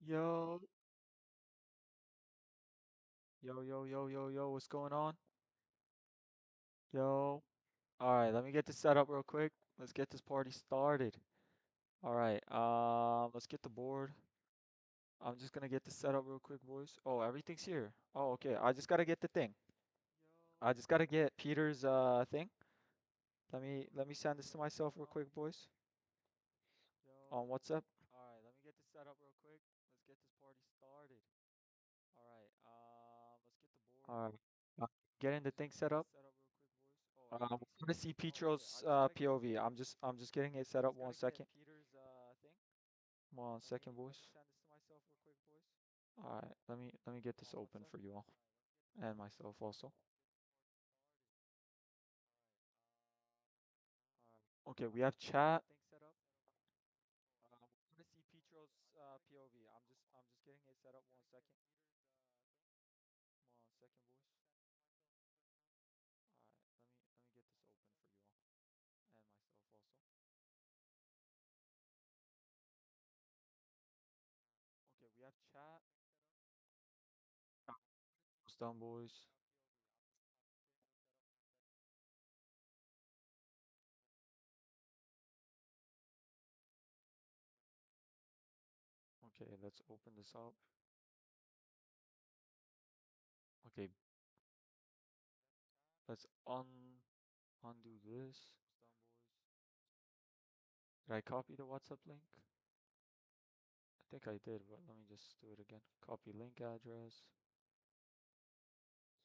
Yo, yo, what's going on? Yo. Alright, let me get this set up real quick. Let's get this party started. Alright, let's get the board. I'm just gonna get this set up real quick, boys. Oh, everything's here. Oh, okay. I just gotta get the thing. I just gotta get Peter's thing. Let me send this to myself real quick, boys. On WhatsApp. Alright, let me get this set up real quick. Let's get this party started. Alright, let's get the board. Alright. Getting the thing set up. I want to see Pietro's POV. I'm just getting it set up. 1 second. One second, boys. All right, let me get this open for you all and myself also. Okay, we have chat. I want to see Pietro's POV. I'm just getting it set up. 1 second. 1 second, boys. All right, let me get this open for you all and myself also. Okay, we have chat. Almost done, boys. Okay, let's open this up. Okay, let's undo this. Did I copy the WhatsApp link? I think I did, but let me just do it again. Copy link address.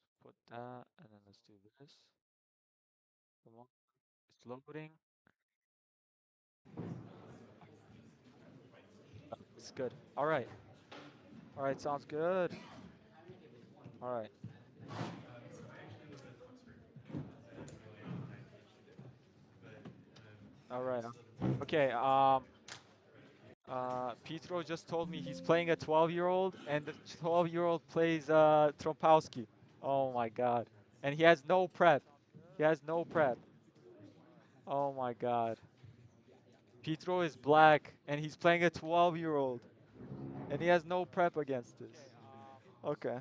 Let's put that, and then let's do this. Come on, it's loading. It's good. All right, sounds good. All right, all right. Okay. Pietro just told me he's playing a 12-year-old, and the 12-year-old plays Trompowski. Oh my God. And he has no prep. He has no prep. Oh my God. Pietro is black, and he's playing a 12-year-old, and he has no prep against this. Okay.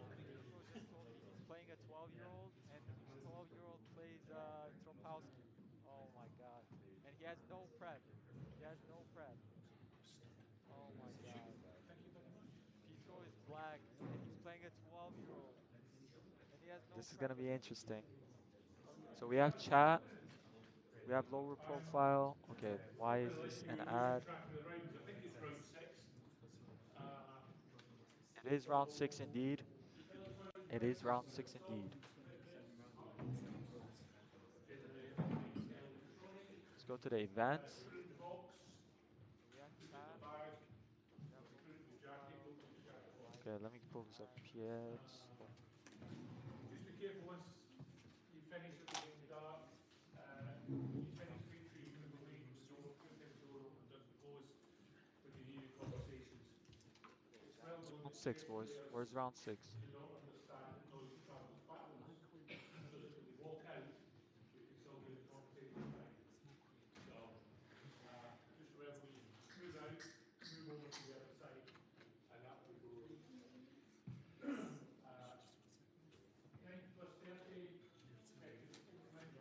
Pietro just told me he's playing a 12-year-old, and the 12-year-old plays Trompowski. Oh my God. And he has no prep. He has no prep. Oh my God. Pietro is black, and he's playing a 12-year-old, and he has no. This is gonna be interesting. So we have chat. We have lower profile. Okay, why is this an ad? It is round six indeed. It is round six indeed. Let's go to the events. So we have chat. We have lower profile. Okay, let me pull this up. Pietro. Just be careful once you finish at the game start. You finish, make sure you move away from the door. Sometimes the door opens, doesn't close. We can hear your conversations. It's well known Round that six, chess boys. Where's players round six? do not understand that noise travels backwards, so that when they walk out, we can still hear the conversation behind them. So, just remember when you move out, move over to the other side, and that will go away. 90 plus 30, expected implement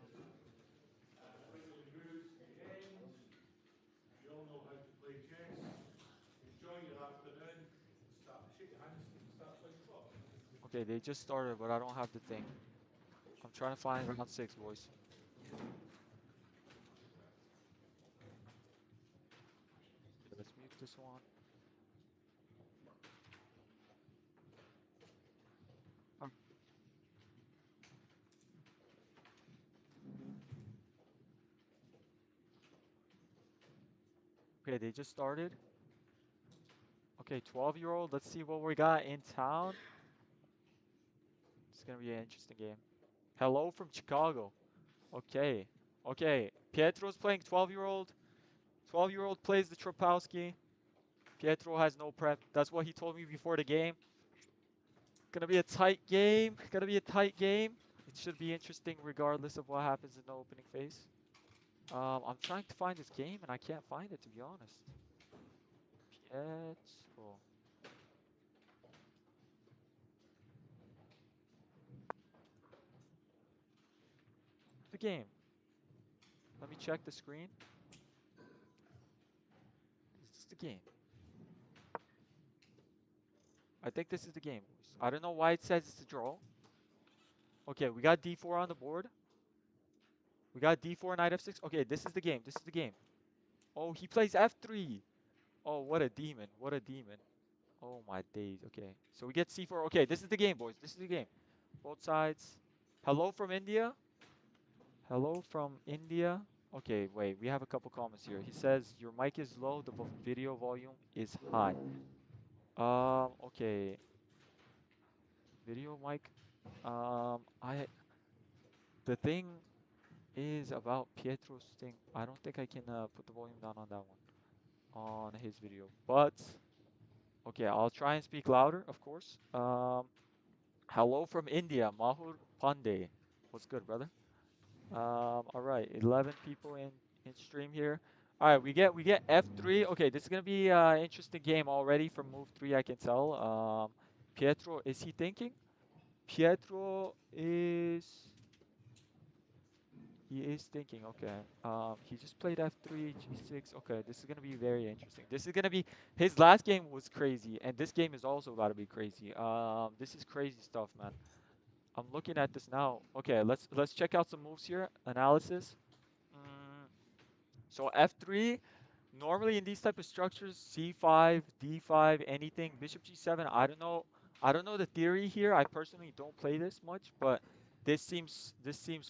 regularly moves to the ends. You all know how to play chess. Enjoy your afternoon and start shake your hands and start playing the board. Okay, they just started, but I don't have the thing. I'm trying to find round six, boys. Okay, let's mute this one. Um, Okay, they just started. Okay, 12-year-old. Let's see what we got in town. It's gonna be an interesting game. Hello from Chicago. Okay. Okay. Pietro's playing 12-year-old. 12-year-old plays the Tropowski. Pietro has no prep. That's what he told me before the game. Gonna be a tight game. Gonna be a tight game. It should be interesting regardless of what happens in the opening phase. I'm trying to find this game and I can't find it, to be honest. Pietro. The game. Let me check the screen. Is this the game? I think this is the game. I don't know why it says it's a draw. Okay, we got d4 on the board. We got d4, knight f6. Okay, this is the game. This is the game. Oh, he plays f3. Oh, what a demon. What a demon. Oh my days. Okay, so we get c4. Okay, this is the game, boys. This is the game. Both sides. Hello from India. Hello from India. Okay, wait. We have a couple comments here. He says your mic is low. The video volume is high. Okay. Video mic. I the thing is about Pietro's thing. I don't think I can put the volume down on that one on his video. But okay, I'll try and speak louder, of course. Hello from India, Mahur Pandey. What's good, brother? All right, 11 people in stream here. All right, we get F3. Okay, this is gonna be interesting game already from move 3. I can tell. Pietro, is he thinking? Pietro is. He is thinking, okay. He just played f3, g6. Okay, this is gonna be very interesting. This is gonna be his last game was crazy, and this game is also about to be crazy. This is crazy stuff, man. I'm looking at this now. Okay, let's check out some moves here. Analysis. Mm, so f3. Normally in these type of structures, c5, d5, anything, bishop g7. I don't know the theory here. I personally don't play this much, but this seems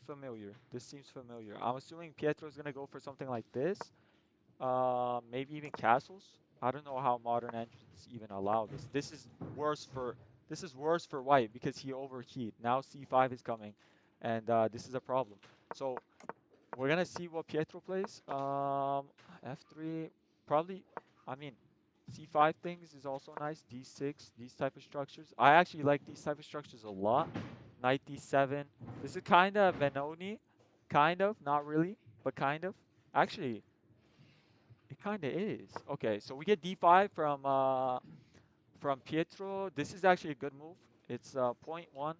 familiar. This seems familiar. I'm assuming Pietro is gonna go for something like this. Maybe even castles. I don't know how modern engines even allow this. This is worse for white because he overheat. Now c5 is coming, and this is a problem. So we're gonna see what Pietro plays. F3, probably. I mean, C5 things is also nice. D6, these type of structures. I actually like these type of structures a lot. Knight D7. This is kind of Venoni, kind of, not really, but kind of. Actually, it kind of is. Okay, so we get D5 from Pietro. This is actually a good move. It's point 1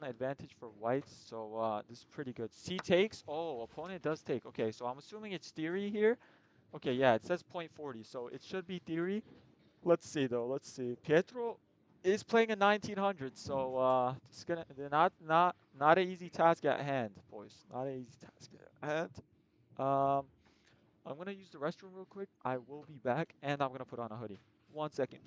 advantage for whites, so this is pretty good. C takes. Oh, opponent does take. Okay, so I'm assuming it's theory here. Okay, yeah, it says point 40, so it should be theory. Let's see though. Let's see. Pietro is playing a 1900, so it's gonna not an easy task at hand, boys. Not an easy task at hand. Um, I'm gonna use the restroom real quick. I will be back, and I'm gonna put on a hoodie. 1 second.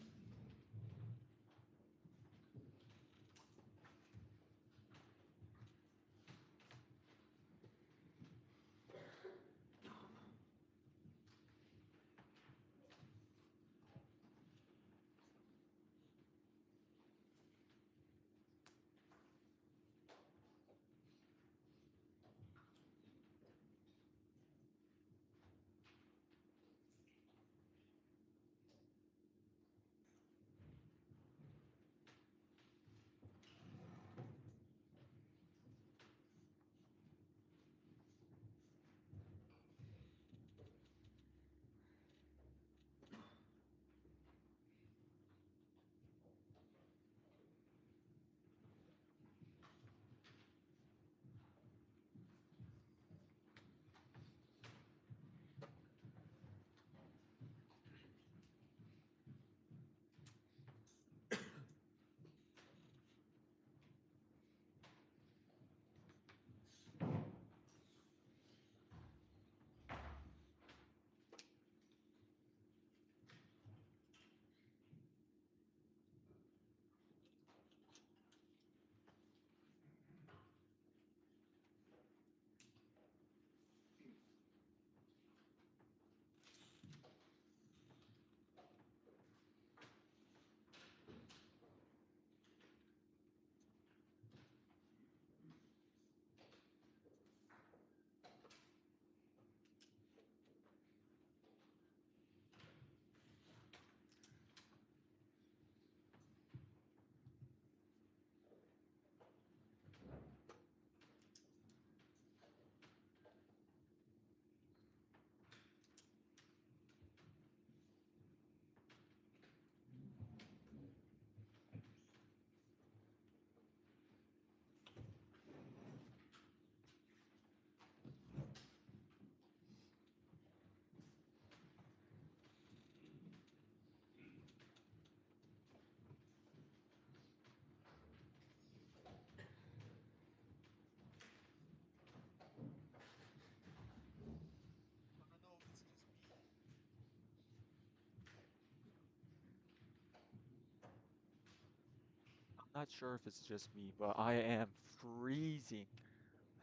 not sure if it's just me, but I am freezing.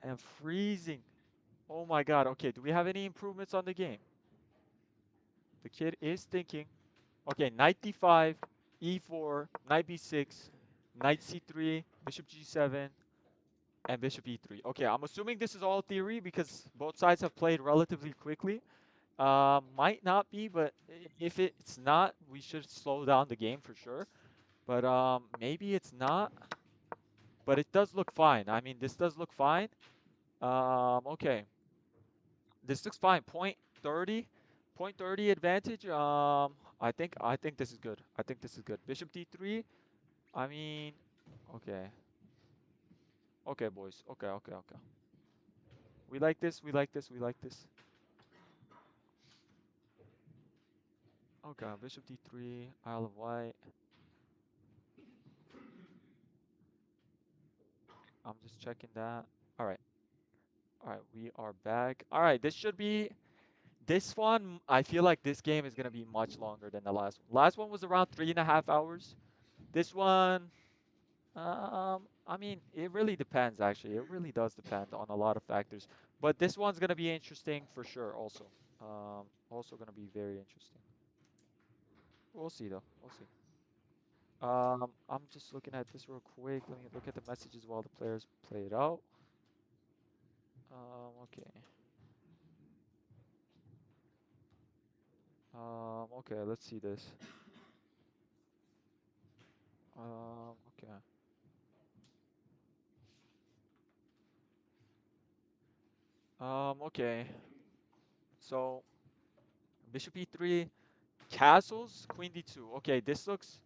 I am freezing. Oh my God. Okay, do we have any improvements on the game? The kid is thinking. Okay, knight d5, e4, knight b6, knight c3, bishop g7, and bishop e3. Okay, I'm assuming this is all theory because both sides have played relatively quickly. Might not be, but if it's not, we should slow down the game for sure. But maybe it's not. But it does look fine. I mean, this does look fine. Okay, this looks fine. Point 30, point 30 advantage. I think this is good. I think this is good. Bishop d3. I mean, okay, okay, boys. Okay, okay, okay. We like this. We like this. We like this. Okay, bishop d3. Isle of Wight. I'm just checking that. All right. All right, we are back. All right, this should be this one. I feel like this game is gonna be much longer than the last one. Last one was around 3.5 hours. This one, I mean, it really depends actually. It really does depend on a lot of factors. But this one's gonna be interesting for sure also. Also gonna be very interesting. We'll see though. We'll see. I'm just looking at this real quick. Let me look at the messages while the players play it out. Okay. Okay, let's see this. Okay. Okay. So bishop e3, castles, queen d2. Okay, this looks.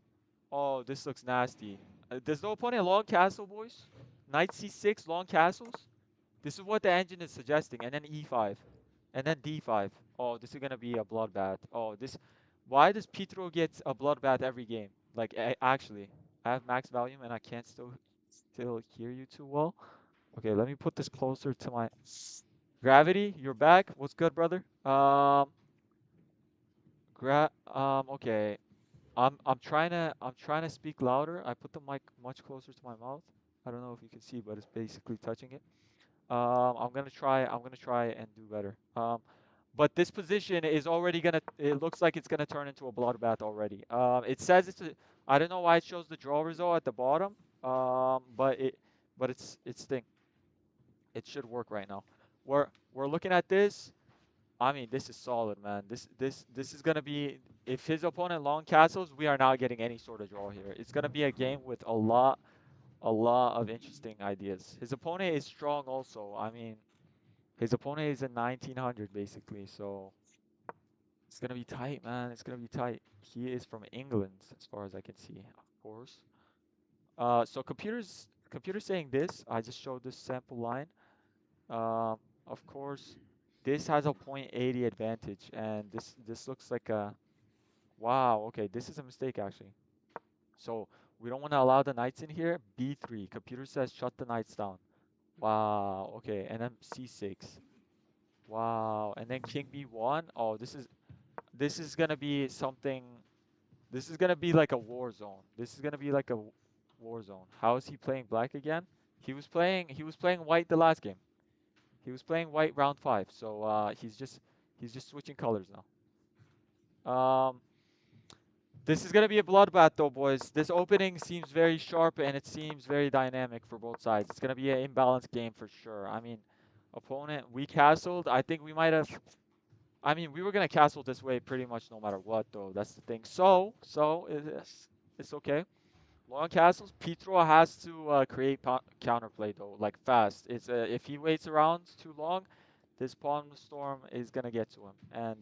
Oh, this looks nasty. Does the opponent long castle, boys? Knight c6, long castles. This is what the engine is suggesting, and then e5, and then d5. Oh, this is gonna be a bloodbath. Oh, this. Why does Pietro get a bloodbath every game? Like, actually, I have max volume and I can't still hear you too well. Okay, let me put this closer to my gravity. You're back. What's good, brother? Okay. I'm trying to speak louder. I put the mic much closer to my mouth. I don't know if you can see, but it's basically touching it. I'm gonna try and do better. But this position is already gonna. It looks like it's gonna turn into a bloodbath already. It says it's. I don't know why it shows the draw result at the bottom. But it's thing. It should work right now. We're looking at this. I mean, this is solid, man. This is gonna be. If his opponent long castles, we are not getting any sort of draw here. It's gonna be a game with a lot of interesting ideas. His opponent is strong also. I mean, his opponent is a 1900 basically, so it's gonna be tight, man. It's gonna be tight. He is from England, as far as I can see, of course. So computer's saying this. I just showed this sample line. Of course, this has a point 80 advantage, and this looks like a wow. Okay, this is a mistake actually. So we don't want to allow the knights in here. B3. Computer says shut the knights down. Wow. Okay, and then C6. Wow. And then King B1. Oh, this is gonna be something. This is gonna be like a war zone. This is gonna be like a war zone. How is he playing black again? He was playing white the last game. He was playing white round 5. So he's just switching colors now. This is gonna be a bloodbath though, boys. This opening seems very sharp and it seems very dynamic for both sides. It's gonna be an imbalanced game for sure. I mean, opponent we castled. I think we might have. I mean, we were gonna castle this way pretty much no matter what, though. That's the thing. So it's okay. Long castles. Pietro has to create counterplay though, like fast. It's if he waits around too long, this pawn storm is gonna get to him, and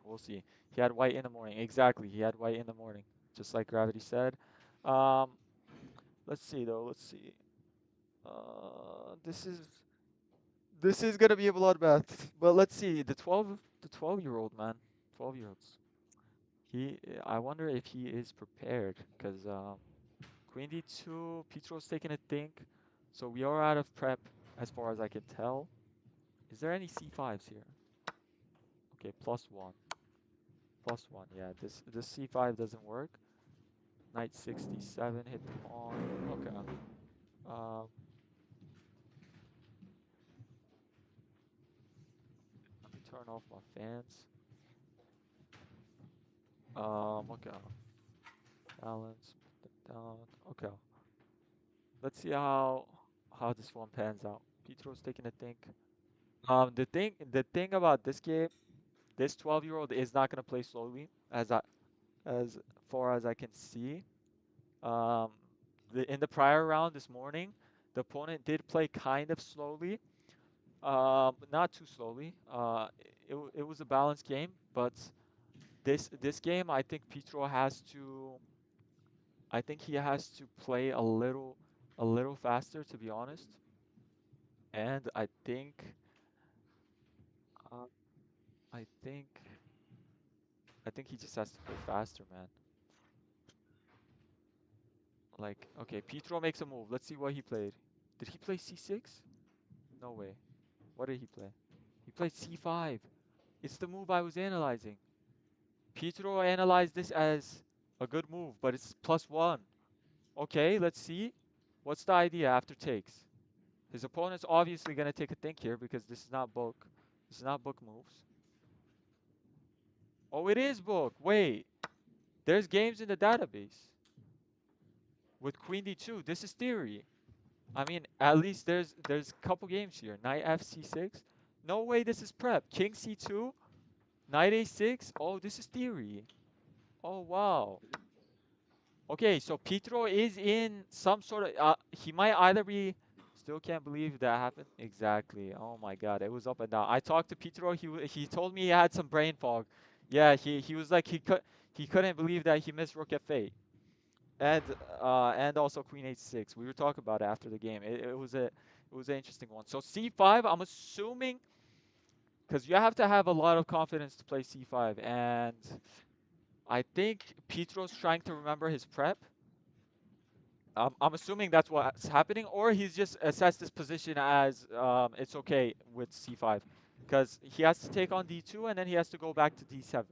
we'll see. He had white in the morning. Exactly, he had white in the morning, just like Gravity said. Um, let's see though. Let's see. This is gonna be a bloodbath. But let's see. The 12-year-old man, 12-year-olds. I wonder if he is prepared because Queen D2. Petro's taking a think, so we are out of prep as far as I can tell. Is there any C5s here? Okay, +1, +1. Yeah, this C5 doesn't work. Knight 67 hit the pawn. Okay. Um, Let me turn off my fans. Okay. Balance, put that down. Okay. Let's see how this one pans out. Pietro's taking a think. The thing about this game, this 12-year-old is not gonna play slowly, as far as I can see. Um, in the prior round this morning, the opponent did play kind of slowly. Not too slowly. It was a balanced game, but this game, I think he has to play a little faster, to be honest. And uh, I think, I think he just has to play faster, man. Like, okay, Pietro makes a move. Let's see what he played. Did he play C6? No way. What did he play? He played C5. It's the move I was analyzing. Pietro analyzed this as a good move, but it's +1. Okay, let's see. What's the idea after takes? His opponent's obviously going to take a think here because this is not book. This is not book moves. Oh, it is book. Wait. There's games in the database with Queen D2. This is theory. I mean, at least there's a couple games here. Knight FC6. No way this is prep. King C2. Knight A6. Oh, this is theory. Oh, wow. Okay, so Pietro is in some sort of he might either be still can't believe that happened. Exactly. Oh my God, it was up and down. I talked to Pietro. He told me he had some brain fog. Yeah, he was like he couldn't believe that he missed Rook F8 and also Queen H6. We were talking about it after the game. It was an interesting one. So C5, I'm assuming because you have to have a lot of confidence to play C5, and I think Pietro's trying to remember his prep. I'm assuming that's what's happening, or he's just assessed his position as it's okay with c5, because he has to take on d2 and then he has to go back to d7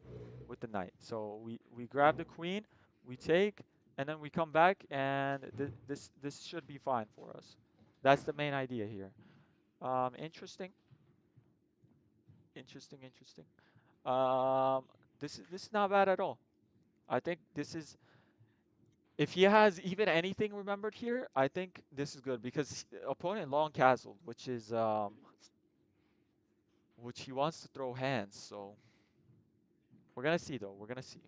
with the knight. So we grab the queen, we take, and then we come back, and this should be fine for us. That's the main idea here. Interesting, interesting, interesting. Um, this is not bad at all. I think this is if he has even anything remembered here, I think this is good because opponent long castled, which he wants to throw hands. So we're gonna see though. We're gonna see.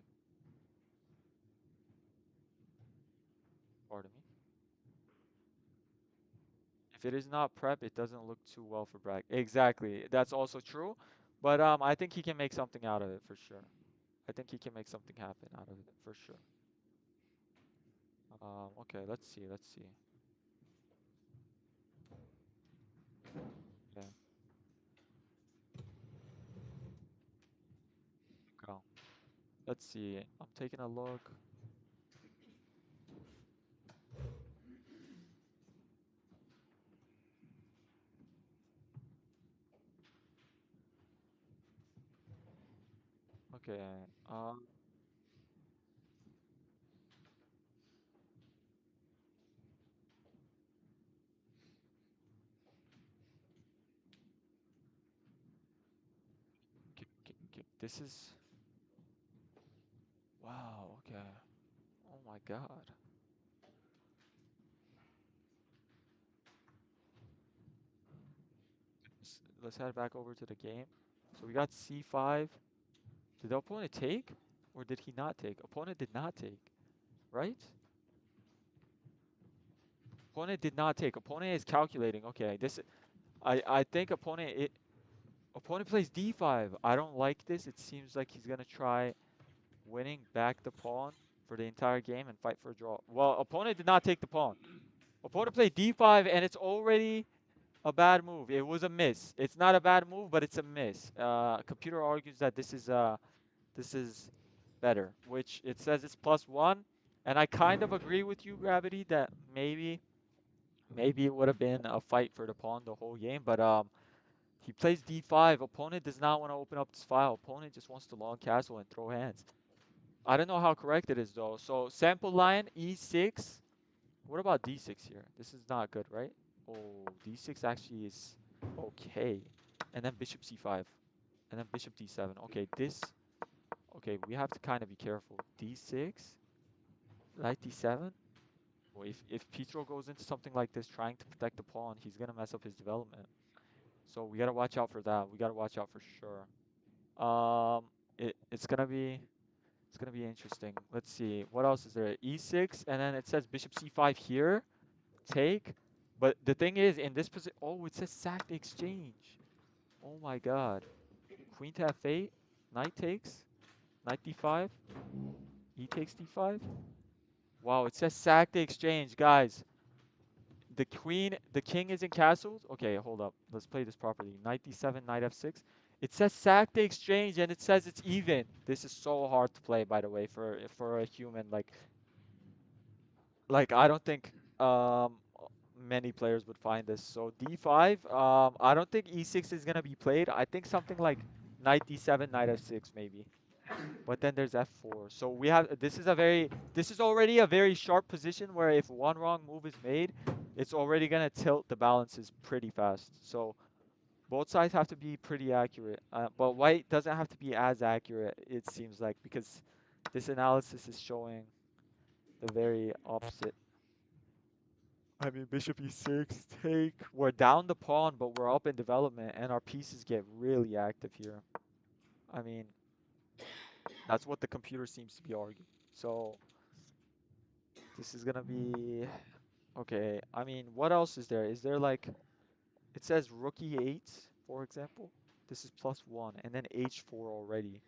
Pardon me. If it is not prep, it doesn't look too well for Bragg. Exactly. That's also true. But I think he can make something out of it for sure. I think he can make something happen out of it for sure. Okay, let's see. Let's see. Yeah, go. Let's see. I'm taking a look. Okay. This is wow. Okay. Oh my God. Let's head back over to the game. So we got c5. Did the opponent take? Or did he not take? Opponent did not take, right? Opponent did not take. Opponent is calculating. Okay, I think opponent plays d5. I don't like this. It seems like he's gonna try winning back the pawn for the entire game and fight for a draw. Well, opponent did not take the pawn. Opponent played d5 and it's already a bad move. It was a miss. It's not a bad move, but it's a miss. Computer argues that this is better, which it says it's +1, and I kind of agree with you, Gravity, that maybe it would have been a fight for the pawn the whole game, but he plays d5. Opponent does not want to open up this file. Opponent just wants to long castle and throw hands. I don't know how correct it is though. So sample line e6. What about d6 here? This is not good, right? Oh, d6 actually is okay. And then bishop c5. And then bishop d7. Okay, this. Okay, we have to kind of be careful. d6, knight d7. Well, if Pietro goes into something like this trying to protect the pawn, he's gonna mess up his development. So we gotta watch out for that. We gotta watch out for sure. It's gonna be interesting. Let's see. What else is there? E6, and then it says bishop c5 here. Take. But the thing is, in this position, oh, it says sack the exchange. Oh my God. Queen to f8. Knight takes. Knight d5. E takes d5. Wow, it says sack the exchange, guys. The king is in castles. Okay, hold up. Let's play this properly. Knight d7, knight f6. It says sack the exchange, and it says it's even. This is so hard to play, by the way, for a human. Like I don't think many players would find this. So d5. I don't think e6 is gonna be played. I think something like knight d7, knight f6 maybe. But then there's f4. So we have this is already a very sharp position where if one wrong move is made, it's already gonna tilt the balances pretty fast. So both sides have to be pretty accurate. But white doesn't have to be as accurate, it seems like, because this analysis is showing the very opposite. I mean, bishop e6, take. We're down the pawn, but we're up in development, and our pieces get really active here. I mean, that's what the computer seems to be arguing. So this is gonna be okay. I mean, what else is there? Is there like it says rook e8, for example? This is +1, and then h4 already.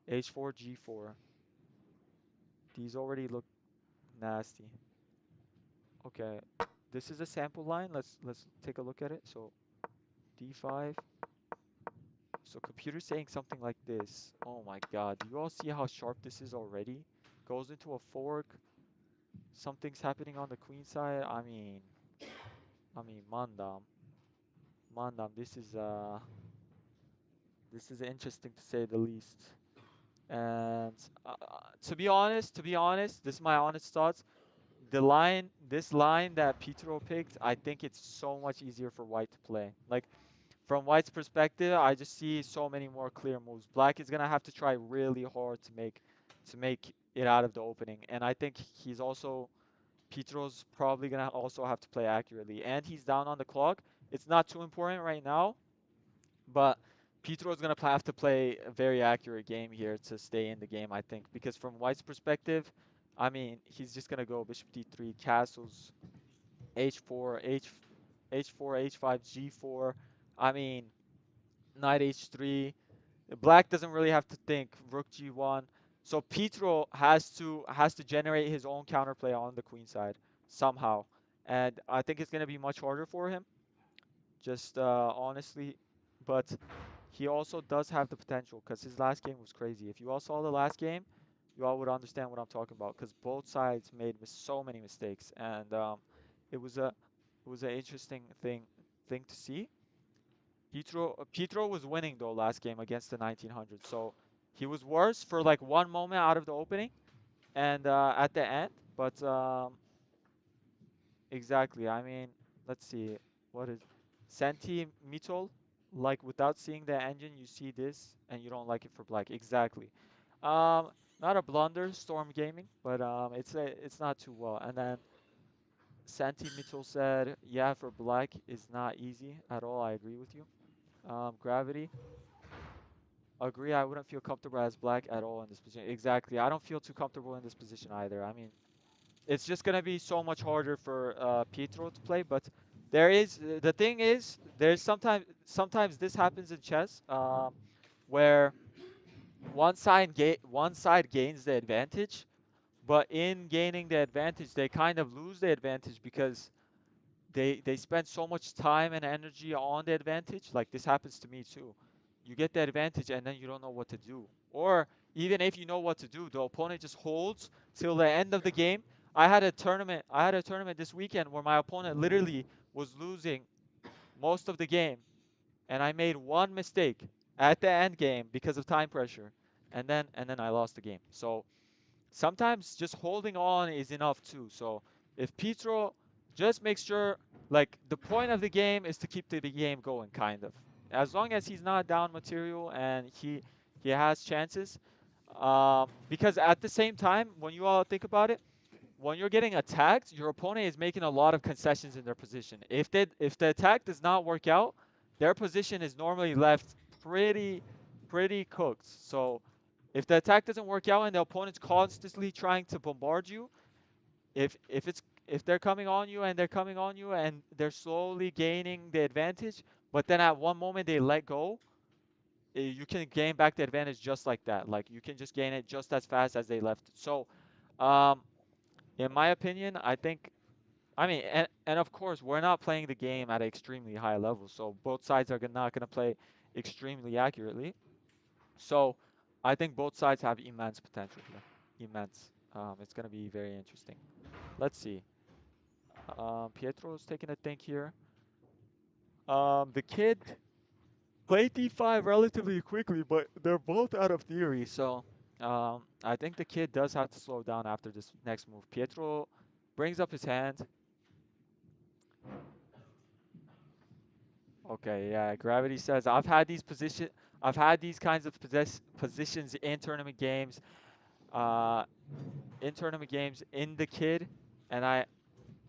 H4, g4. These already look nasty. Okay, this is a sample line. Let's take a look at it. So d5. So computer saying something like this. Oh my God, do you all see how sharp this is already? Goes into a fork. Something's happening on the queen side. I mean, mandam, mandam. This is interesting to say the least. And to be honest, this is my honest thoughts. This line that Pietro picked, I think it's so much easier for white to play. Like from white's perspective, I just see so many more clear moves. Black is gonna have to try really hard to make it out of the opening, and I think Pietro's probably gonna also have to play accurately, and he's down on the clock. It's not too important right now, but Pietro's gonna have to play a very accurate game here to stay in the game, I think, because from white's perspective, I mean, he's just gonna go bishop d3, castles, h4, h4, h5, g4. I mean, knight h3. Black doesn't really have to think. Rook g1. So Pietro has to generate his own counterplay on the queen side somehow, and I think it's gonna be much harder for him. Just honestly, but he also does have the potential because his last game was crazy. If you all saw the last game, you all would understand what I'm talking about because both sides made so many mistakes, and it was a it was an interesting thing to see. Pietro was winning though last game against the 1900, so he was worse for like one moment out of the opening and at the end. But exactly, I mean, let's see, what is Sentimental? Like without seeing the engine, you see this and you don't like it for black. Exactly. Um, Not a blunder, Storm Gaming, but it's not too well. And then Sentimental said, yeah, for black is not easy at all. I agree with you. Gravity. Agree, I wouldn't feel comfortable as black at all in this position. Exactly. I don't feel too comfortable in this position either. I mean, it's just gonna be so much harder for Pietro to play, but the thing is there's sometimes this happens in chess, where one side gains the advantage, but in gaining the advantage they kind of lose the advantage because they spend so much time and energy on the advantage. Like this happens to me too. You get the advantage and then you don't know what to do. Or even if you know what to do, the opponent just holds till the end of the game. I had a tournament this weekend where my opponent literally was losing most of the game and I made one mistake at the end game because of time pressure. And then I lost the game. So sometimes just holding on is enough too. So if Pietro just makes sure, like the point of the game is to keep the game going, kind of. As long as he's not down material and he has chances, because at the same time, when you all think about it, when you're getting attacked, your opponent is making a lot of concessions in their position. If the attack does not work out, their position is normally left pretty pretty cooked. So if the attack doesn't work out and the opponent's constantly trying to bombard you, if they're coming on you and they're coming on you and they're slowly gaining the advantage, but then at one moment they let go, you can gain back the advantage just like that. Like you can just gain it just as fast as they left it. So, um, in my opinion, I think, I mean, and of course, we're not playing the game at an extremely high level, so both sides are not going to play extremely accurately. So, I think both sides have immense potential here. Immense. It's going to be very interesting. Let's see. Pietro's taking a think here. The kid played d5 relatively quickly, but they're both out of theory, so I think the kid does have to slow down after this next move. Pietro brings up his hand. Okay, yeah, Gravity says I've had these kinds of positions uh, in tournament games in the kid, and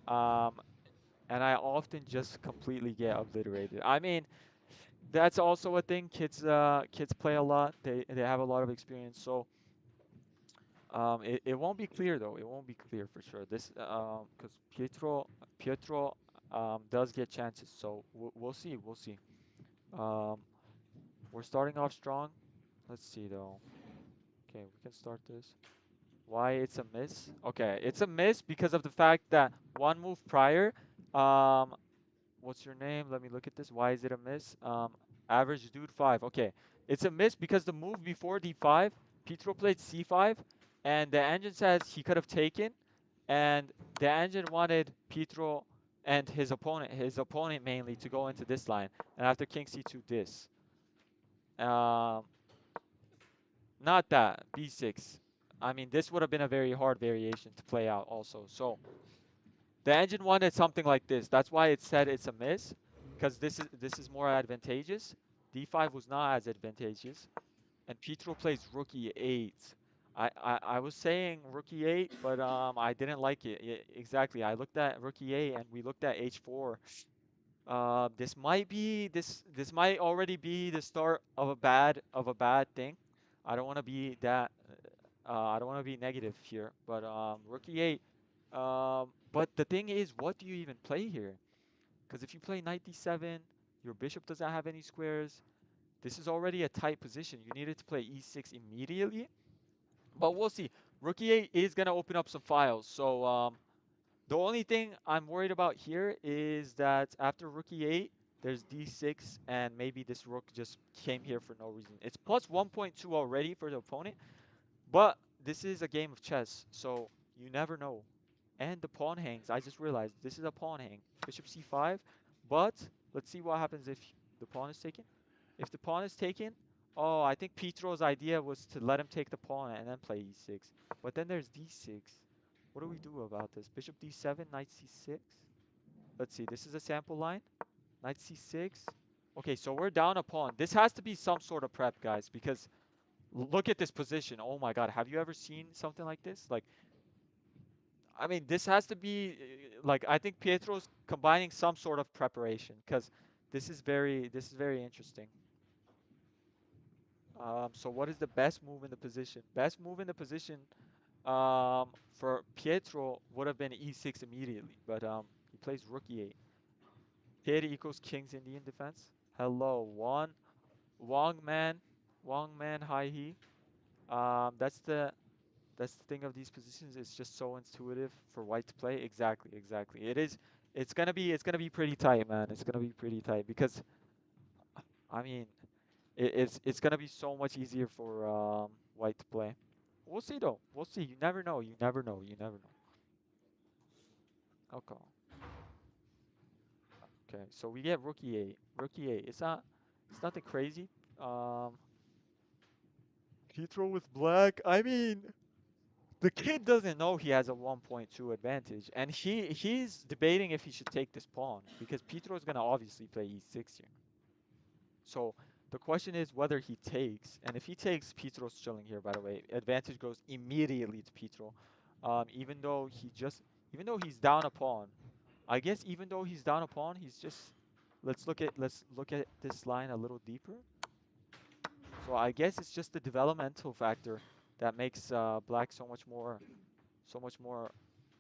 um I often just completely get obliterated. I mean, that's also a thing. Kids play a lot. They have a lot of experience, so it won't be clear though. It won't be clear for sure. This because Pietro does get chances, so we'll see. We'll see. Um, we're starting off strong. Let's see though. Okay, we can start this. Why it's a miss? Okay, it's a miss because of the fact that one move prior, um, what's your name? Let me look at this. Why is it a miss? Average dude 5. Okay, it's a miss because the move before d5, Pietro played c5, and the engine says he could have taken, and the engine wanted Pietro and his opponent mainly, to go into this line, and after king c2 this. Um, Not that, b6. I mean, this would have been a very hard variation to play out also. So the engine wanted something like this. That's why it said it's a miss, because this is more advantageous. d5 was not as advantageous, and Pietro plays rook e8. I was saying rook e8, but I didn't like it. Exactly. I looked at rook e8 and we looked at h4. This might already be the start of a bad thing. I don't want to be that. I don't want to be negative here, but rook e8. But the thing is, what do you even play here? Because if you play knight d7, your bishop doesn't have any squares. This is already a tight position. You needed to play e6 immediately, but we'll see. Rook e8 is gonna open up some files, so the only thing I'm worried about here is that after rook e8, there's d6, and maybe this rook just came here for no reason. It's plus 1.2 already for the opponent, but this is a game of chess, so you never know. And the pawn hangs. I just realized this is a pawn hang. Bishop c5, but let's see what happens if the pawn is taken. If the pawn is taken, oh, I think Pietro's idea was to let him take the pawn and then play e6. But then there's d6. What do we do about this? Bishop d7, knight c6. Let's see, this is a sample line. Knight c6. Okay, so we're down a pawn. This has to be some sort of prep, guys, because look at this position. Oh my god, have you ever seen something like this? Like, I mean, this has to be like, I think Pietro's combining some sort of preparation, because this is very interesting. So what is the best move in the position? Best move in the position for Pietro would have been e6 immediately, but he plays rook e8. Kid equals king's Indian defense. Hello, Wong man, Wong man, hi he. That's the thing of these positions. It's just so intuitive for white to play. Exactly, exactly. It is. It's gonna be pretty tight, man. It's gonna be pretty tight because I mean, it's gonna be so much easier for white to play. We'll see though. We'll see. You never know. You never know. You never know. Okay. Okay. So we get rook e8. Rook e8. It's nothing crazy. Um, Pietro with black. I mean, The kid doesn't know he has a 1.2 advantage, and he's debating if he should take this pawn because Pietro is gonna obviously play e6 here. So the question is whether he takes, and if he takes, Pietro's chilling here. By the way, advantage goes immediately to Pietro, even though even though he's down a pawn. I guess even though he's down a pawn, he's just let's look at this line a little deeper. So I guess it's just the developmental factor that makes black so much more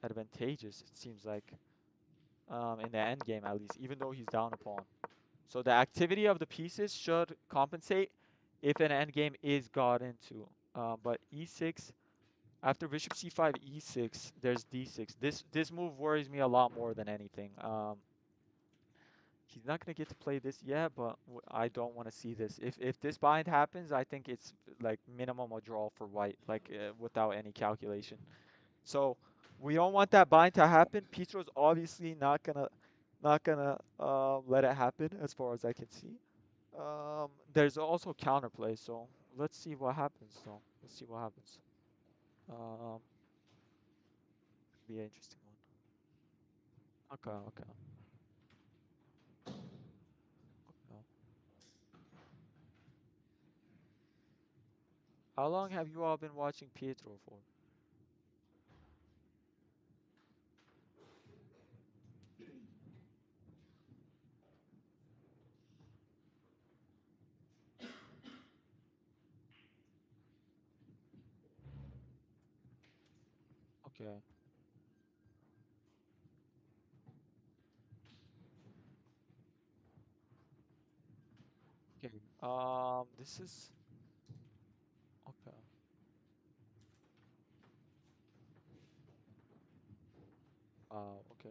advantageous. It seems like in the end game at least, even though he's down a pawn. So the activity of the pieces should compensate if an endgame is got into. But e6 after bishop c5 e6, there's d6. This move worries me a lot more than anything. He's not gonna get to play this yet, but I don't want to see this. If this bind happens, I think it's like minimum a draw for white, like without any calculation. So we don't want that bind to happen. Pietro's obviously not gonna let it happen as far as I can see. There's also counterplay, so let's see what happens though. Let's see what happens. Um, be an interesting one. Okay, okay. Okay. How long have you all been watching Pietro for? Okay. Okay. This is okay. Okay, okay.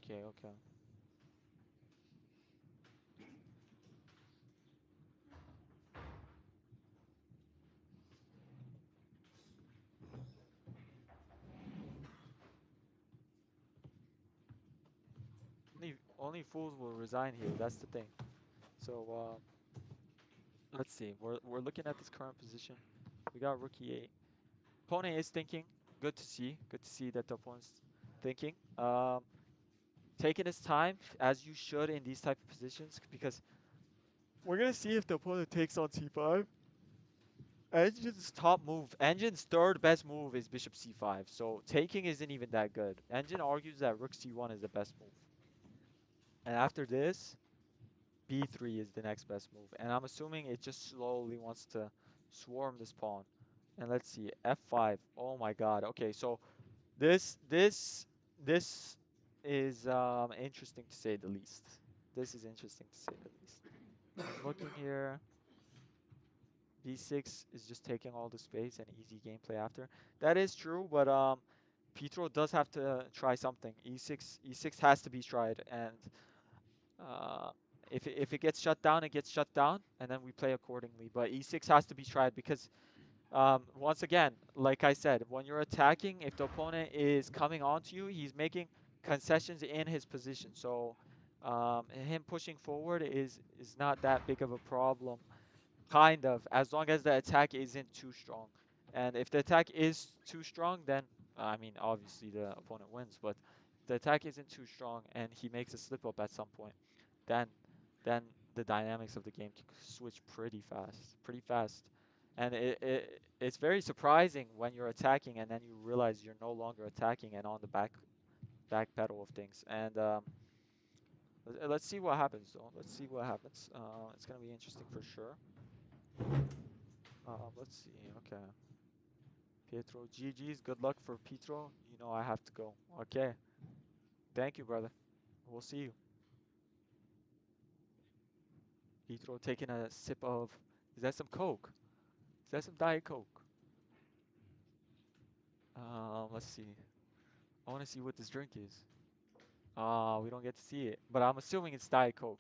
Okay, okay. Only fools will resign here. That's the thing. So let's see. We're looking at this current position. We got rook e8. Opponent is thinking. Good to see. Good to see that the opponent's thinking. Taking his time as you should in these type of positions because we're gonna see if the opponent takes on c5. Engine's top move, Engine's third best move is bishop c5. So taking isn't even that good. Engine argues that rook c1 is the best move. And after this, b3 is the next best move. And I'm assuming it just slowly wants to swarm this pawn. And let's see, f5. Oh my god. Okay, so this is interesting to say the least. This is interesting to say the least. I'm looking here. B6 is just taking all the space and easy gameplay after. That is true, but Pietro does have to try something. E6 has to be tried, and uh, if it gets shut down, it gets shut down, and then we play accordingly. But E6 has to be tried because once again, like I said, when you're attacking, if the opponent is coming onto you, he's making concessions in his position. So him pushing forward is not that big of a problem. Kind of, as long as the attack isn't too strong. And if the attack is too strong, then I mean, obviously the opponent wins. But if the attack isn't too strong and he makes a slip up at some point, then then the dynamics of the game can switch pretty fast. And it's very surprising when you're attacking and then you realize you're no longer attacking and on the back pedal of things. And let's see what happens though. Let's see what happens. It's gonna be interesting for sure. Let's see. Okay. Pietro, GG's. Good luck for Pietro. You know I have to go. Okay. Thank you, brother. We'll see you. Pietro taking a sip of. Is that some Coke? Is that some Diet Coke? Let's see. I want to see what this drink is. We don't get to see it, but I'm assuming it's Diet Coke.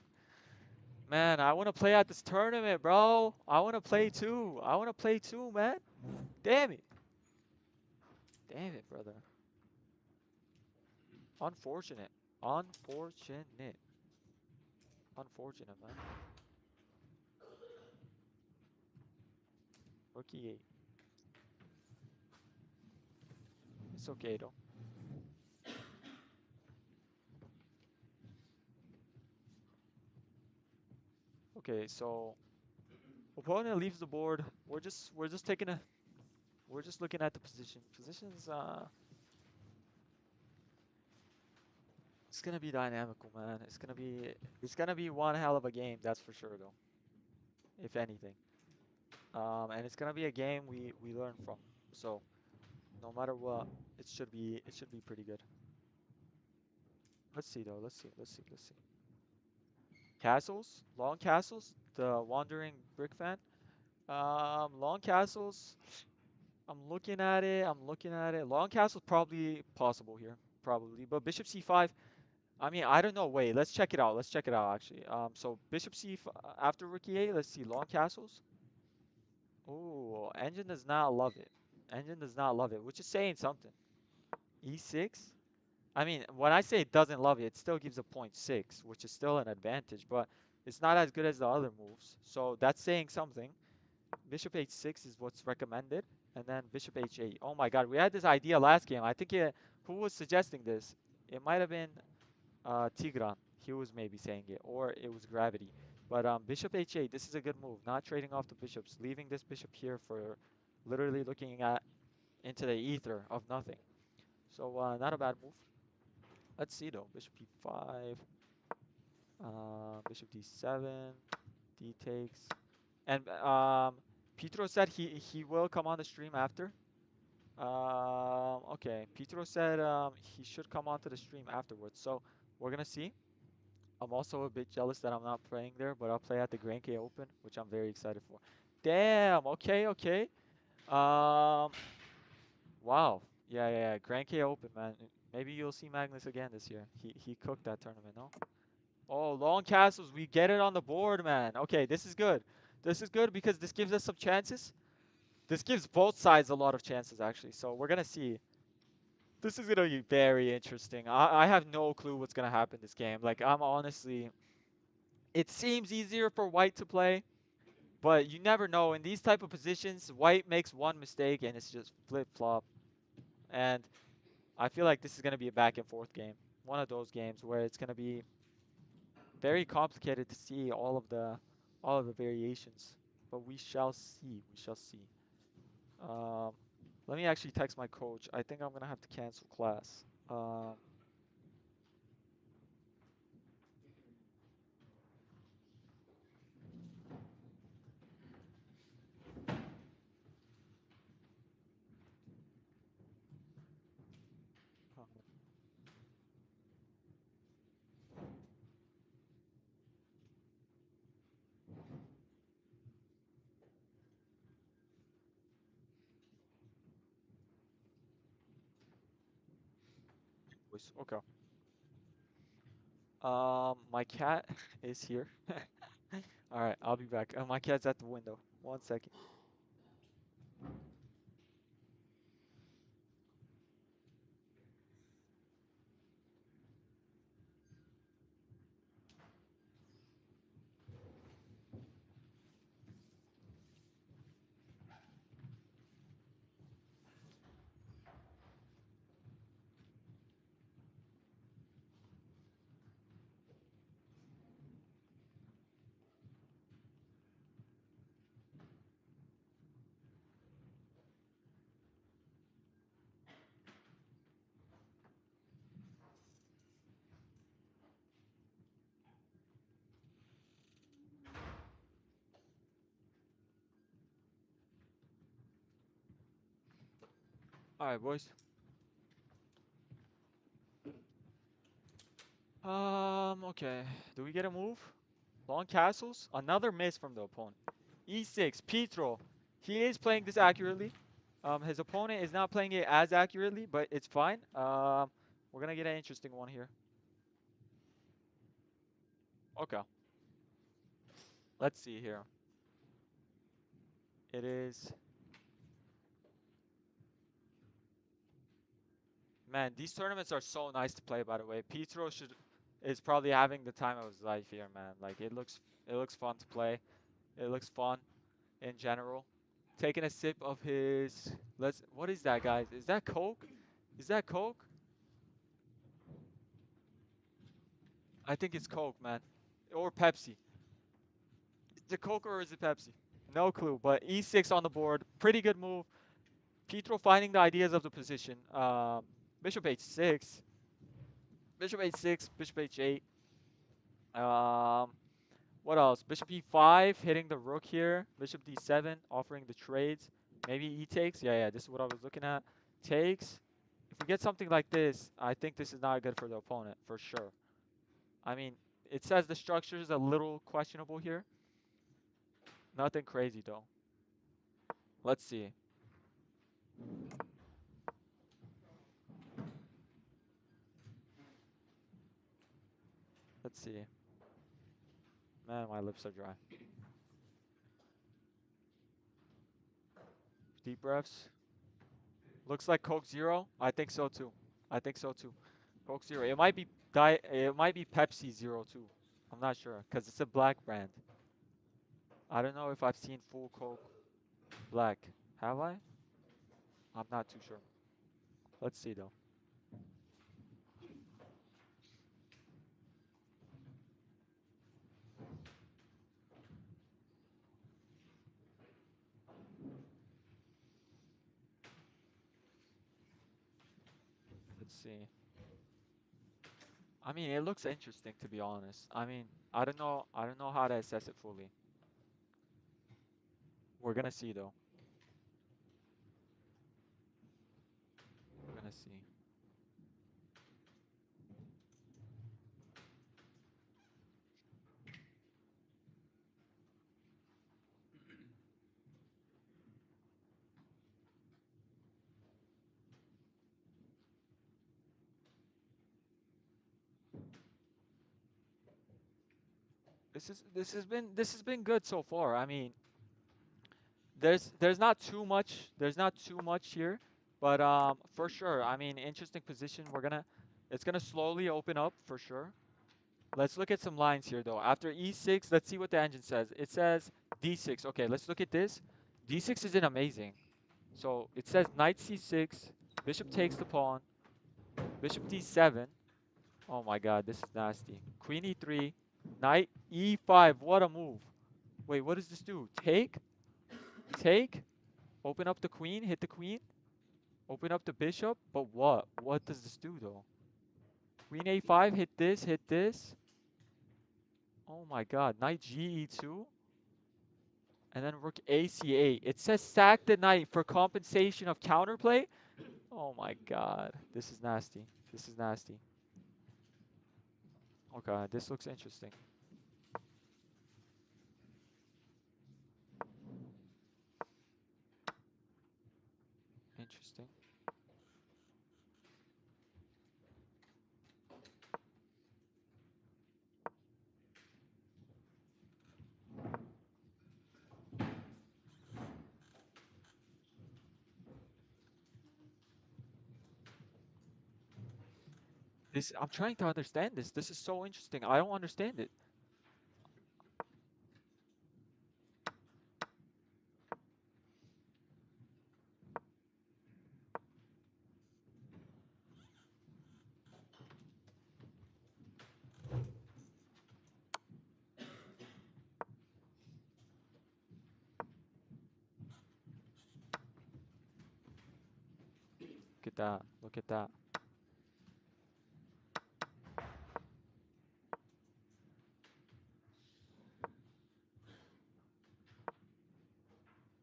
Man, I want to play at this tournament, bro. I want to play too. I want to play too, man. Damn it. Damn it, brother. Unfortunate. Unfortunate. Unfortunate, man. Rookie 8. It's okay, though. Okay, so opponent leaves the board. We're just taking a we're just looking at the position. Positions it's gonna be dynamical, man. It's gonna be one hell of a game, that's for sure though, if anything. And it's gonna be a game we learn from. So no matter what, it should be pretty good. Let's see though. Let's see. Castles, long castles. The wandering brick fan. Long castles. I'm looking at it. Long castle's probably possible here, probably. But bishop c5. I mean, I don't know. Wait, let's check it out. Let's check it out actually. So bishop c5 after rook e8. Let's see. Long castles. Oh, engine does not love it. Engine does not love it, which is saying something. E6. I mean, when I say it doesn't love it, it still gives a point 0.6, which is still an advantage, but it's not as good as the other moves. So that's saying something. Bishop h6 is what's recommended, and then bishop h8. Oh my god, we had this idea last game. I think who was suggesting this? It might have been Tigran. He was maybe saying it, or it was Gravity. But bishop h8, this is a good move. Not trading off the bishops, leaving this bishop here for literally looking at into the ether of nothing. So not a bad move. Let's see though. Bishop e5, bishop d7, d takes, and Pietro said he will come on the stream after. Okay, Pietro said he should come onto the stream afterwards. So we're gonna see. I'm also a bit jealous that I'm not playing there, but I'll play at the Grand K Open, which I'm very excited for. Damn. Okay. Okay. Um. Wow. Yeah. Yeah. Yeah. Grand K Open, man. Maybe you'll see Magnus again this year. He cooked that tournament, no? Oh, long castles. We get it on the board, man. Okay, this is good. This is good because this gives us some chances. This gives both sides a lot of chances, actually. So we're gonna see. This is gonna be very interesting. I have no clue what's gonna happen this game. Like, I'm honestly, it seems easier for White to play, but you never know. In these type of positions, White makes one mistake and it's just flip flop. And I feel like this is gonna be a back and forth game. One of those games where it's gonna be very complicated to see all of the variations, but we shall see. We shall see. Um, Let me actually text my coach. I think I'm gonna have to cancel class. Uh, okay. My cat is here. All right, I'll be back. My cat's at the window. 1 second. All right, boys. Okay. Do we get a move? Long castles. Another miss from the opponent. E6. Pietro. He is playing this accurately. His opponent is not playing it as accurately, but it's fine. We're gonna get an interesting one here. Okay. Let's see here. It is Man, these tournaments are so nice to play, by the way. Pietro is probably having the time of his life here, man. Like it looks fun to play. It looks fun in general. Taking a sip of his what is that, guys? Is that Coke? Is that Coke? I think it's Coke, man. Or Pepsi. Is it Coke or is it Pepsi? No clue, but e6 on the board. Pretty good move. Pietro finding the ideas of the position. Bishop h6. Bishop h6, bishop h8. Um, what else? Bishop e5, hitting the rook here. Bishop d7, offering the trades. Maybe e takes. Yeah, this is what I was looking at. Takes. If we get something like this, I think this is not good for the opponent, for sure. I mean, it says the structure is a little questionable here. Nothing crazy, though. Let's see. Let's see. Man, my lips are dry. Deep breaths. Looks like Coke Zero. I think so too. I think so too. Coke Zero. It might be It might be Pepsi Zero too. I'm not sure because it's a black brand. I don't know if I've seen full Coke black. Have I? I'm not too sure. Let's see though. Let's see. I mean, it looks interesting to be honest. I mean, I don't know. I don't know how to assess it fully. We're gonna see though. We're gonna see. This has been good so far. I mean, there's not too much here, but for sure. I mean, interesting position. It's gonna slowly open up for sure. Let's look at some lines here though. After e6, let's see what the engine says. It says d6. Okay, let's look at this. D6 isn't amazing. So it says knight c6, bishop takes the pawn, bishop d7. Oh my god, this is nasty. Queen e3, knight e5. What a move. Wait, what does this do? Take? Take? Open up the queen, hit the queen, open up the bishop, but what? What does this do though? Queen a5, hit this, hit this. Oh my god, knight ge2, and then rook ac8. It says sack the knight for compensation of counterplay. Oh my god, this is nasty. This is nasty. Okay, this looks interesting. Interesting. I'm trying to understand this. This is so interesting. I don't understand it. Look at that. Look at that.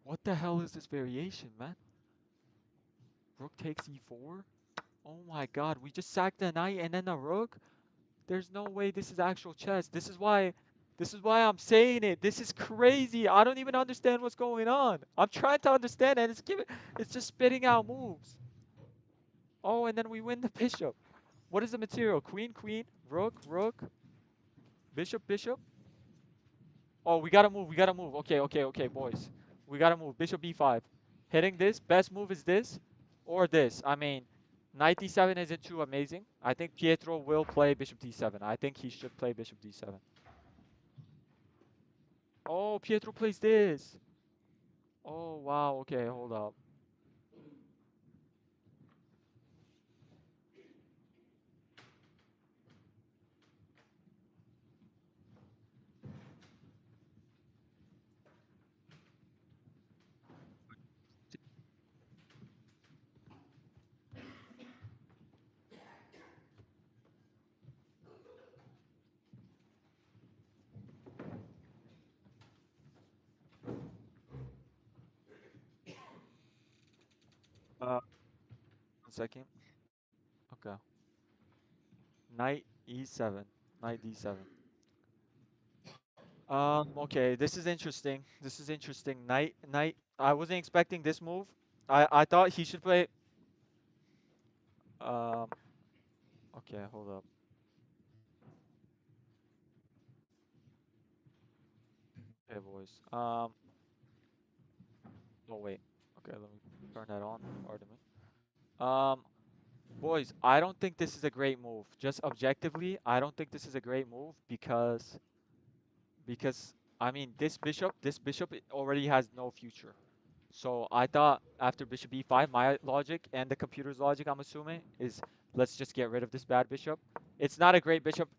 What the hell is this variation, man? Rook takes e4? Oh my god, we just sacked the knight and then the rook? There's no way this is actual chess. This is why I'm saying it. This is crazy. I don't even understand what's going on. I'm trying to understand and it's just spitting out moves. Oh, and then we win the bishop. What is the material? Queen, queen, rook, rook, bishop, bishop. Oh, we gotta move. We gotta move. Okay, okay, okay, boys. We gotta move. Bishop b5. Hitting this. Best move is this or this. I mean, Knight d7 isn't too amazing. I think Pietro will play bishop d7. I think he should play bishop d7. Oh, Pietro plays this. Oh, wow. Okay, hold up. One second. Okay. Knight e7. Knight d7. Okay, this is interesting. This is interesting. Knight. I wasn't expecting this move. I thought he should play. Um, okay, hold up. Okay, boys. Oh wait. Okay, let me turn that on. Pardon me. Um, boys, I don't think this is a great move. Just objectively, I don't think this is a great move because I mean this bishop already has no future. So I thought after bishop e5, my logic and the computer's logic, I'm assuming, is let's just get rid of this bad bishop. It's not a great bishop.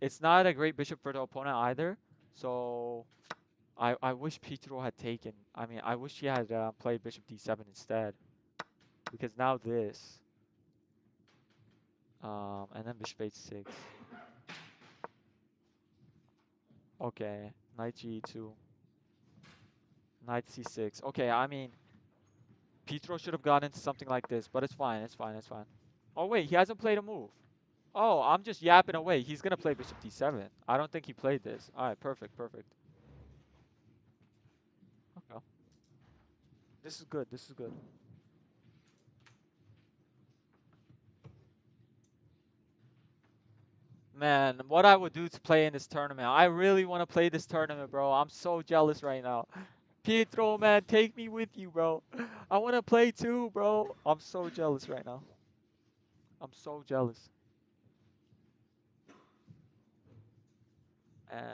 It's not a great bishop for the opponent either. So I wish Pietro had taken. I mean, I wish he had played bishop d7 instead because now this. And then bishop h6. Okay, knight g2, knight c6. Okay, I mean, Pietro should have gone into something like this, but it's fine, it's fine, it's fine. Oh wait, he hasn't played a move. Oh, I'm just yapping away. He's gonna play bishop d7. I don't think he played this. All right, perfect, perfect. Okay, this is good. This is good. Man, what I would do to play in this tournament. I really want to play this tournament, bro. I'm so jealous right now. Pietro, man, take me with you, bro. I want to play too, bro. I'm so jealous right now. I'm so jealous. And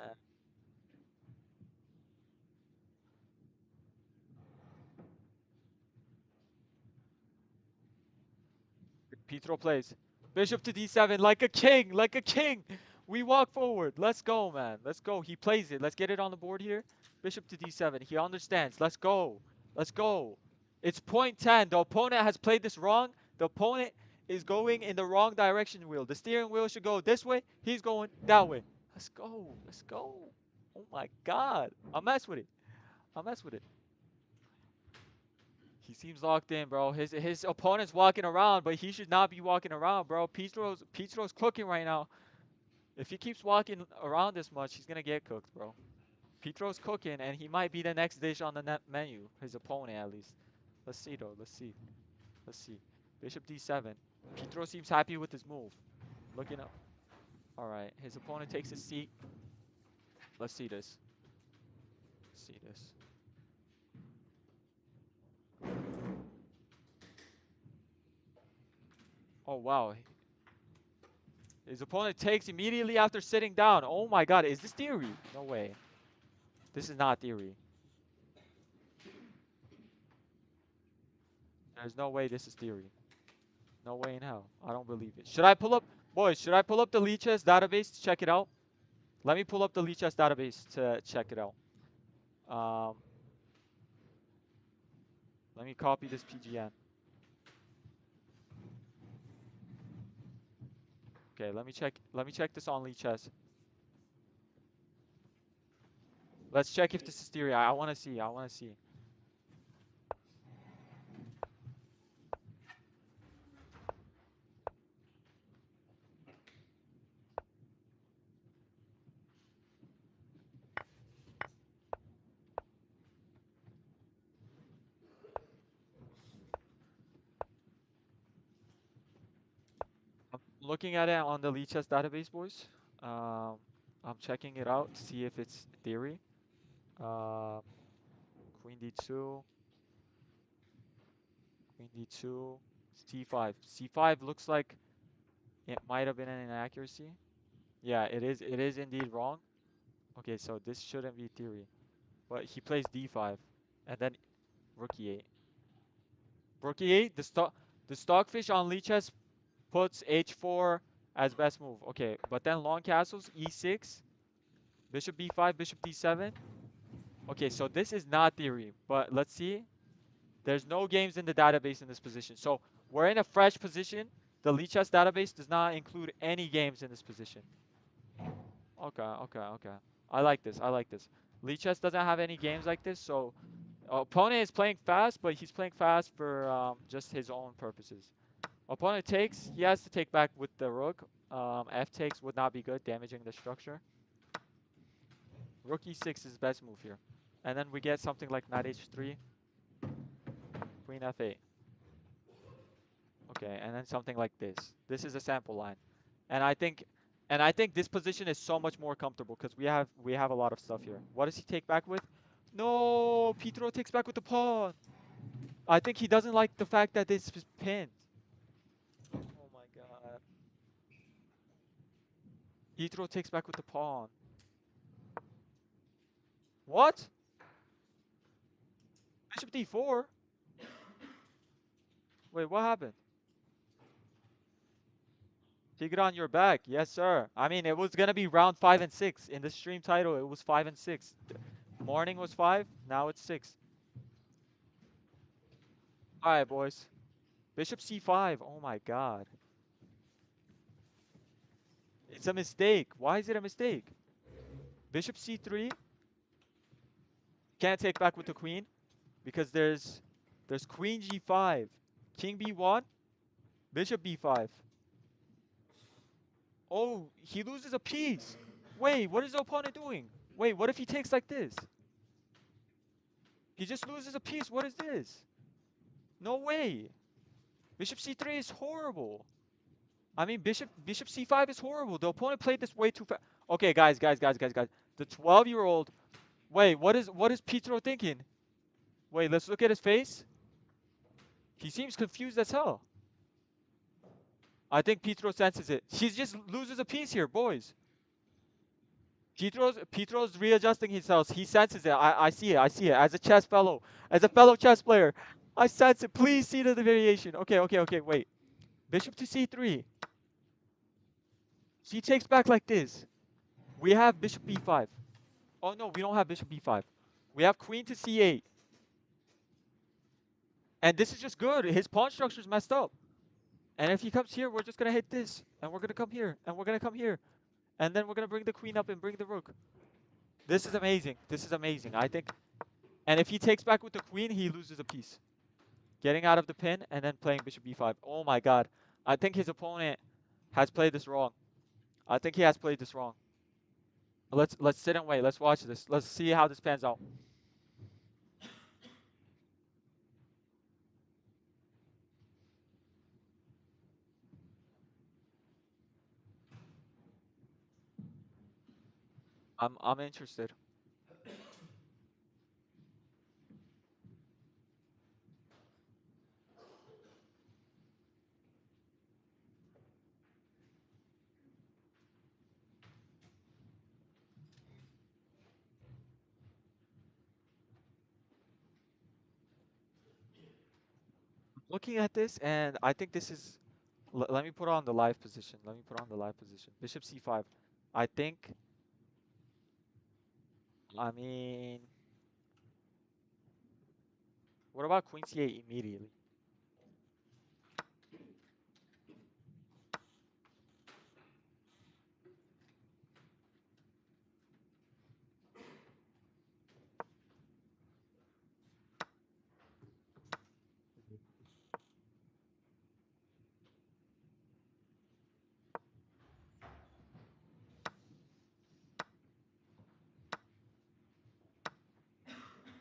Pietro plays. Bishop to d7 like a king, like a king. We walk forward. Let's go, man. Let's go. He plays it. Let's get it on the board here. Bishop to d7. He understands. Let's go. Let's go. It's point 10. The opponent has played this wrong. The opponent is going in the wrong direction wheel. The steering wheel should go this way. He's going that way. Let's go. Let's go. Oh my god. I mess with it. I mess with it. He seems locked in, bro. His opponent's walking around, but he should not be walking around, bro. Pietro's cooking right now. If he keeps walking around this much, he's gonna get cooked, bro. Pietro's cooking, and he might be the next dish on the net menu. His opponent, at least. Let's see, though. Let's see. Let's see. Bishop d7. Pietro seems happy with his move. Looking up. All right. His opponent takes his seat. Let's see this. Let's see this. Oh wow. His opponent takes immediately after sitting down. Oh my god, is this theory? No way. This is not theory. There's no way this is theory. No way in hell. I don't believe it. Should I pull up, boys, should I pull up the Lichess database to check it out? Let me pull up the Lichess database to check it out. Um, Let me copy this PGN. Okay, let me check this on Lichess. Let's check if this is theory. I want to see. I want to see. I'm looking at it on the Lichess database, boys. Um, I'm checking it out to see if it's theory. Uh, Queen d2, Queen d2. C5. C5 looks like it might have been an inaccuracy. Yeah, it is. It is indeed wrong. Okay, so this shouldn't be theory. But he plays D5, and then Rook E8. Rook E8. The stockfish on Lichess puts H4 as best move. Okay, but then long castles E6, Bishop B5, Bishop D7. Okay, so this is not theory, but let's see. There's no games in the database in this position. So we're in a fresh position. The Lichess database does not include any games in this position. Okay, okay, okay. I like this. I like this. Lichess doesn't have any games like this, so opponent is playing fast, but he's playing fast for just his own purposes. Opponent takes, he has to take back with the rook. F takes would not be good, damaging the structure. Rook E6 is best move here. And then we get something like knight H3, queen F8. Okay, and then something like this. This is a sample line. And I think this position is so much more comfortable because we have a lot of stuff here. What does he take back with? No, Pietro takes back with the pawn. I think he doesn't like the fact that this is pinned. Oh my god. Pietro takes back with the pawn. What? Bishop D4? Wait, what happened? Take it on your back. Yes, sir. I mean, it was gonna be round 5 and 6. In the stream title, it was 5 and 6. Morning was 5, now it's 6. Alright, boys. Bishop C5. Oh my god. It's a mistake. Why is it a mistake? Bishop C3. Can't take back with the queen because there's queen G5. King B1. Bishop B5. Oh, he loses a piece. Wait, what is the opponent doing? Wait, what if he takes like this? He just loses a piece. What is this? No way. Bishop C3 is horrible. I mean, Bishop C5 is horrible. The opponent played this way too fast. Okay, guys. The 12-year-old. Wait, what is Pietro thinking? Wait, let's look at his face. He seems confused as hell. I think Pietro senses it. He just loses a piece here, boys. Pietro's readjusting himself. He senses it. I see it. I see it. As a chess fellow, as a fellow chess player, I sense it. Please see the variation. Okay. Wait. Bishop to C3. He takes back like this. We have Bishop B5. Oh no, we don't have Bishop B5. We have Queen to C8. And this is just good. His pawn structure is messed up. And if he comes here, we're just gonna hit this. And we're gonna come here. And we're gonna come here. And then we're gonna bring the queen up and bring the rook. This is amazing. This is amazing. I think. And if he takes back with the queen, he loses a piece. Getting out of the pin and then playing Bishop B5. Oh my god. I think his opponent has played this wrong. I think he has played this wrong. Let's sit and wait. Let's watch this. Let's see how this pans out. I'm interested. Looking at this, and I think this is. Let me put on the live position. Let me put on the live position. Bishop C5. I think. I mean, what about Queen C8 immediately?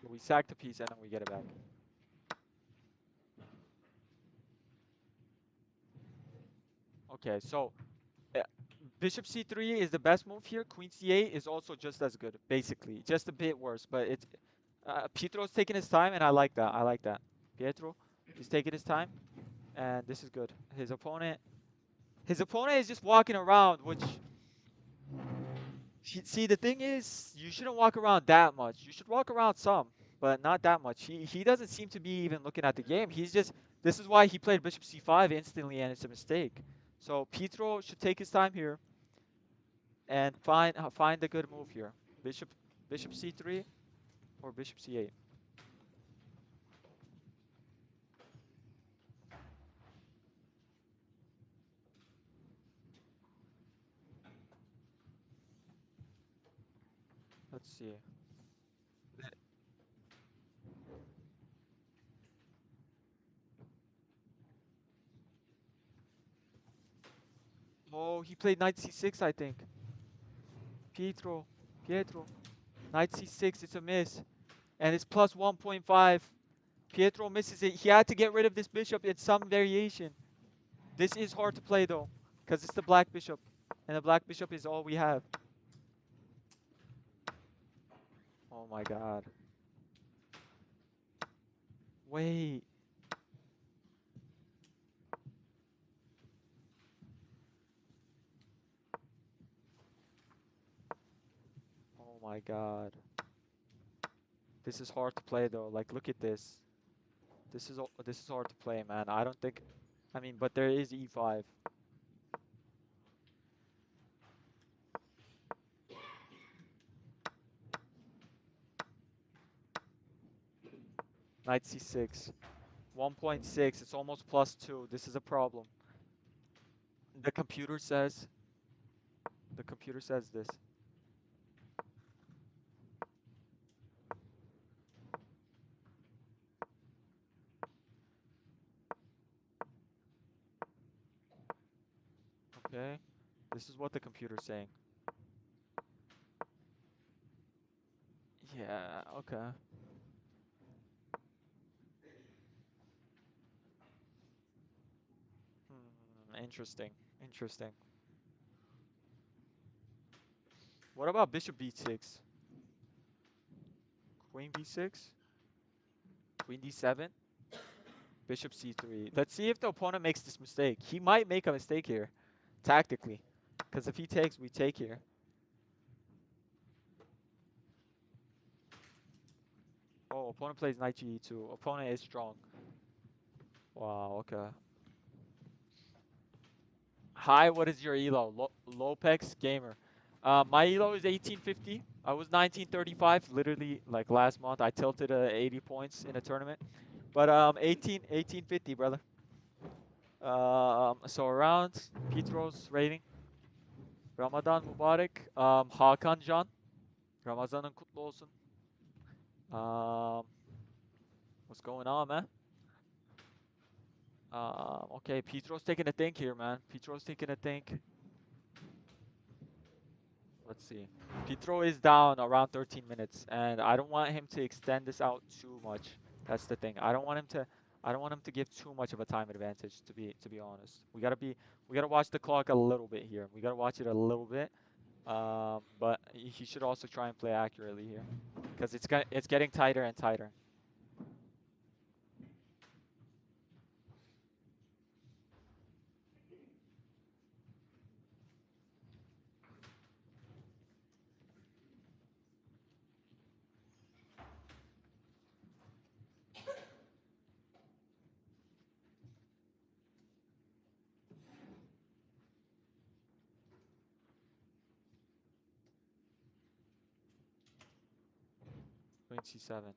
We sack the piece and then we get it back. Okay, so uh, Bishop C3 is the best move here. Queen C8 is also just as good, basically, just a bit worse. But it's Pietro's taking his time, and I like that. I like that. Pietro, he's taking his time. and this is good. His opponent is just walking around, which see, the thing is, you shouldn't walk around that much. You should walk around some, but not that much. He doesn't seem to be even looking at the game. He's just this is why he played bishop c5 instantly, and it's a mistake. So Pietro should take his time here and find a good move here. Bishop c3 or bishop c8. Let's see. Oh, he played knight c6, I think. Pietro, Pietro, knight c6. It's a miss, and it's plus 1.5. Pietro misses it. He had to get rid of this bishop in some variation. This is hard to play though, because it's the black bishop, and the black bishop is all we have. Oh my god. Wait. Oh my god. This is hard to play though. Like, look at this. This is hard to play, man. I don't think. I mean, but there is e5. Knight c6. 1.6. It's almost plus 2. This is a problem. The computer says. The computer says this. Okay. This is what the computer's saying. Yeah, okay. Interesting. Interesting. What about bishop b6? Queen b6? Queen d7? Bishop c3. Let's see if the opponent makes this mistake. He might make a mistake here, tactically. Because if he takes, we take here. Oh, opponent plays knight ge2. Opponent is strong. Wow, okay. Hi, what is your elo? Lopex Gamer. My elo is 1850. I was 1935, literally like last month. I tilted 80 points in a tournament. But 1850, brother. So around Pietro's rating. Ramadan Mubarak. Hakan Can. Ramazanın kutlu olsun. Um, what's going on, man? Okay, Pietro's taking a think here, man. Pietro's taking a think. Let's see. Pietro is down around 13 minutes, and I don't want him to extend this out too much. That's the thing. I don't want him to give too much of a time advantage. To be honest, we gotta watch the clock a little bit here. We gotta watch it a little bit. But he should also try and play accurately here, because it's getting tighter and tighter. 27.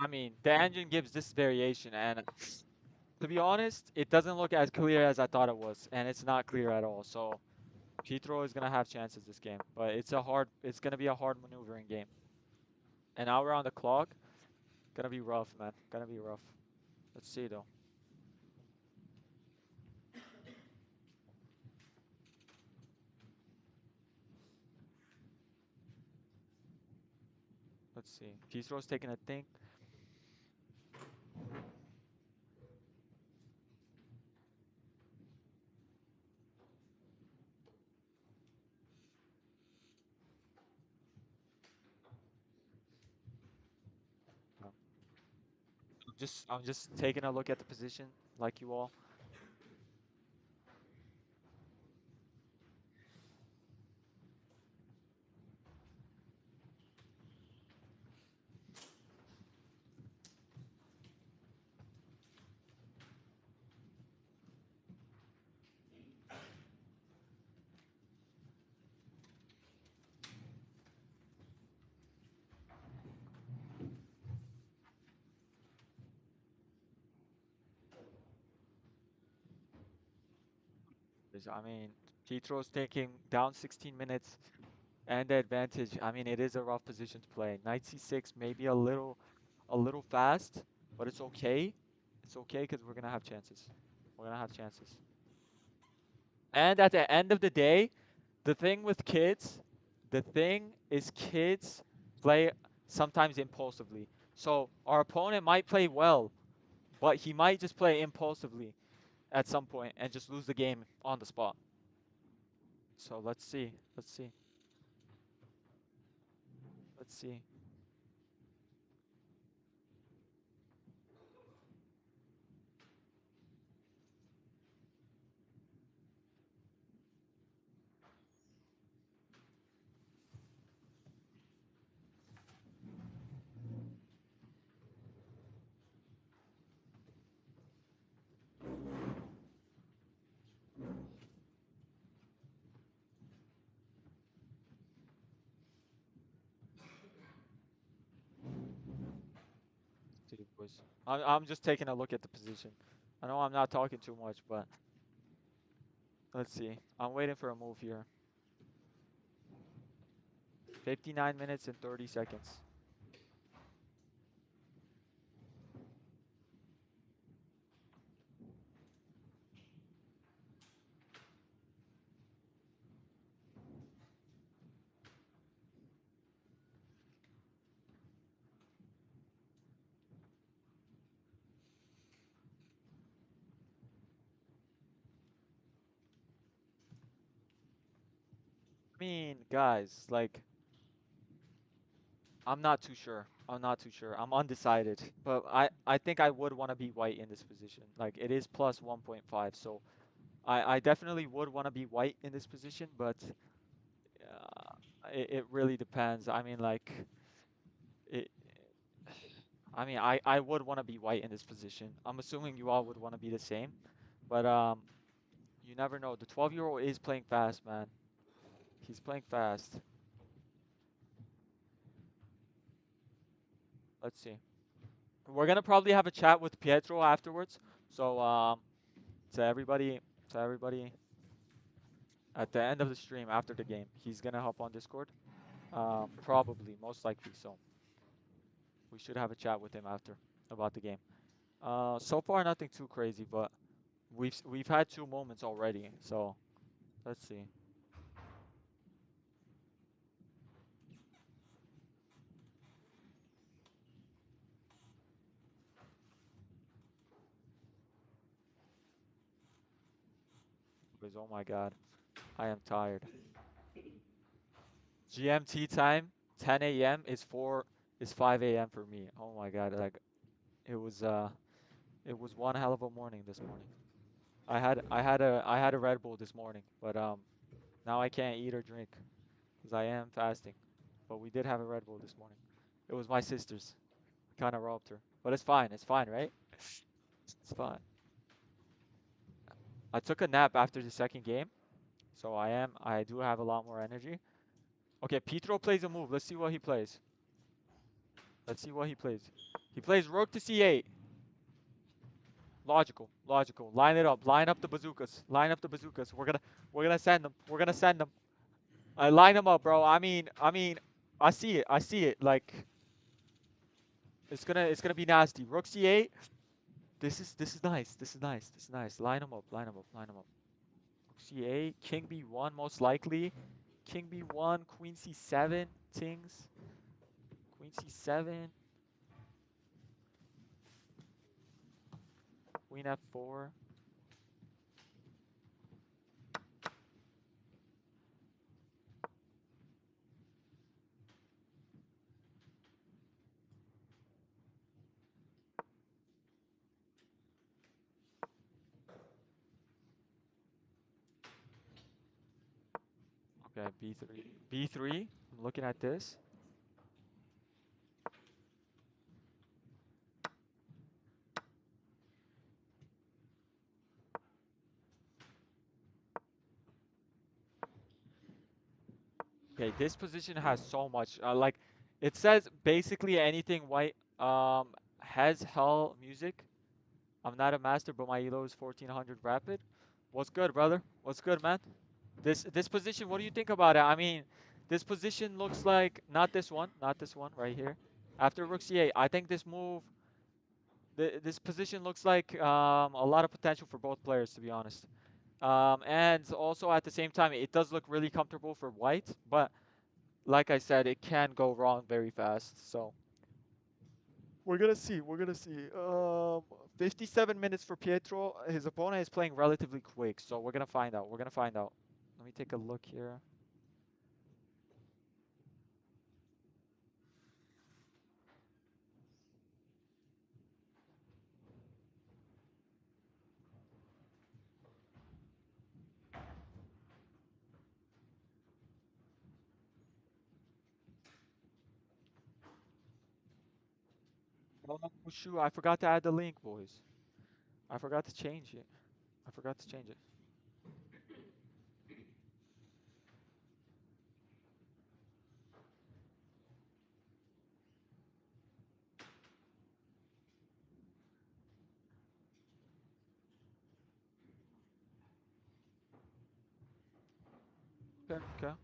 I mean, the engine gives this variation, and to be honest, it doesn't look as clear as I thought it was, and it's not clear at all. So Pietro is gonna have chances this game, but it's gonna be a hard maneuvering game. And now we're on the clock. Gonna be rough, man. Gonna be rough. Let's see though. Let's see. Pietro's taking a think. I'm just taking a look at the position like you all. I mean, Pietro's taking down 16 minutes and the advantage. I mean, it is a rough position to play. Knight c6 maybe a little fast, but it's okay. It's okay because we're gonna have chances. We're gonna have chances. And at the end of the day, the thing with kids, the thing is kids play sometimes impulsively. So our opponent might play well, but he might just play impulsively at some point and just lose the game on the spot. So let's see. Let's see. Let's see. See, boys. I'm just taking a look at the position. I know I'm not talking too much, but let's see. I'm waiting for a move here. 59 minutes and 30 seconds. I mean, guys, like, I'm not too sure. I'm not too sure. I'm undecided. But I think I would want to be white in this position. Like, it is plus 1.5, so I definitely would want to be white in this position, but it really depends. I mean, like, it. I mean, I would want to be white in this position. I'm assuming you all would want to be the same, but you never know. The 12-year-old is playing fast, man. He's playing fast. Let's see. We're gonna probably have a chat with Pietro afterwards. So to everybody, to everybody, at the end of the stream after the game, he's gonna hop on Discord. Probably, most likely. So we should have a chat with him after about the game. So far nothing too crazy, but we've had two moments already. So let's see. Because oh my God, I am tired. GMT time, 10 a.m. is 5 a.m. for me. Oh my God, like it was uh it was one hell of a morning this morning. I had a Red Bull this morning, but now I can't eat or drink because I am fasting. But we did have a Red Bull this morning. It was my sister's. Kind of robbed her, but it's fine. It's fine, right? It's fine. I took a nap after the second game, so I do have a lot more energy. Okay, Pietro plays a move. Let's see what he plays. Let's see what he plays. He plays rook to c8. Logical, logical. Line it up. Line up the bazookas. Line up the bazookas. We're gonna send them. We're gonna send them. I line them up, bro. I mean, I see it. I see it. Like it's gonna be nasty. Rook c8. This is nice. This is nice. This is nice. Line them up. Line them up. Line them up. Rook c8. King b1 most likely. King b1. Queen c7. Tings. Queen c7. Queen f4. Okay, B3. B3. I'm looking at this. Okay, this position has so much. Like, it says basically anything white has hell music. I'm not a master, but my elo is 1400 rapid. What's good, brother? What's good, man? This position, what do you think about it? I mean, this position looks like not this one, not this one right here. After rook c8, I think this move, this position looks like a lot of potential for both players, to be honest. And also at the same time, it does look really comfortable for white, but like I said, it can go wrong very fast. So we're gonna see. We're gonna see. 57 minutes for Pietro. His opponent is playing relatively quick, so we're gonna find out. We're gonna find out. Let me take a look here. Oh shoot! I forgot to add the link, boys. I forgot to change it. I forgot to change it. Okay, okay.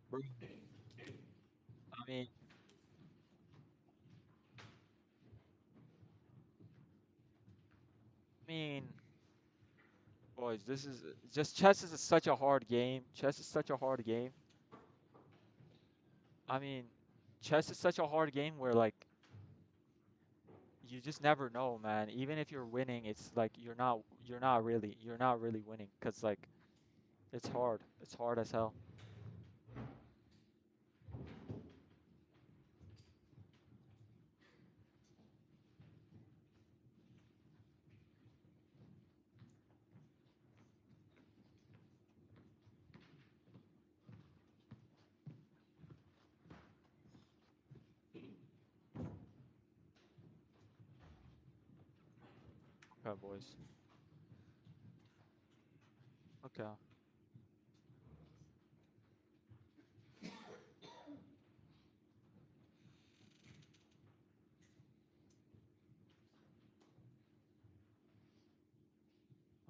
Bro, I mean, boys, this is just chess is such a hard game. Chess is such a hard game. I mean, chess is such a hard game where like you just never know, man. Even if you're winning, it's like you're not really winning, 'cause like it's hard. It's hard as hell. Okay, boys. Okay.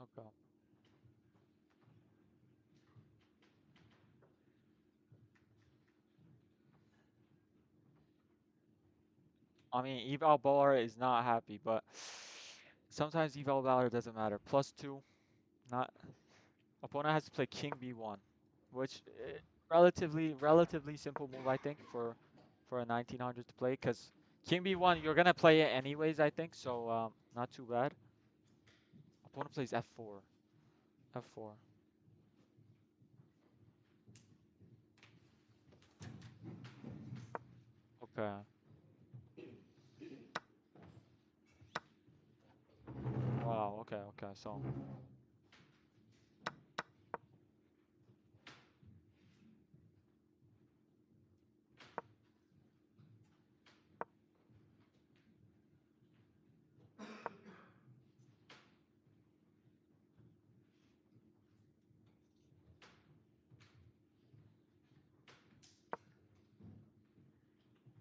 Okay. I mean, eval bar is not happy, but sometimes eval bar doesn't matter. +2, not opponent has to play king b1, which relatively simple move I think for a 1900 to play, because king b1 you're gonna play it anyways I think, so not too bad. Opponent plays f4, f4. Okay. Wow. Okay. Okay. So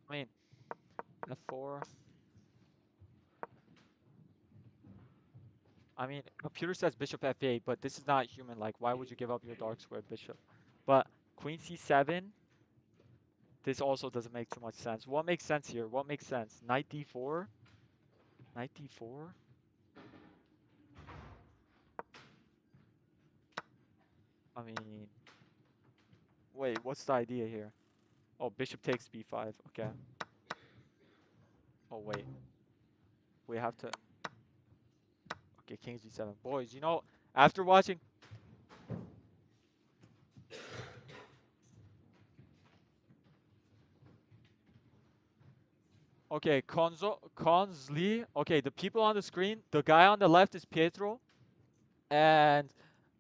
I mean f4. I mean, computer says bishop f8, but this is not human. Like, why would you give up your dark square bishop? But queen c7. This also doesn't make too much sense. What makes sense here? What makes sense? Knight d4? Knight d4? I mean, wait, what's the idea here? Oh, bishop takes b5. Okay. Oh, wait. We have to... Okay, king g7. Boys, after watching... Okay, Konzli. Okay, the people on the screen, the guy on the left is Pietro. And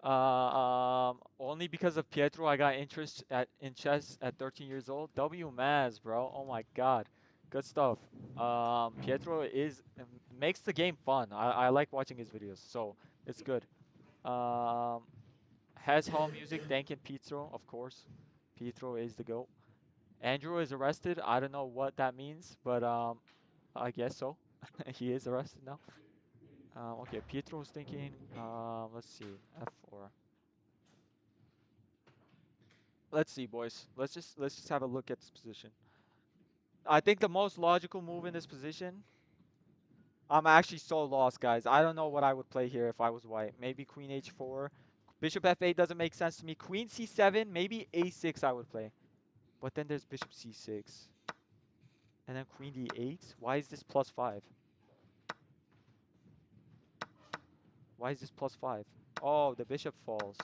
Only because of Pietro, I got interest in chess at 13 years old. W Maz, bro. Oh my God, good stuff. Pietro makes the game fun. I like watching his videos, so it's good. Um, has hall music. Thanking Pietro, of course. Pietro is the goat. Andrew is arrested. I don't know what that means, but I guess so. He is arrested now. Okay, Pietro's thinking. Let's see, F4. Let's see, boys. Let's just have a look at this position. I think the most logical move in this position. I'm actually so lost, guys. I don't know what I would play here if I was white. Maybe Queen H4. Bishop F8 doesn't make sense to me. Queen C7, maybe A6 I would play. But then there's Bishop C6. And then Queen D8. Why is this +5? Why is this +5? Oh, the bishop falls.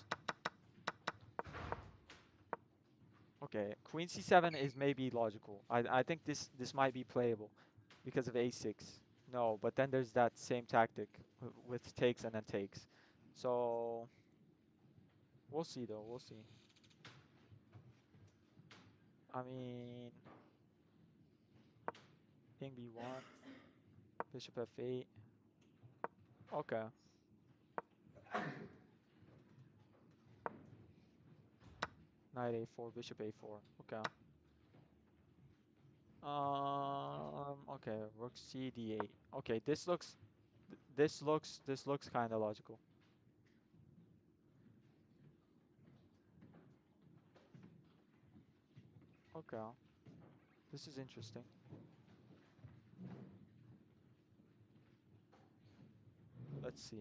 Okay, Queen C7 is maybe logical. I think this might be playable because of A6. No, but then there's that same tactic with takes and then takes. So we'll see though. We'll see. I mean, King B1, Bishop F8. Okay. Knight A4, Bishop A4. Okay. Okay. Rook C D8. Okay. This looks kind of logical. Okay. This is interesting. Let's see.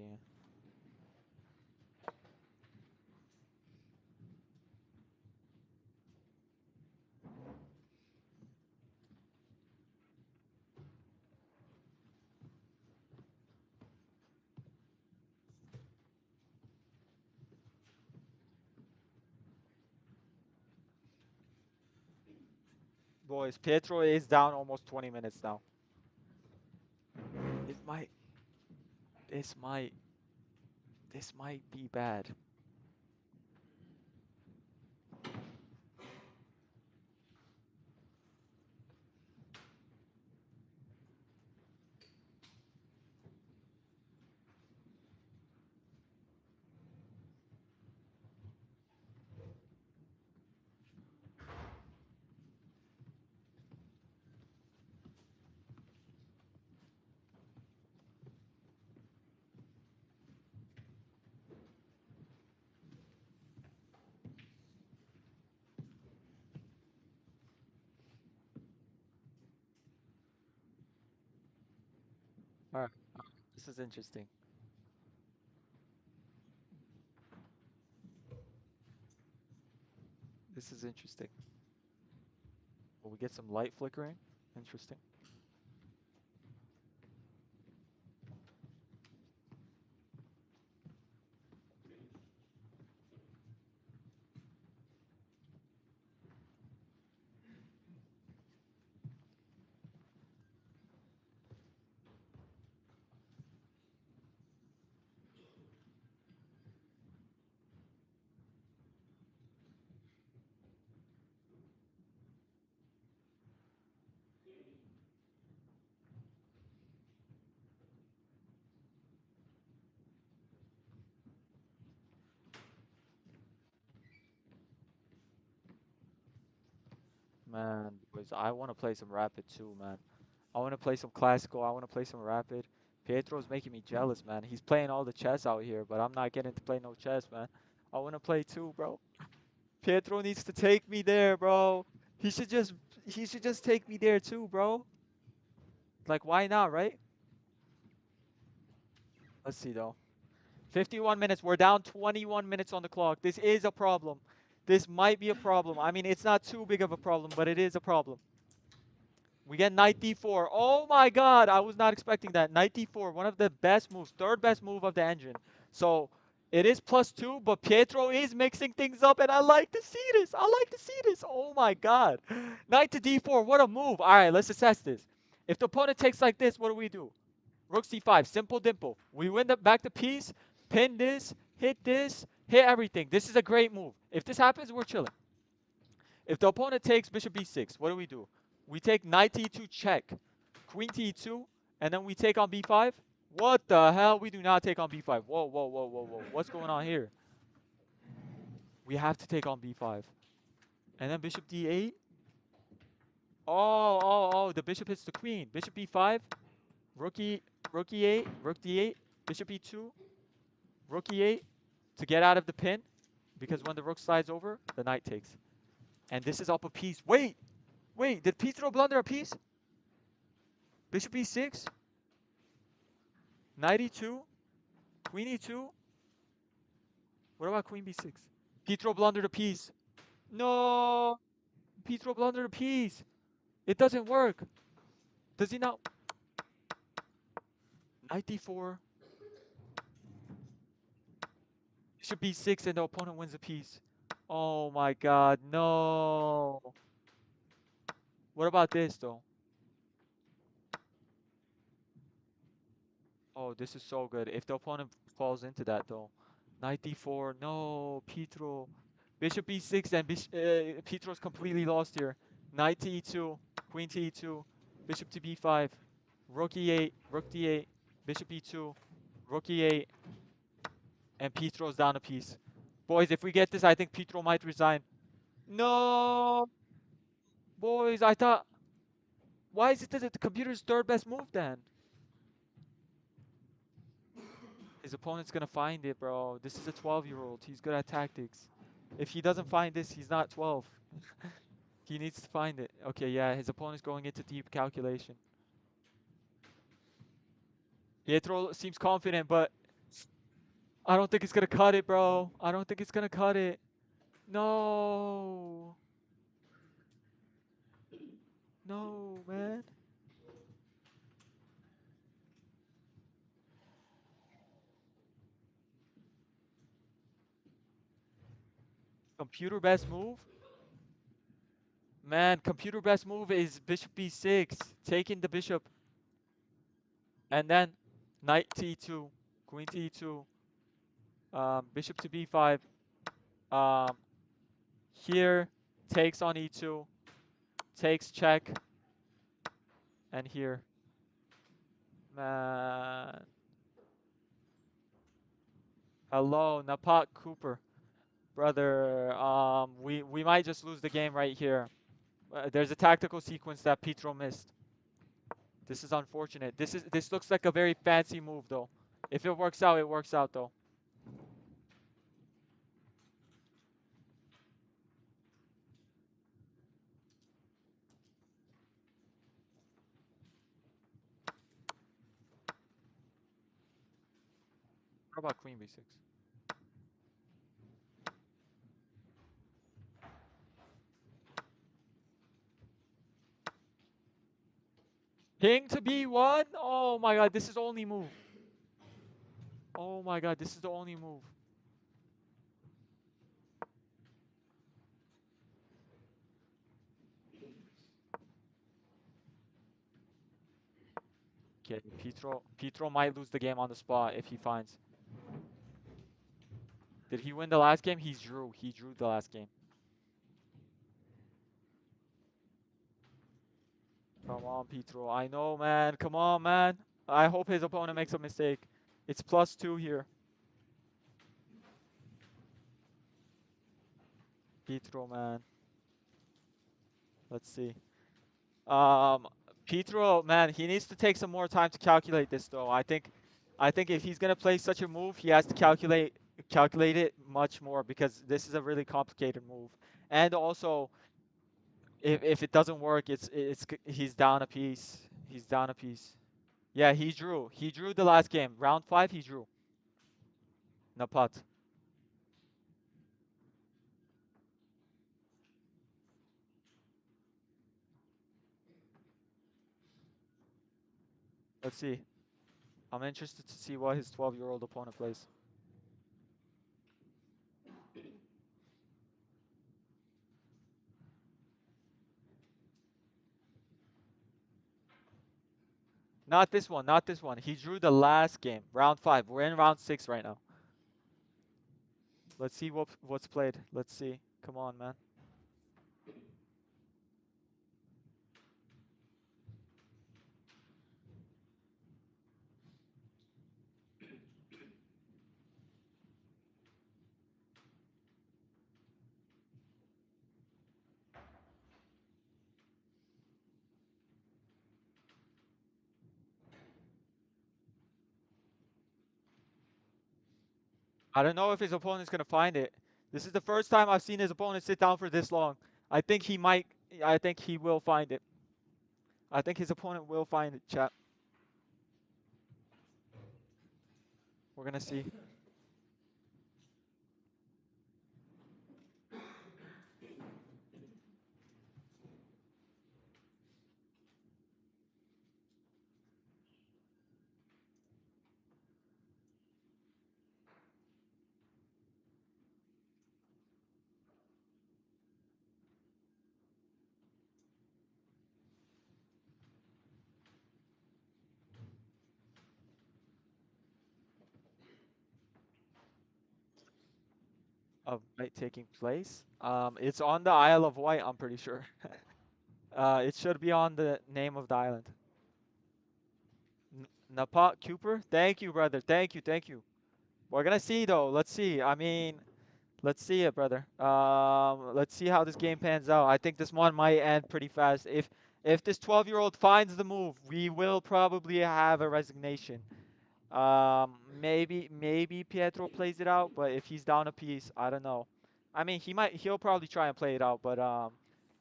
Boys, Pietro is down almost 20 minutes now. This might, this might, this might be bad. Alright, this is interesting. This is interesting. Will we get some light flickering? Interesting. Man, boys, I want to play some rapid too, man. I want to play some classical. I want to play some rapid. Pietro's making me jealous, man. He's playing all the chess out here, but I'm not getting to play no chess, man. I want to play too, bro. Pietro needs to take me there, bro. He should just he should just take me there too, bro. Like, why not, right? Let's see though. 51 minutes. We're down 21 minutes on the clock. This is a problem. This might be a problem. I mean, it's not too big of a problem, but it is a problem. We get knight d4. Oh my god, I was not expecting that. Knight d4, one of the best moves, third best move of the engine. So it is +2, but Pietro is mixing things up, and I like to see this. I like to see this. Oh my god. Knight to d4, what a move. All right, let's assess this. If the opponent takes like this, what do we do? Rook c5, simple dimple. We win the back the piece, pin this, hit this, Hit everything. This is a great move. If this happens, we're chilling. If the opponent takes bishop b6, what do? We take knight e2 check, queen to e2, and then we take on b5. What the hell? We do not take on b5. Whoa, whoa, whoa, whoa, whoa. What's going on here? We have to take on b5. And then bishop d8. Oh, the bishop hits the queen. Bishop b5, rook e8, rook d8, bishop e2, rook e8 to get out of the pin, because when the rook slides over, the knight takes. And this is up a piece. Wait, did Pietro blunder a piece? Bishop e6, knight e2, queen e2. What about queen b6? Pietro blundered a piece. No, Pietro blundered a piece. It doesn't work. Does he not? Knight d4, bishop b6, and the opponent wins a piece. Oh my god, no. What about this though? Oh, this is so good. If the opponent falls into that though. Knight d4, no, Pietro. Bishop b6, and Pietro's completely lost here. Knight to e2, queen to e2, bishop to b5, rook e8, rook d8, bishop e2, rook e8, and Pietro's down a piece. Boys, if we get this, I think Pietro might resign. No, boys, I thought. Why is it that the computer's third best move then? His opponent's gonna find it, bro. This is a 12-year-old. He's good at tactics. If he doesn't find this, he's not 12. He needs to find it. Okay, yeah, his opponent's going into deep calculation. Pietro seems confident, but I don't think it's gonna cut it, bro. I don't think it's gonna cut it. No. No, man. Computer best move? Man, computer best move is bishop b6, taking the bishop, and then knight to e2, queen to e2, bishop to b5. Um, here takes on e2, takes check, and here, man. Hello, Napat Cooper, brother. We might just lose the game right here. There's a tactical sequence that Pietro missed. This is unfortunate. This looks like a very fancy move though. If it works out, it works out though. How about queen b6? King to b1? Oh my god, this is the only move. Oh my god, this is the only move. Okay, Pietro might lose the game on the spot if he finds. Did he win the last game? He drew the last game. Come on, Pietro. I know, man. Come on, man. I hope his opponent makes a mistake. It's +2 here. Pietro, man. Let's see. Um, Pietro, man, he needs to take some more time to calculate this, though. I think if he's gonna play such a move, he has to calculate it much more, because this is a really complicated move. And also, if it doesn't work, he's down a piece. He's down a piece. Yeah, he drew. He drew the last game. Round 5, he drew. Napat. Let's see. I'm interested to see what his 12-year-old opponent plays. Not this one, not this one. He drew the last game, round 5. We're in round 6 right now. Let's see what's played. Let's see. Come on, man. I don't know if his opponent's gonna find it. This is the first time I've seen his opponent sit down for this long. I think he might. I think he will find it. I think his opponent will find it, chat. We're gonna see. Of night taking place. It's on the Isle of Wight, I'm pretty sure. It should be on the name of the island. Napat Cooper? Thank you, brother. Thank you, thank you. We're gonna see though. Let's see. I mean, let's see it, brother. Let's see how this game pans out. I think this one might end pretty fast. If this 12-year-old finds the move, we will probably have a resignation. Maybe Pietro plays it out, but if he's down a piece, I don't know. I mean, he'll probably try and play it out, but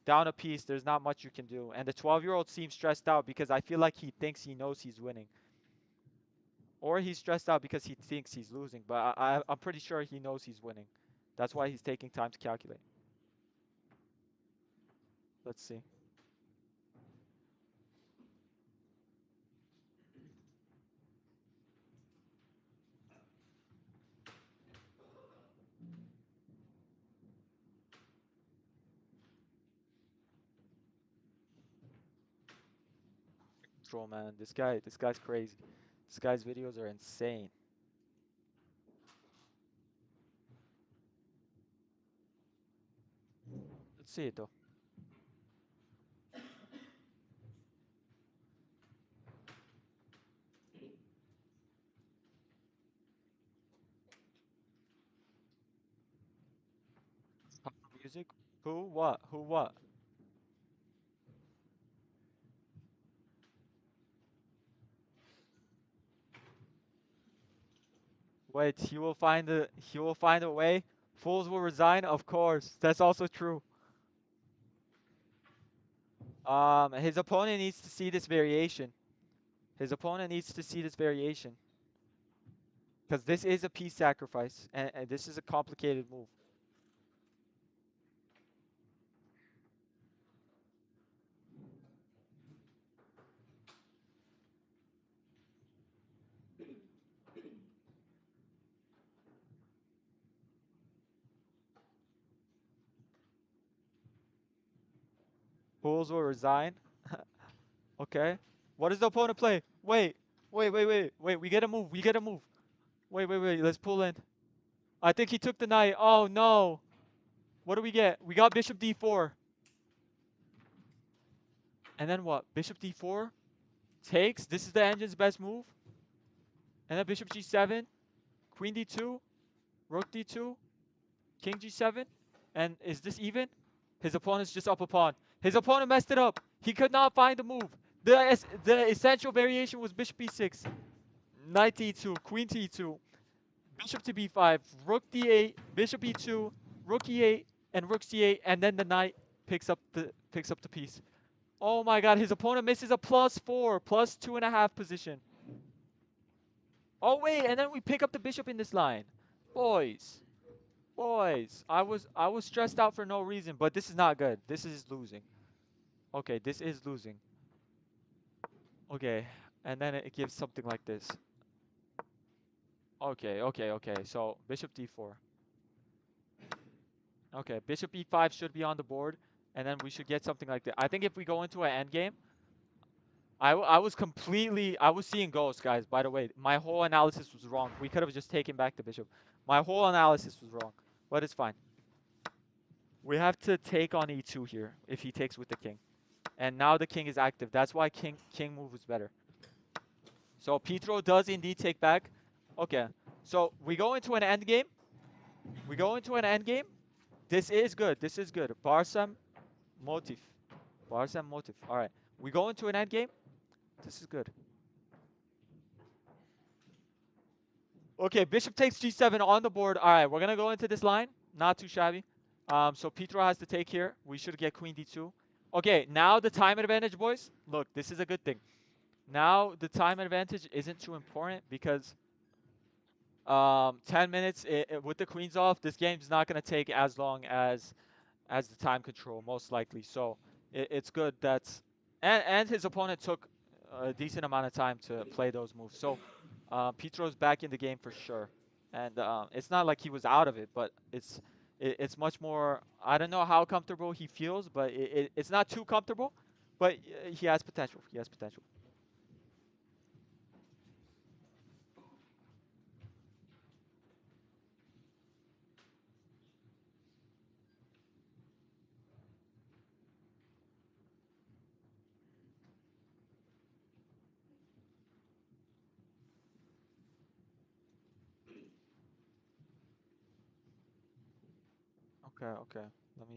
down a piece, there's not much you can do. And the 12-year-old seems stressed out because I feel like he thinks he knows he's winning, or he's stressed out because he thinks he's losing. But I'm pretty sure he knows he's winning. That's why he's taking time to calculate. Let's see. Troll man, this guy's crazy. This guy's videos are insane. Let's see it though. Music? Who? What? Who? What? Wait, he will find a way. Fools will resign, of course. That's also true. His opponent needs to see this variation. His opponent needs to see this variation. Because this is a piece sacrifice, and this is a complicated move. Fools will resign. Okay. What does the opponent play? Wait. We get a move. We get a move. Wait. Let's pull in. I think he took the knight. Oh no. What do we get? We got bishop d4. And then what? Bishop d4 takes. This is the engine's best move. And then bishop g7, queen d2, rook d2, king g7. And is this even? His opponent's just up a pawn. His opponent messed it up. He could not find the move. The essential variation was bishop b6, knight e2, queen t2, bishop to b5, rook d8, bishop e2, rook e8, and rook c8, and then the knight picks up the piece. Oh my god, his opponent misses a +4, +2.5 position. Oh wait, and then we pick up the bishop in this line. Boys. I was stressed out for no reason, but this is not good. This is losing. Okay, this is losing. Okay, and then it gives something like this. Okay. So bishop d4. Okay, bishop e5 should be on the board, and then we should get something like that. I think if we go into an endgame, I was seeing ghosts, guys. By the way, my whole analysis was wrong. We could have just taken back the bishop. My whole analysis was wrong. but it's fine. We have to take on e2 here if he takes with the king. And now the king is active. That's why king move is better. So Pietro does indeed take back. Okay. So we go into an end game. We go into an end game. This is good. This is good. Barsam motif. Barsam motif. All right. We go into an end game. This is good. Okay, bishop takes g7 on the board. All right, we're gonna go into this line. Not too shabby. So Pietro has to take here. We should get queen d2. Okay, now the time advantage, boys. Look, this is a good thing. Now the time advantage isn't too important because 10 minutes with the queens off, this game's not gonna take as long as the time control, most likely. So it's good that's and his opponent took a decent amount of time to play those moves. So Pietro's back in the game for sure, and it's not like he was out of it, but it's much more. I don't know how comfortable he feels, but it's not too comfortable. But he has potential. He has potential. Okay, okay. Let me.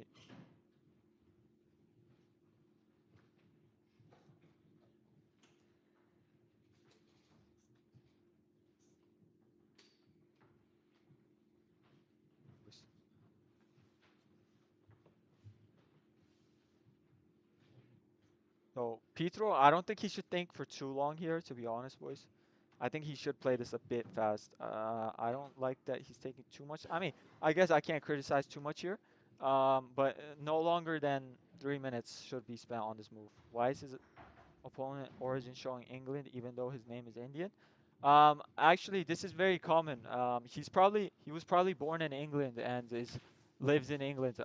So Pietro, I don't think he should think for too long here, to be honest, boys. I think he should play this a bit fast. I don't like that he's taking too much. I mean, I guess I can't criticize too much here, but no longer than 3 minutes should be spent on this move. Why is his opponent origin showing England even though his name is Indian? Actually, this is very common. He was probably born in England and is lives in England.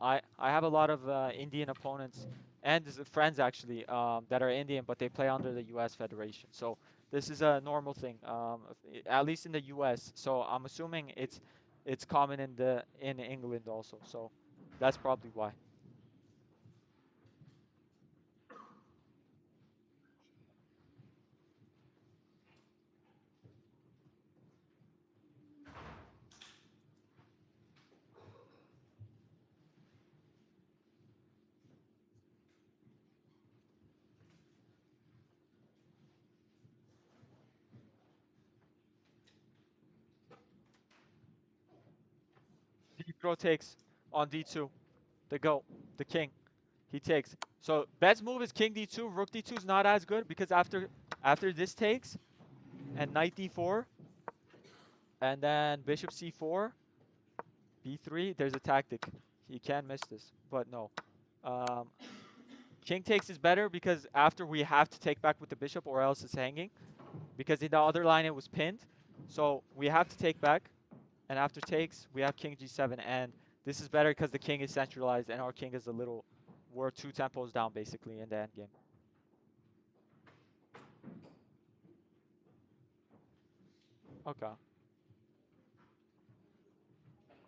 I have a lot of Indian opponents and friends actually that are Indian, but they play under the U.S. Federation. So this is a normal thing, at least in the U.S. So I'm assuming it's common in England also. So that's probably why. Pietro takes on d2. The go, the king. He takes. So best move is king d2. Rook d2 is not as good because after this takes and knight d4 and then bishop c4, b3. There's a tactic. He can miss this, but no. Um, king takes is better because after we have to take back with the bishop or else it's hanging. Because in the other line it was pinned, so we have to take back. And after takes, we have king g7, and this is better because the king is centralized and our king is a little. We're two tempos down basically in the end game. Okay.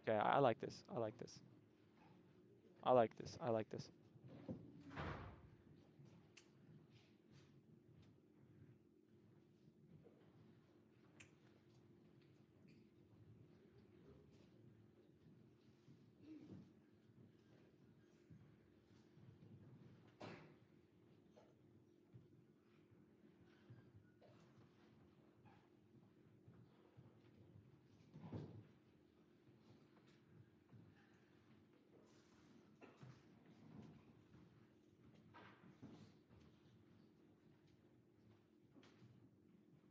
Okay, I like this. I like this. I like this. I like this.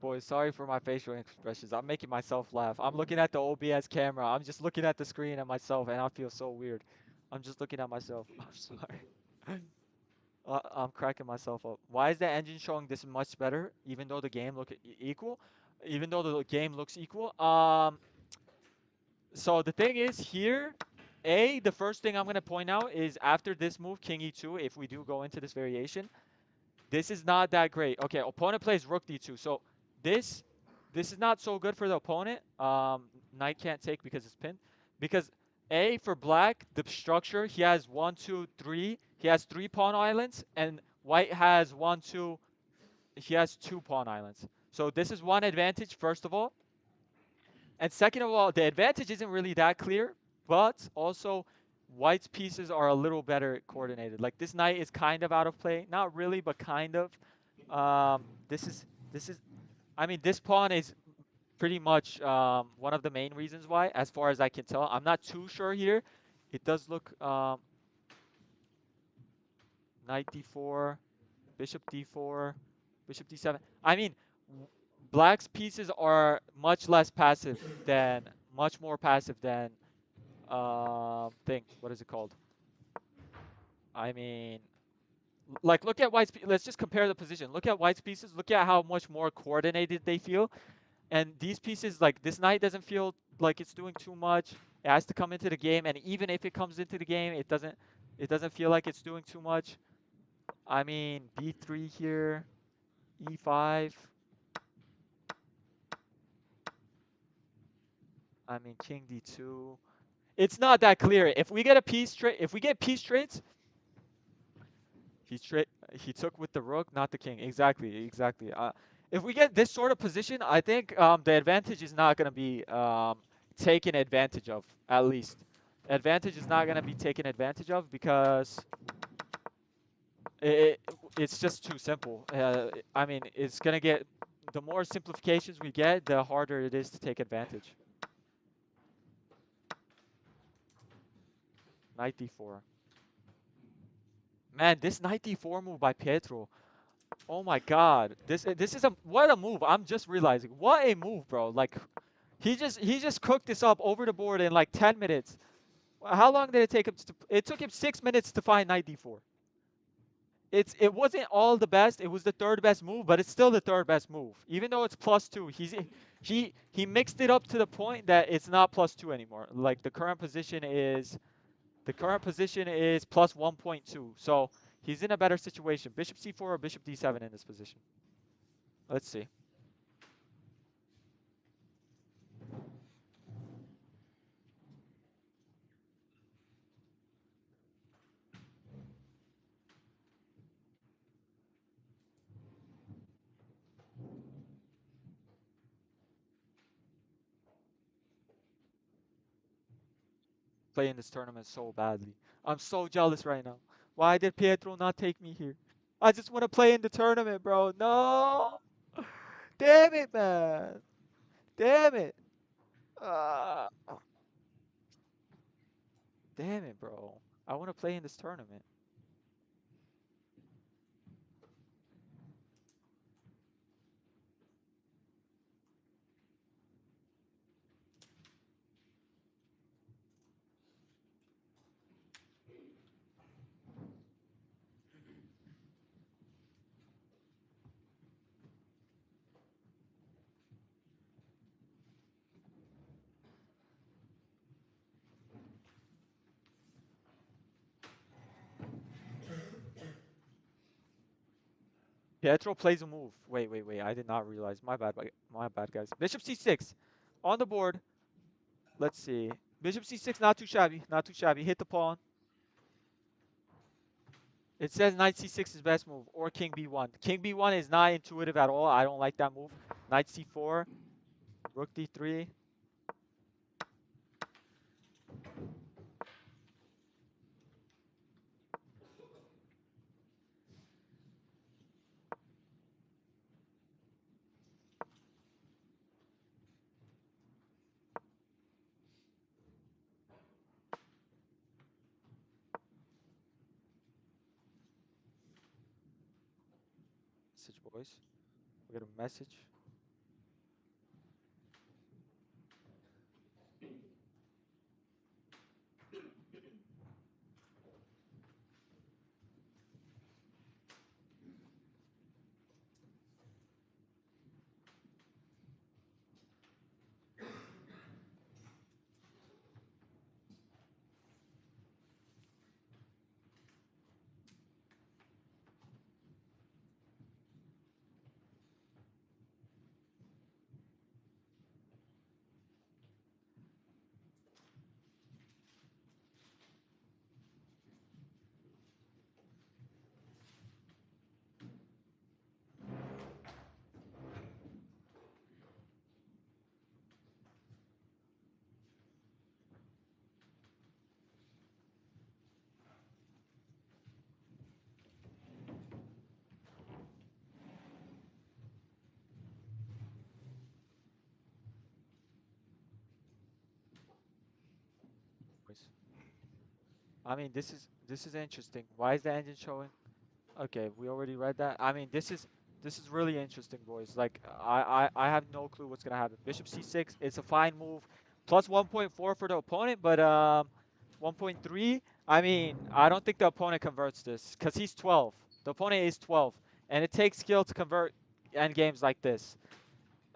Boys, sorry for my facial expressions. I'm making myself laugh. I'm looking at the OBS camera. I'm just looking at the screen at myself, and I feel so weird. I'm just looking at myself. I'm sorry. I'm cracking myself up. Why is the engine showing this much better, even though the game look equal? Even though the game looks equal? So the thing is here, the first thing I'm gonna point out is after this move, king e2, if we do go into this variation, this is not that great. Okay, opponent plays rook d2, so this this is not so good for the opponent. Knight can't take because it's pinned. Because A for black, the structure, he has one, two, three. He has three pawn islands, and white has one, two. He has two pawn islands. So this is one advantage, first of all. And second of all, the advantage isn't really that clear, but also white's pieces are a little better coordinated. Like this knight is kind of out of play. Not really, but kind of. This is I mean, this pawn is pretty much one of the main reasons why, as far as I can tell. I'm not too sure here. It does look knight d4, bishop d4, bishop d7. I mean, black's pieces are much less passive than, much more passive than thing. What is it called? I mean, like look at white's. Let's just compare the position. Look at white's pieces. Look at how much more coordinated they feel. And these pieces, like this knight doesn't feel like it's doing too much. It has to come into the game, and even if it comes into the game, it doesn't feel like it's doing too much. I mean, b3 here, e5. I mean, king d2. It's not that clear. If we get a piece trade, if we get piece trades, he took with the rook, not the king. Exactly, exactly. If we get this sort of position, I think the advantage is not going to be taken advantage of. At least, advantage is not going to be taken advantage of because it, it's just too simple. I mean, it's going to get, the more simplifications we get, the harder it is to take advantage. Knight d4. Man, this knight d4 move by Pietro. Oh my God, this is a, what a move. I'm just realizing, what a move, bro. Like he just cooked this up over the board in like 10 minutes. How long did it take him it took him 6 minutes to find knight d4. It wasn't all the best. It was the third best move, but it's still the third best move. Even though it's +2, he mixed it up to the point that it's not +2 anymore. Like the current position is plus 1.2. So he's in a better situation. Bishop c4 or bishop d7 in this position. Let's see. Playing this tournament so badly. I'm so jealous right now. Why did Pietro not take me here? I just want to play in the tournament, bro. No! Damn it, man. Damn it. Uh, damn it, bro. I want to play in this tournament. Pietro plays a move. Wait, wait, wait. I did not realize. My bad, guys. Bishop c6 on the board. Let's see. Bishop c6, not too shabby. Not too shabby. Hit the pawn. It says knight c6 is best move, or king b1. King b1 is not intuitive at all. I don't like that move. Knight c4, rook d3. Message, boys. We got a message. I mean, this is interesting. Why is the engine showing? Okay, we already read that. I mean, this is really interesting, boys. Like, I have no clue what's gonna happen. Bishop c6, it's a fine move. Plus 1.4 for the opponent, but 1.3. I mean, I don't think the opponent converts this because he's 12. The opponent is 12, and it takes skill to convert endgames like this.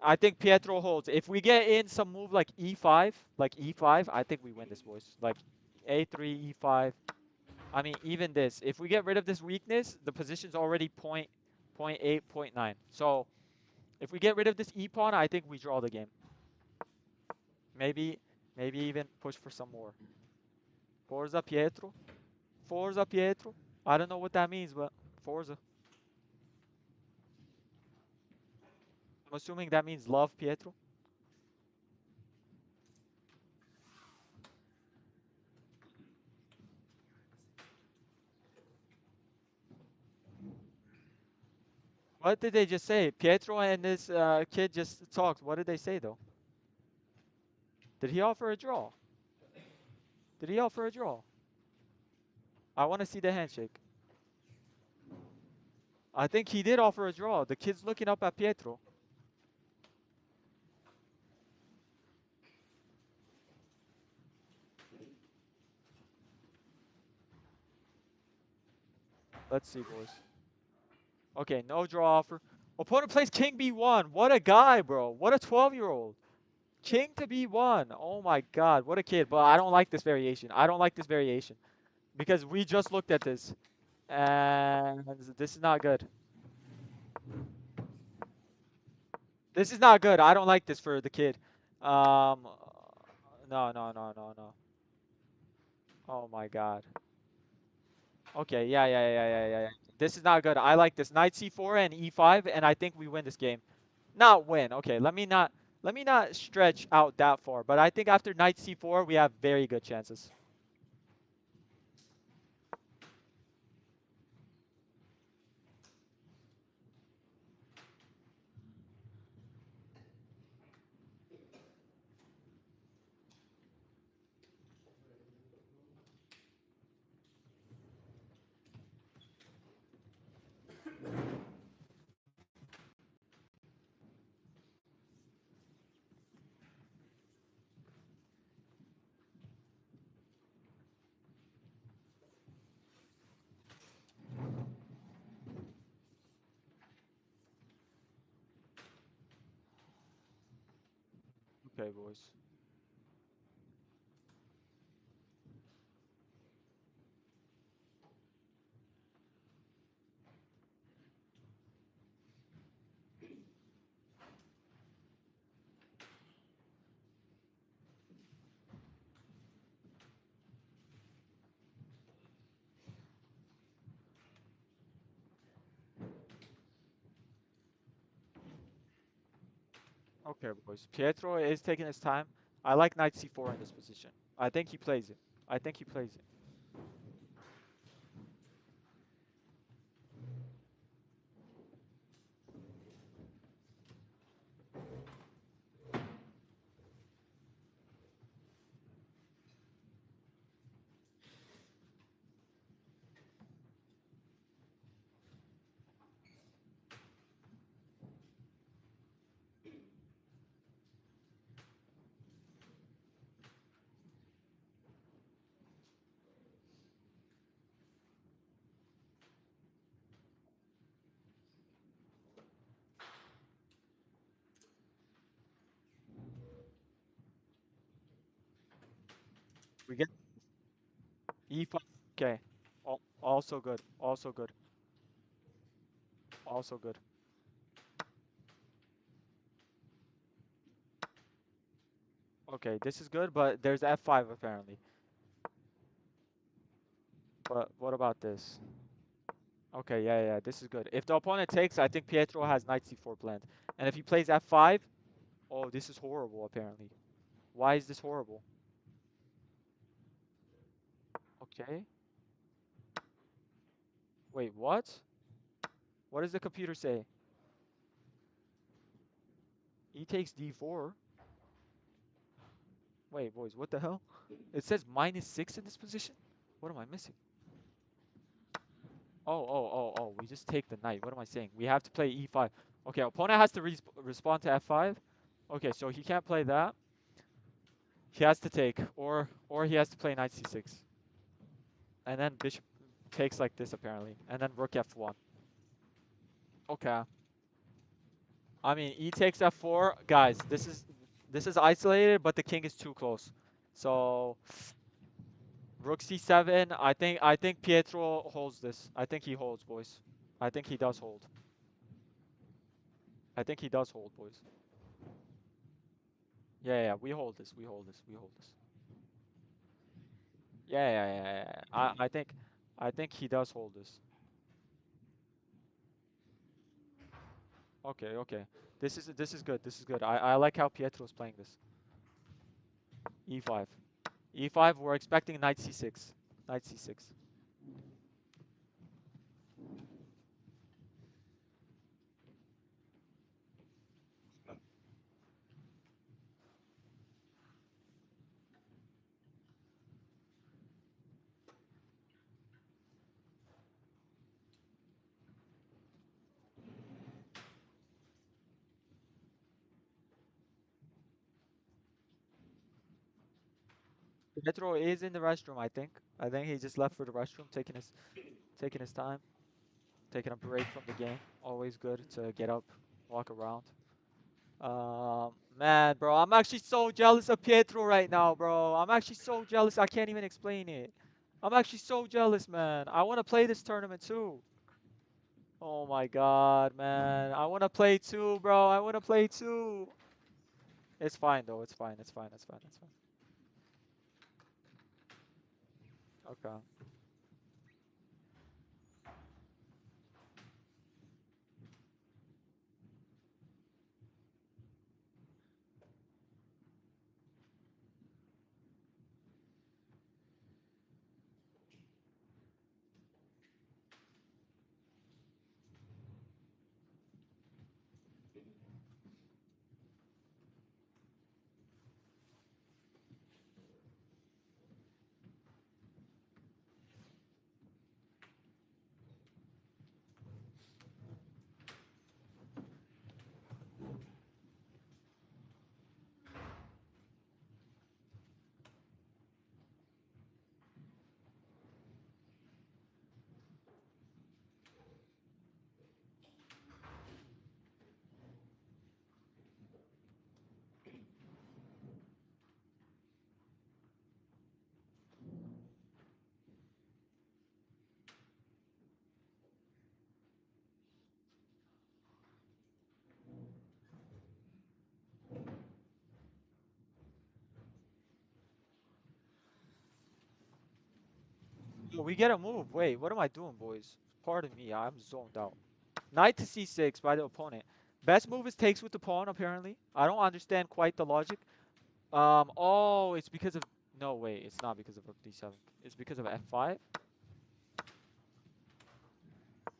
I think Pietro holds. If we get in some move like e5, I think we win this, boys. Like a3, e5. I mean, even this. If we get rid of this weakness, the position's already point 0.8, point 0.9. So if we get rid of this e pawn, I think we draw the game. Maybe, maybe even push for some more. Forza Pietro. Forza Pietro. I don't know what that means, but Forza. I'm assuming that means love Pietro. What did they just say? Pietro and this kid just talked. What did they say though? Did he offer a draw? Did he offer a draw? I want to see the handshake. I think he did offer a draw. The kid's looking up at Pietro. Let's see, boys. Okay, no draw offer. Opponent plays king b1. What a guy, bro. What a 12-year-old. King to b1. Oh my god, what a kid. But I don't like this variation. I don't like this variation. Because we just looked at this. And this is not good. This is not good. I don't like this for the kid. No, no, no, no, no. Oh my god. Okay, yeah, yeah, yeah, yeah, yeah, yeah. This is not good. I like this. Knight c4 and e5, and I think we win this game. Not win. Okay, let me not stretch out that far. But I think after knight c4, we have very good chances. Okay, boys. Okay, boys. Pietro is taking his time. I like knight c4 in this position. I think he plays it. I think he plays it. We get e5. Okay. Also good. Also good. Also good. Okay, this is good, but there's f5 apparently. But what about this? Okay, yeah, yeah, this is good. If the opponent takes, I think Pietro has knight c4 planned. And if he plays f5, oh, this is horrible apparently. Why is this horrible? Okay. Wait, what? What does the computer say? E takes d4. Wait, boys, what the hell? It says -6 in this position? What am I missing? Oh. We just take the knight. What am I saying? We have to play e5. Okay, opponent has to respond to f5. Okay, so he can't play that. He has to take, or he has to play knight c6. And then bishop takes like this apparently. And then rook f1. Okay. I mean, e takes f4. Guys, this is isolated, but the king is too close. So rook c7. I think Pietro holds this. I think he holds, boys. I think he does hold. I think he does hold, boys. Yeah. We hold this. We hold this. We hold this. Yeah. I think he does hold this. Okay. This is good. This is good. I like how Pietro's playing this. E5. E5. We're expecting knight c6. Knight c6. Pietro is in the restroom. I think. I think he just left for the restroom, taking his time, taking a break from the game. Always good to get up, walk around. Man, bro, I'm actually so jealous of Pietro right now, bro. I'm actually so jealous. I can't even explain it. I'm actually so jealous, man. I want to play this tournament too. Oh my God, man. I want to play too, bro. I want to play too. It's fine though. It's fine. It's fine. It's fine. It's fine. Okay. Yo, we get a move. Wait, what am I doing, boys? Pardon me. I'm zoned out. Knight to c6 by the opponent. Best move is takes with the pawn, apparently. I don't understand quite the logic. Oh, it's because of... No, wait, it's not because of rook d7. It's because of f5,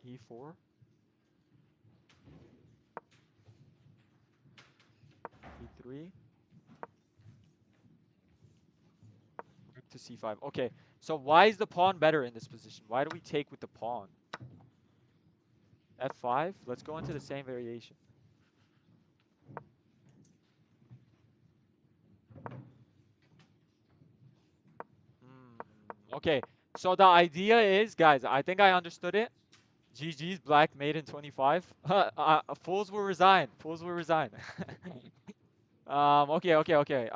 e4, e3, rook to c5. Okay, so why is the pawn better in this position? Why do we take with the pawn? f5? Let's go into the same variation. Okay, so the idea is, guys, I think I understood it. GG's Black made in 25. Fools will resign. Fools will resign. Okay.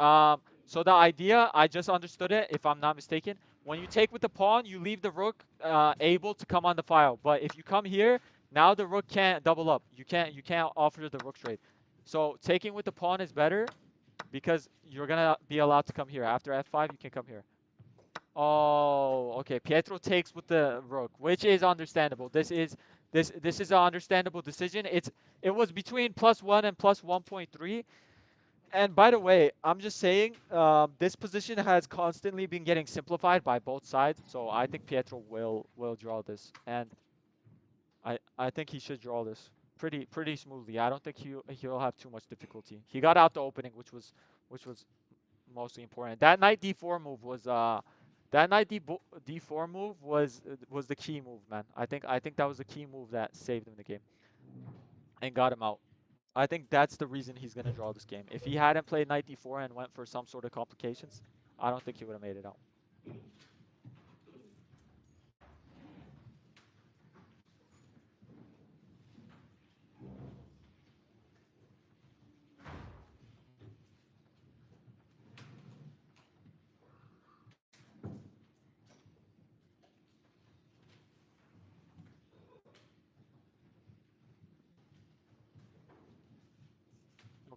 So the idea, I just understood it, if I'm not mistaken. When you take with the pawn, you leave the rook able to come on the file. But if you come here, now the rook can't double up. You can't offer the rook trade. So taking with the pawn is better because you're gonna be allowed to come here. After f5, you can come here. Oh, okay. Pietro takes with the rook, which is understandable. This is an understandable decision. It was between +1 and +1.3. And by the way, I'm just saying, this position has constantly been getting simplified by both sides. So I think Pietro will draw this, and I think he should draw this pretty smoothly. I don't think he'll have too much difficulty. He got out the opening, which was mostly important. That knight d4 move was That knight d4 move was the key move, man. I think that was the key move that saved him the game and got him out. I think that's the reason he's gonna draw this game. If he hadn't played knight d4 and went for some sort of complications, I don't think he would have made it out.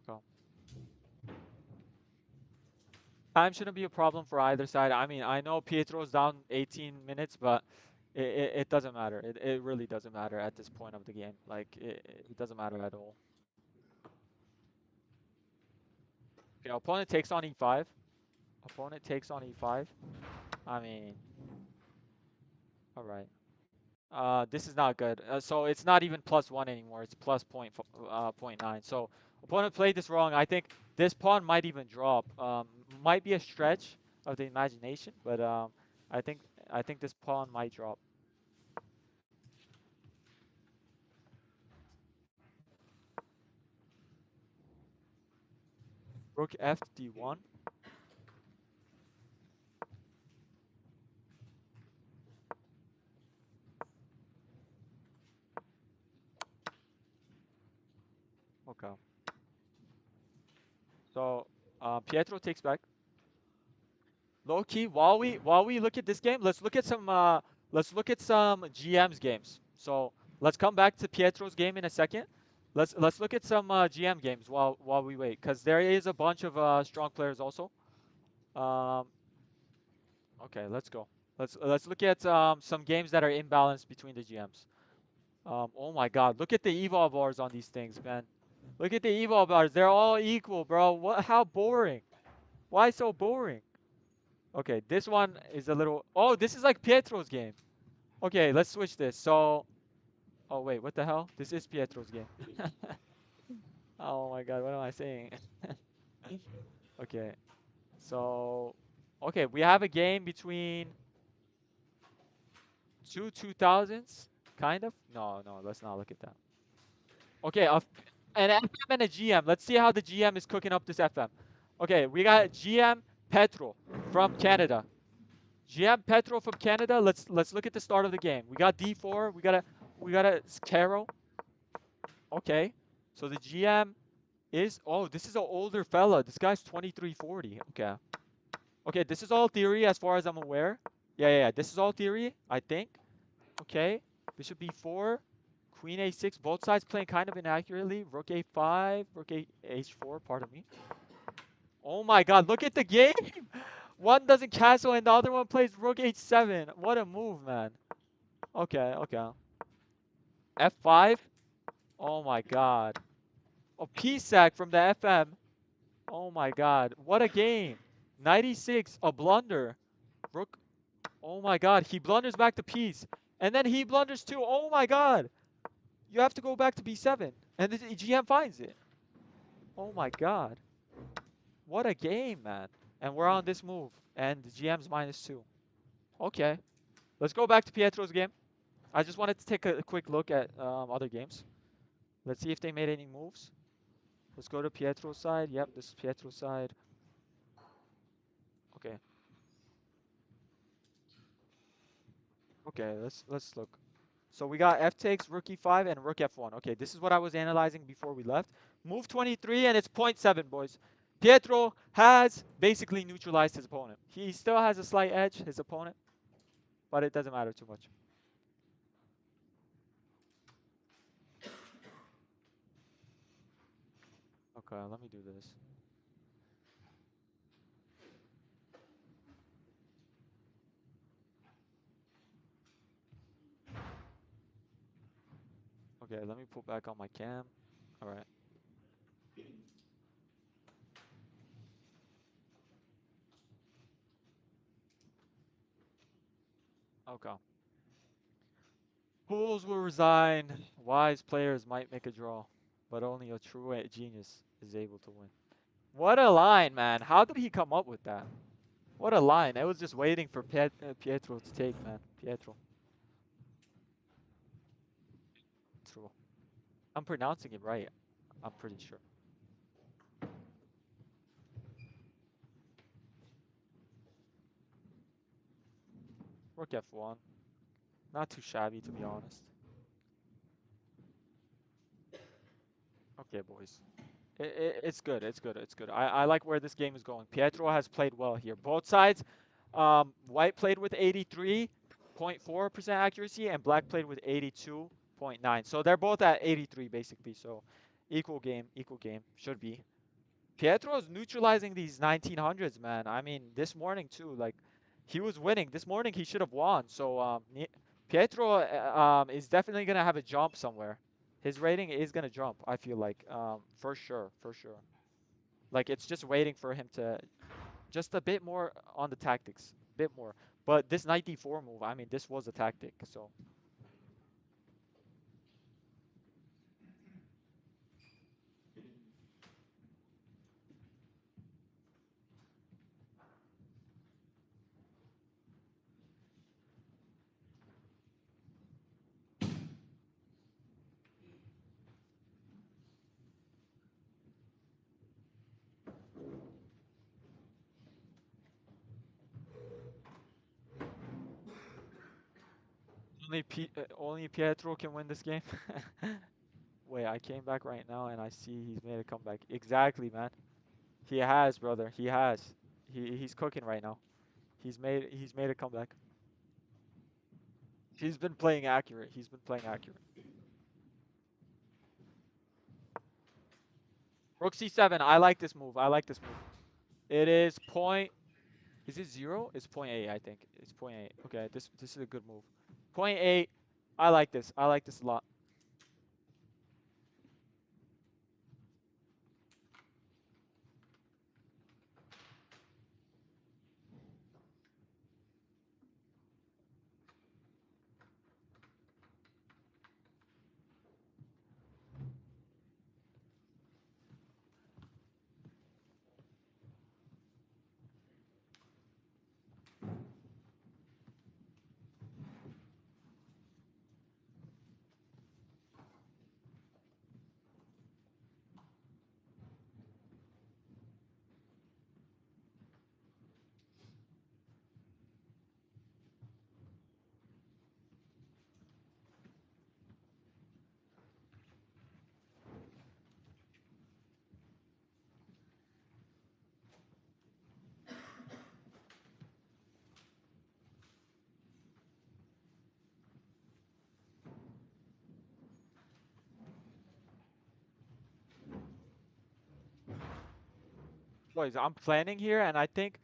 Okay. Time shouldn't be a problem for either side. I mean, I know Pietro's down 18 minutes, but it doesn't matter. It really doesn't matter at this point of the game. Like, it doesn't matter at all. Okay, opponent takes on e5. Opponent takes on e5. I mean, all right. This is not good. So it's not even +1 anymore. It's plus point 0.9. So opponent played this wrong. I think this pawn might even drop. Might be a stretch of the imagination, but I think I think this pawn might drop. Rook f d1. Okay. So Pietro takes back. Low key, while we look at this game, let's look at some GM's games. So let's come back to Pietro's game in a second. Let's look at some GM games while we wait, because there is a bunch of strong players also. Um, okay, let's go. Let's look at some games that are imbalanced between the GMs. Oh my God, look at the eval bars on these things, man. Look at the eval bars. They're all equal, bro. What? How boring? Why so boring? Okay, this one is a little. Oh, this is like Pietro's game. Okay, let's switch this. So, oh wait, what the hell? This is Pietro's game. Oh my God, what am I saying? Okay, so, okay, we have a game between two 2000s, kind of. No, no, let's not look at that. Okay, an FM and a GM. Let's see how the GM is cooking up this FM. Okay, we got GM Pietro from Canada. GM Pietro from Canada. Let's look at the start of the game. We got D4. We got a Caro. Okay. So the GM is, oh, this is an older fella. This guy's 2340. Okay. Okay, this is all theory as far as I'm aware. Yeah. This is all theory, I think. Okay. Bishop B4. Queen A6. Both sides playing kind of inaccurately. Rook A5. Rook H4. Pardon me. Oh my God, look at the game. One doesn't castle and the other one plays rook h7. What a move, man. Okay. F5. Oh my God. Oh, P-sack from the FM. Oh my God. What a game. 96. A blunder. Rook. Oh my God. He blunders back to piece. And then he blunders too. Oh my God. You have to go back to B7. And the GM finds it. Oh my God. What a game, man. And we're on this move. And the GM's -2. Okay. Let's go back to Pietro's game. I just wanted to take a quick look at other games. Let's see if they made any moves. Let's go to Pietro's side. Yep, this is Pietro's side. Okay. Okay, let's look. So we got f takes, rook e5, and rook f1. Okay, this is what I was analyzing before we left. Move 23, and it's 0.7, boys. Pietro has basically neutralized his opponent. He still has a slight edge, his opponent, but it doesn't matter too much. Okay, let me do this. Okay, let me put back on my cam. All right. Okay. Fools will resign. Wise players might make a draw, but only a true genius is able to win. What a line, man. How did he come up with that? What a line. I was just waiting for Pietro to take, man. Pietro. True. I'm pronouncing it right. I'm pretty sure. Rook F1. Not too shabby, to be honest. Okay, boys. It's good. It's good. It's good. I like where this game is going. Pietro has played well here. Both sides. White played with 83.4% accuracy, and Black played with 82.9. So they're both at 83 basically. So equal game. Equal game should be. Pietro's neutralizing these 1900s, man. I mean, this morning too. Like, he was winning. This morning he should have won. So Pietro is definitely gonna have a jump somewhere. His rating is gonna jump, I feel like, for sure, for sure. Like it's just waiting for him to just a bit more on the tactics, bit more. But this knight d4 move, I mean, this was a tactic. So only Pietro can win this game. Wait, I came back right now and I see he's made a comeback. Exactly, man. He has, brother. He has. He's cooking right now. He's made a comeback. He's been playing accurate. He's been playing accurate. Rook c7. I like this move. I like this move. It is point. Is it 0? It's point 0.8, I think. It's point 0.8. Okay, this is a good move. Point 0.8. I like this. I like this a lot. Boys, I'm planning here, and I think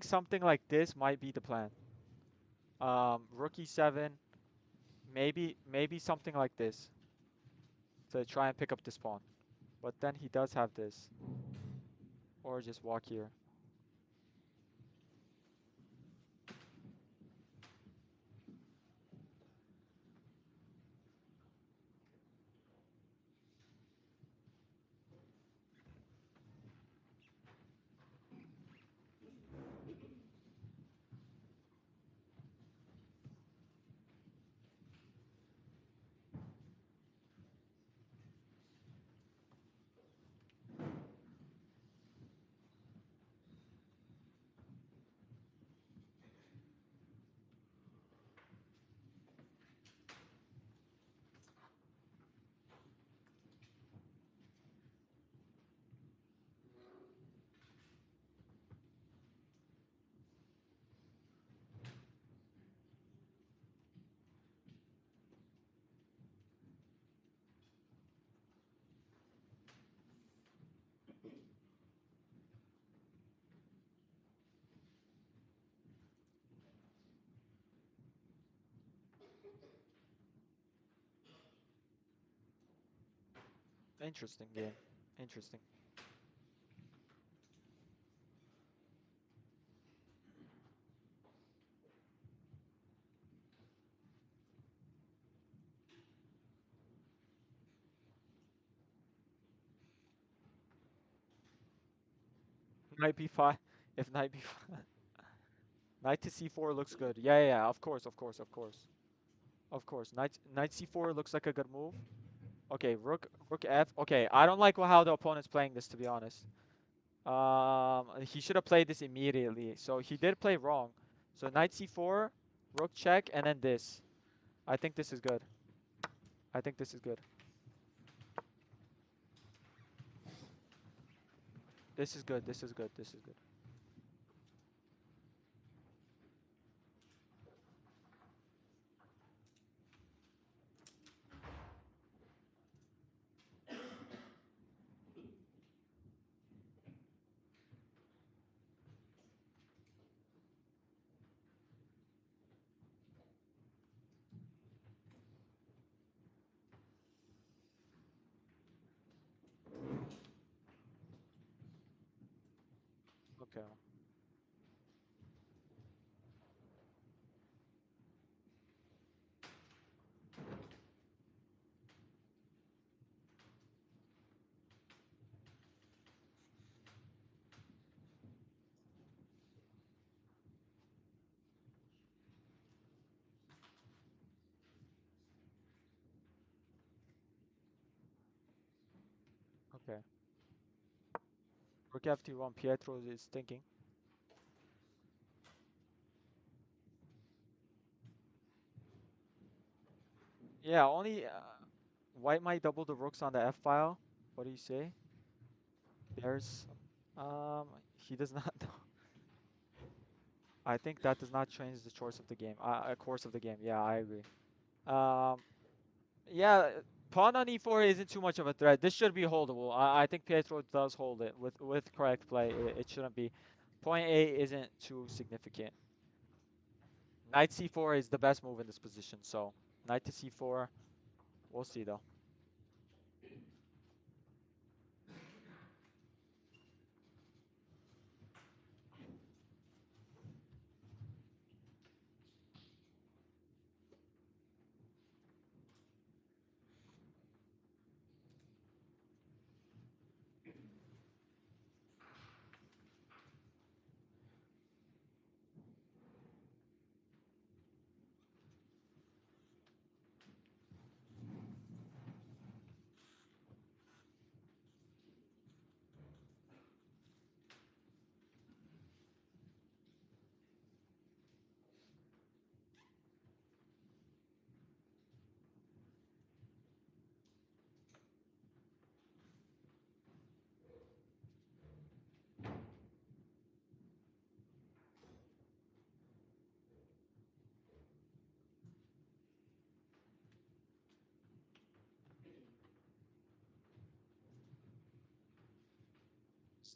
something like this might be the plan. Rook e7. Maybe something like this to try and pick up this pawn. But then he does have this, or just walk here. Interesting game. Interesting. Knight b5. If knight b5. Knight to c4 looks good. Yeah, yeah, yeah, of course, of course, of course. Of course. Knight c4 looks like a good move. Okay, rook f. Okay, I don't like how the opponent's playing this, to be honest. He should have played this immediately. So he did play wrong. So knight c4, rook check, and then this. I think this is good. I think this is good. This is good. This is good. This is good. Okay. Okay. Rook f1. Pietro is thinking. Yeah, only white might double the rooks on the f file. What do you say? There's he does not know. I think that does not change the course of the game. Course of the game. Yeah, I agree. Um, yeah, pawn on e4 isn't too much of a threat. This should be holdable. I think Pietro does hold it with correct play. It shouldn't be. Point A isn't too significant. Knight c4 is the best move in this position. So knight to c4. We'll see though.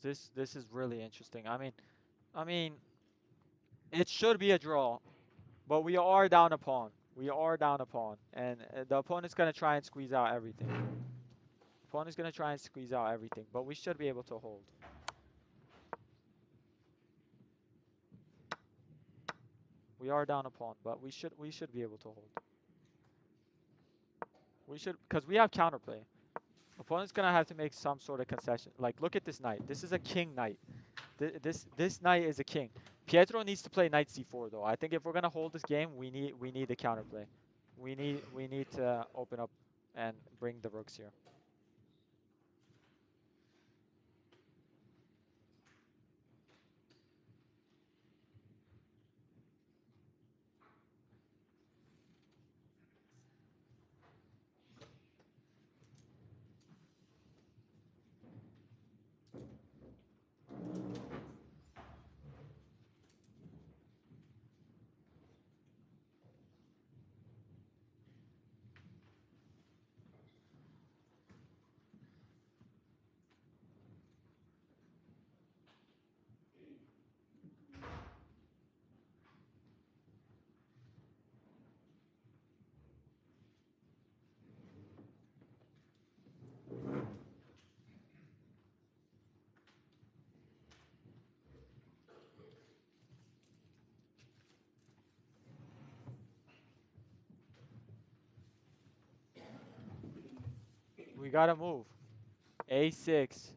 This is really interesting. I mean, it should be a draw, but we are down a pawn. We are down a pawn, and the opponent's gonna try and squeeze out everything. Opponent's gonna try and squeeze out everything, but we should be able to hold. We are down a pawn, but we should be able to hold. We should, because we have counterplay. Opponent's gonna have to make some sort of concession. Like, look at this knight. This is a king knight. This knight is a king. Pietro needs to play knight c4 though. I think if we're gonna hold this game, we need the counterplay. We need to open up and bring the rooks here. We gotta move. A6.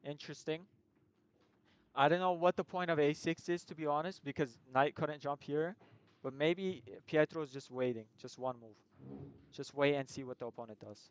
Interesting. I don't know what the point of a6 is, to be honest, because knight couldn't jump here. But maybe Pietro's just waiting. Just one move. Just wait and see what the opponent does.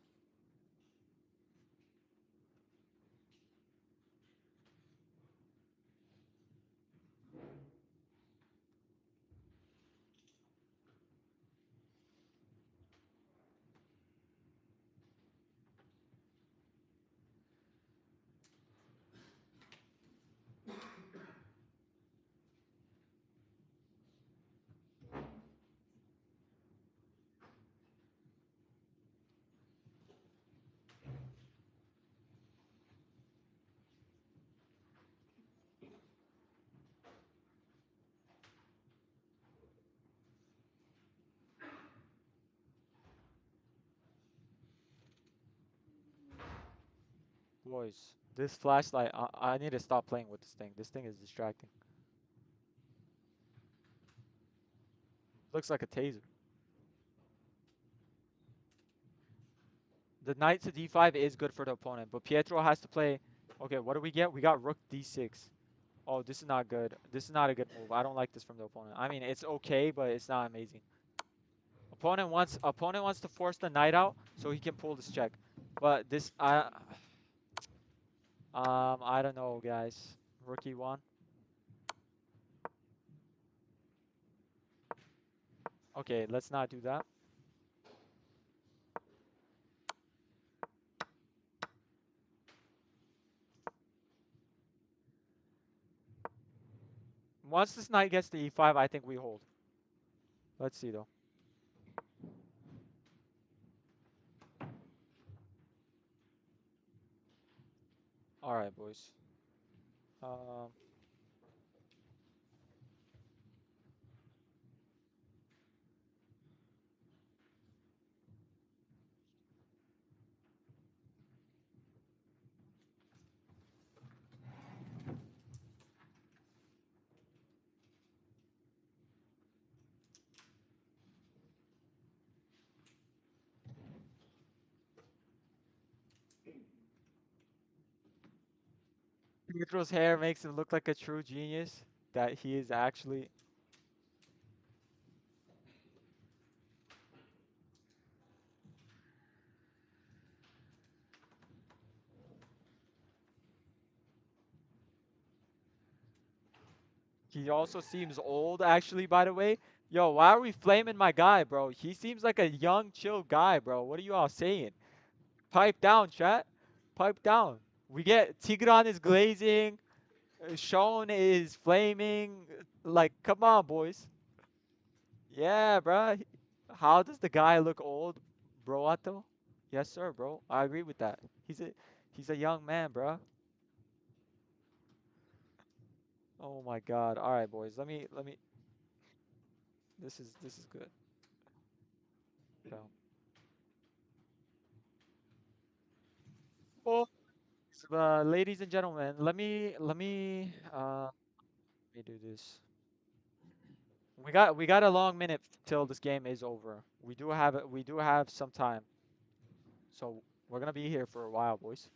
Boys, this flashlight, I need to stop playing with this thing. This thing is distracting. Looks like a taser. The knight to d5 is good for the opponent, but Pietro has to play. Okay, what do we get? We got rook d6. Oh, this is not good. This is not a good move. I don't like this from the opponent. I mean, it's okay, but it's not amazing. Opponent wants to force the knight out so he can pull this check. But this I don't know, guys. Rook e1. Okay, let's not do that. Once this knight gets to e5, I think we hold. Let's see though. All right, boys. Um, Pietro's hair makes him look like a true genius. That he is actually. He also seems old, actually, by the way. Yo, why are we flaming my guy, bro? He seems like a young, chill guy, bro. What are you all saying? Pipe down, chat. Pipe down. We get Tigran is glazing. Sean is flaming. Like, come on, boys. Yeah, bro. How does the guy look old, broato? Yes, sir, bro. I agree with that. He's a young man, bro. Oh my God. All right, boys. Let me. This is good. So, well, ladies and gentlemen, let me do this. We got a long minute till this game is over. We do have some time, so we're gonna be here for a while, boys.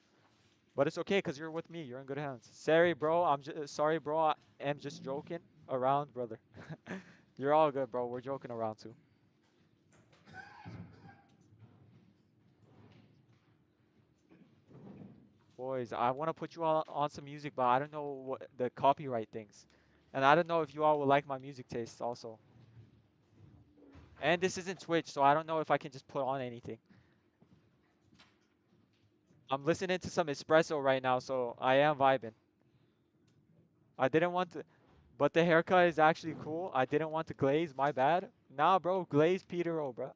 But it's okay, cause you're with me. You're in good hands. Sorry, bro. I'm just sorry, bro. I am just joking around, brother. You're all good, bro. We're joking around too. Boys, I want to put you all on some music, but I don't know what the copyright things. And I don't know if you all will like my music tastes also. And this isn't Twitch, so I don't know if I can just put on anything. I'm listening to some espresso right now, so I am vibing. I didn't want to, but the haircut is actually cool. I didn't want to glaze, my bad. Nah, bro, glaze Pietro, bro.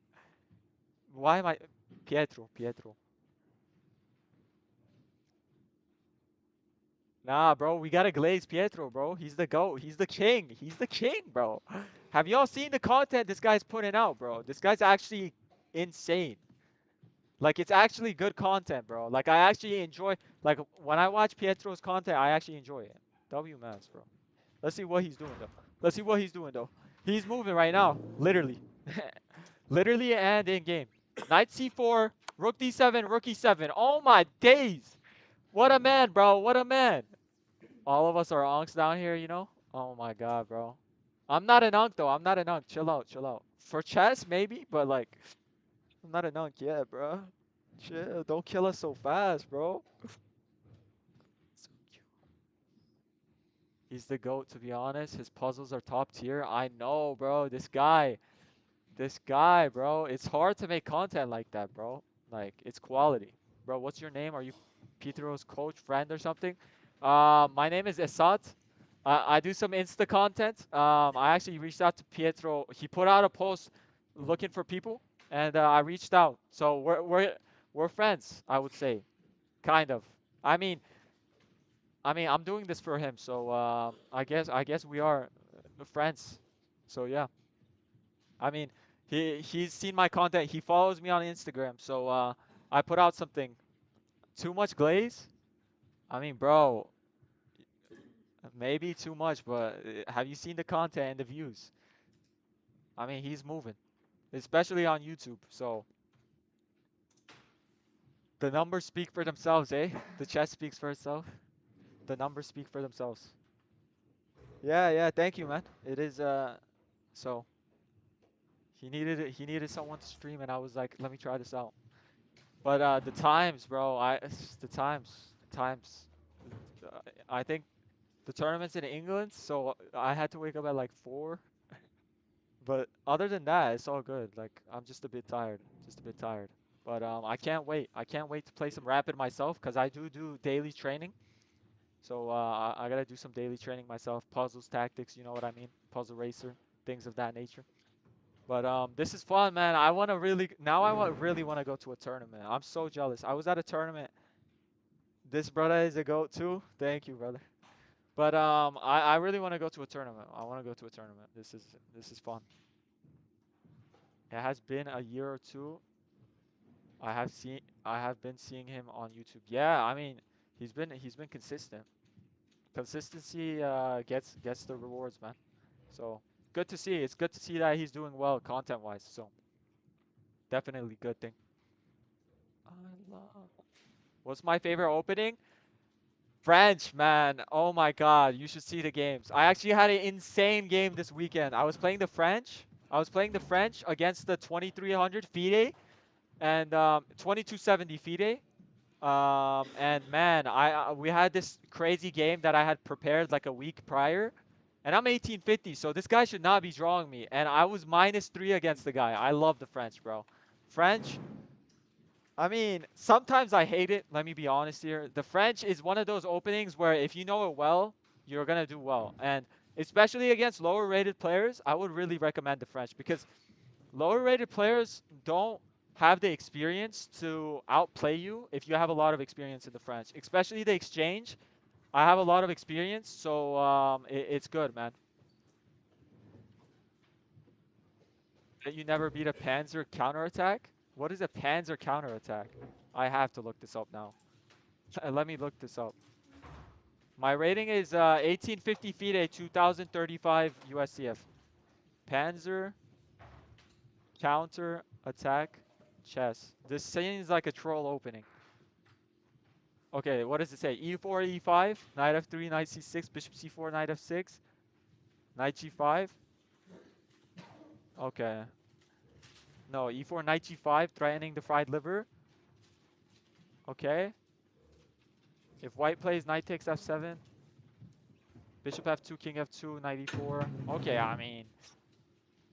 Why am I Pietro? Nah, bro, we gotta glaze Pietro, bro. He's the GOAT. He's the king. He's the king, bro. Have y'all seen the content this guy's putting out, bro? This guy's actually insane. Like, it's actually good content, bro. Like, I actually enjoy, like, when I watch Pietro's content, I actually enjoy it. W Max, bro. Let's see what he's doing, though. Let's see what he's doing, though. He's moving right now, literally. Literally and in game. Knight c4, rook d7, rook e7. Oh my days! What a man, bro. What a man. All of us are unks down here, you know? Oh my god, bro. I'm not an unk though. I'm not an unk. Chill out, chill out. For chess, maybe, but like, I'm not an unk yet, bro. Chill. Don't kill us so fast, bro. So cute. He's the GOAT, to be honest. His puzzles are top tier. I know, bro. This guy, bro. It's hard to make content like that, bro. Like, it's quality. Bro, what's your name? Are you Pietro's coach, friend, or something? My name is Esat. I do some Insta content. I actually reached out to Pietro. He put out a post looking for people, and I reached out. So we're friends, I would say, kind of. I mean, I'm doing this for him, so I guess we are friends. So yeah, I mean, he's seen my content. He follows me on Instagram, so I put out something. Too much glaze? I mean, bro, maybe too much, but have you seen the content and the views? I mean, he's moving, especially on YouTube. So the numbers speak for themselves, eh? The chess speaks for itself. The numbers speak for themselves. Yeah, yeah. Thank you, man. It is so he needed someone to stream, and I was like, let me try this out. But the times, bro, the times. I think the tournament's in England, so I had to wake up at like 4. But other than that, it's all good. Like I'm just a bit tired, just a bit tired. But I can't wait. I can't wait to play some Rapid myself because I do daily training. So I gotta do some daily training myself. Puzzles, tactics, you know what I mean? Puzzle racer, things of that nature. But this is fun, man. I wanna really now I want really wanna go to a tournament. I'm so jealous. I was at a tournament. This brother is a goat too. Thank you, brother. But I really want to go to a tournament. I want to go to a tournament. This is fun. It has been a year or two. I have been seeing him on YouTube. Yeah, I mean, he's been consistent. Consistency gets the rewards, man. So, good to see. It's good to see that he's doing well content-wise. So, definitely good thing. I love. What's my favorite opening? French, man. Oh my God, you should see the games. I actually had an insane game this weekend. I was playing the French. I was playing the French against the 2300 FIDE and 2270 FIDE. And man, we had this crazy game that I had prepared like a week prior. And I'm 1850, so this guy should not be drawing me. And I was -3 against the guy. I love the French, bro. French, I mean, sometimes I hate it. Let me be honest here. The French is one of those openings where if you know it well, you're gonna do well. And especially against lower rated players, I would really recommend the French because lower rated players don't have the experience to outplay you if you have a lot of experience in the French. Especially the exchange. I have a lot of experience, so it's good, man. That you never beat a Panzer counterattack? What is a Panzer counterattack? I have to look this up now. Let me look this up. My rating is 1850 FIDE, 2035 USCF. Panzer counter attack chess. This seems like a troll opening. Okay, what does it say? E4, E5, knight F3, knight C6, bishop C4, knight F6, knight G5. Okay. No, E4, knight G5, threatening the fried liver. Okay. If white plays knight takes F7, bishop F2, king F2, knight E4. Okay, I mean,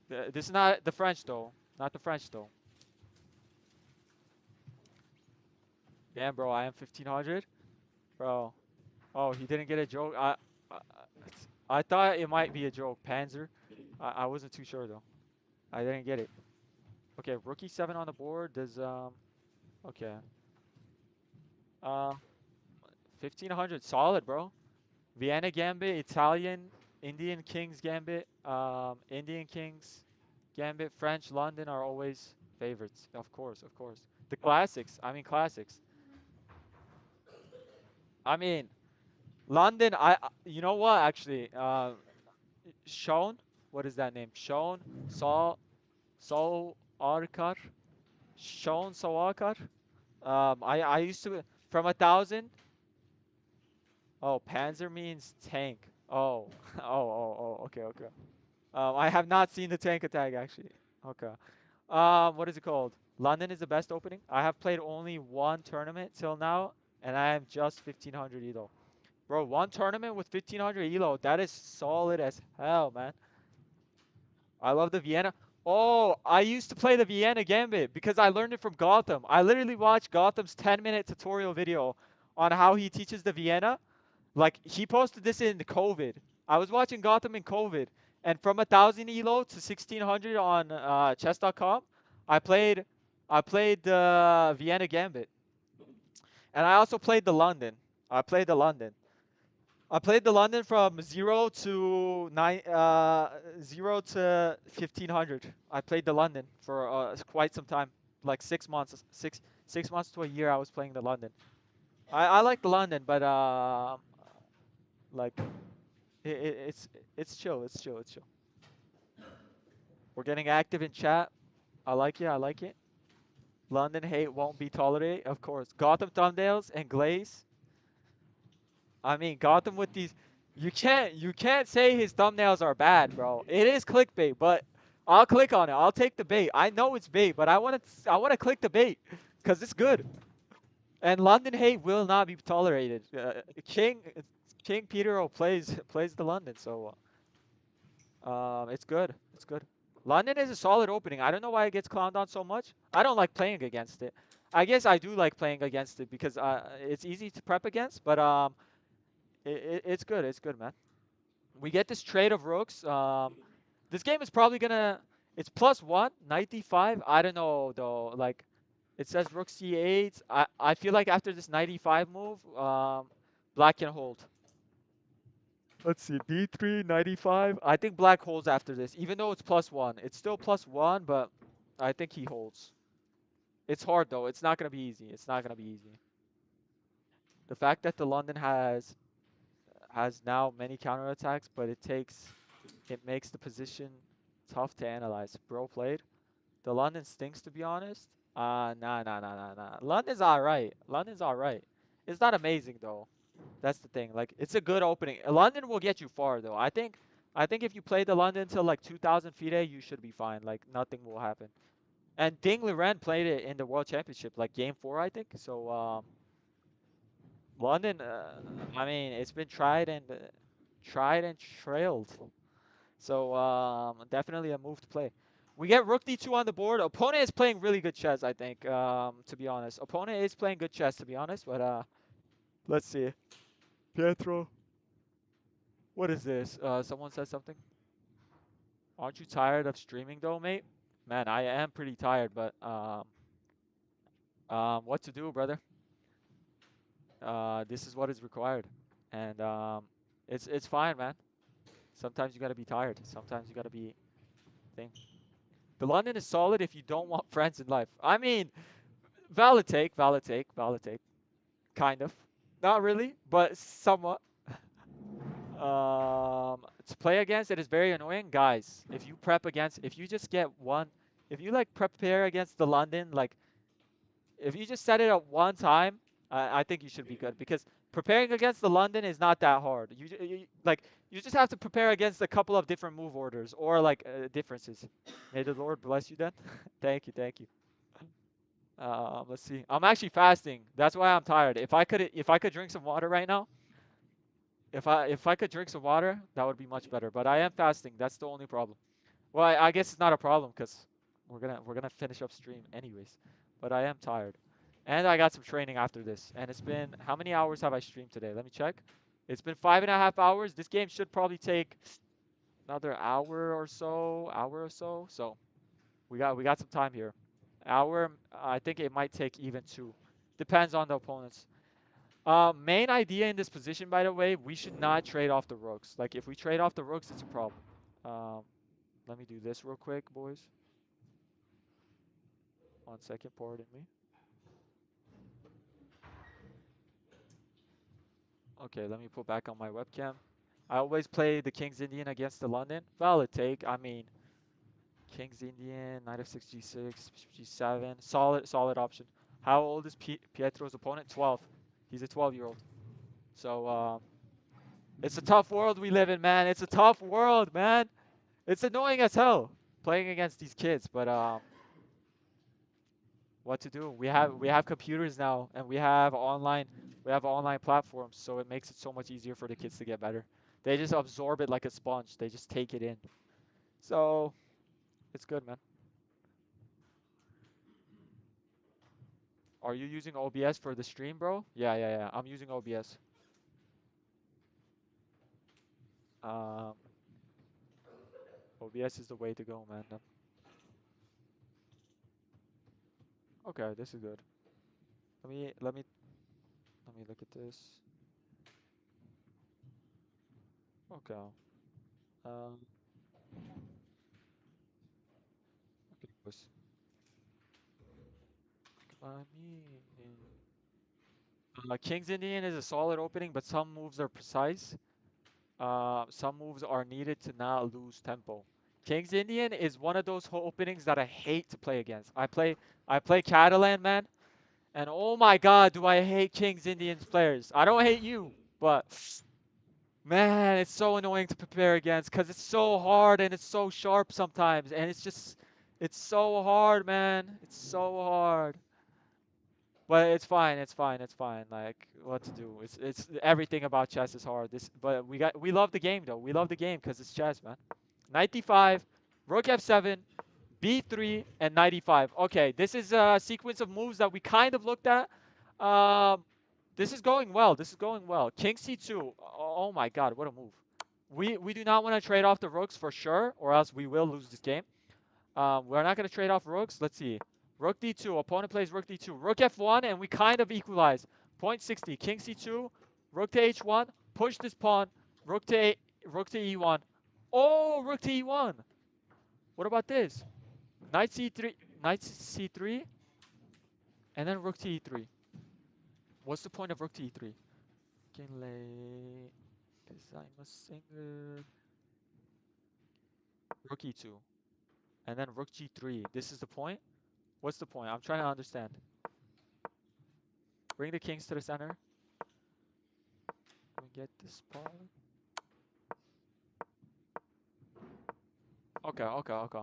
this is not the French though. Not the French though. Damn, bro, I am 1500, bro. Oh, he didn't get a joke. I, I thought it might be a joke. Panzer. I wasn't too sure though. I didn't get it. Okay, rookie 7 on the board. Does okay. 1500, solid, bro. Vienna Gambit, Italian, Indian Kings Gambit, Indian Kings Gambit, French, London are always favorites. Of course, of course. The classics. I mean classics. I mean, London, you know what actually? Sean, what is that name? Sean Saul Arkar? Sean Sawakar? I used to from 1,000. Oh, Panzer means tank. Oh, okay, okay. I have not seen the tank attack actually. Okay. What is it called? London is the best opening. I have played only one tournament till now, and I am just 1500 elo. Bro, one tournament with 1500 elo, that is solid as hell, man. I love the Vienna. Oh, I used to play the Vienna Gambit because I learned it from Gotham. I literally watched Gotham's 10-minute tutorial video on how he teaches the Vienna. Like, he posted this in COVID. I was watching Gotham in COVID, and from 1000 elo to 1600 on chess.com, I played I played the Vienna Gambit. And I also played the London. I played the London. I played the London from 0 to 1500. I played the London for quite some time, like 6 months, six months to a year. I was playing the London. I like the London, but like it's chill. It's chill. It's chill. We're getting active in chat. I like it. I like it. London hate won't be tolerated, of course. Gotham thumbnails and Glaze. I mean, Gotham with these, you can't say his thumbnails are bad, bro. It is clickbait, but I'll click on it. I'll take the bait. I know it's bait, but I want to click the bait because it's good. And London hate will not be tolerated. King Pietro plays the London, so it's good. It's good. London is a solid opening. I don't know why it gets clowned on so much. I don't like playing against it. I guess I do like playing against it because it's easy to prep against, but it's good. It's good, man. We get this trade of rooks. This game is probably gonna. It's +1, knight d5. I don't know though. Like, it says rook c8. I feel like after this knight e5 move, black can hold. Let's see, b3, knight e5. I think black holds after this, even though it's +1. It's still +1, but I think he holds. It's hard though. It's not gonna be easy. It's not gonna be easy. The fact that the London has now many counterattacks, but it makes the position tough to analyze. Bro played. The London stinks, to be honest. Nah. London's alright. London's alright. It's not amazing though. That's the thing. Like, it's a good opening. London will get you far though. I think if you play the London till like 2000 FIDE, you should be fine. Like, nothing will happen. And Ding Liren played it in the World Championship, like game 4, I think. So London, I mean, it's been tried and trailed. So definitely a move to play. We get rook d2 on the board. Opponent is playing really good chess, I think. To be honest, opponent is playing good chess, to be honest. But let's see. Pietro, what is this? Someone said something. Aren't you tired of streaming though, mate? Man, I am pretty tired, but what to do, brother? This is what is required, and it's fine, man. Sometimes you gotta be tired. Sometimes you gotta be thing. The London is solid if you don't want friends in life. I mean, valid take, valid take, valid take. Kind of. Not really, but somewhat. To play against it is very annoying, guys. If you just get one, if you like prepare against the London, like if you just set it up one time, I think you should be good because preparing against the London is not that hard. Like you just have to prepare against a couple of different move orders or like differences. May the Lord bless you then. Thank you, thank you. Let's see. I'm actually fasting. That's why I'm tired. If I could drink some water right now, if I could drink some water, that would be much better. But I am fasting. That's the only problem. Well, I guess it's not a problem because we're gonna finish up stream anyways. But I am tired, and I got some training after this. And it's been how many hours have I streamed today? Let me check. It's been 5.5 hours. This game should probably take another hour or so. Hour or so. So we got some time here. Hour. I think it might take even 2. Depends on the opponents. Main idea in this position, by the way, we should not trade off the rooks. Like, if we trade off the rooks, it's a problem. Um, Let me do this real quick, boys. 1 second, pardon me. Okay, let me put back on my webcam. I always play the King's Indian against the London. Valid take. I mean, King's Indian, Knight of 6, G6, G7. Solid option. How old is Pietro's opponent? 12. He's a 12-year-old. So, It's a tough world we live in, man. It's a tough world, man. It's annoying as hell playing against these kids, but what to do? We have computers now, and we have online platforms, so it makes it so much easier for the kids to get better. They just absorb it like a sponge. They just take it in. So it's good, man. Are you using OBS for the stream, bro? Yeah, yeah, yeah. I'm using OBS. Um, OBS is the way to go, man. Okay, this is good. Let me look at this. Okay. Um, okay, pues, I mean, King's Indian is a solid opening, but some moves are precise. Some moves are needed to not lose tempo. King's Indian is one of those openings that I hate to play against. I play Catalan, man, and oh my God, do I hate King's Indians players. I don't hate you, but man, it's so annoying to prepare against because it's so hard and it's so sharp sometimes, and it's so hard, man. It's so hard. But it's fine, it's fine, it's fine. Like, what to do? It's everything about chess is hard. But we love the game though. We love the game because it's chess, man. Knight d5, rook f7, b3, and knight e5. Okay, this is a sequence of moves that we kind of looked at. Um, this is going well. This is going well. King c2. Oh my God, what a move. We do not want to trade off the rooks for sure, or else we will lose this game. We're not going to trade off rooks. Let's see. Rook d2. Opponent plays rook d2. Rook f1, and we kind of equalize. Point 60. King c2. Rook to h1. Push this pawn. Rook to e1. Oh, rook to e1. What about this? Knight c3. Knight c3. And then rook to e3. What's the point of rook to e3? Because I'm a singer. Rook e2. And then rook g3. This is the point? What's the point? I'm trying to understand. Bring the kings to the center. Let me get this pawn. Okay, okay, okay.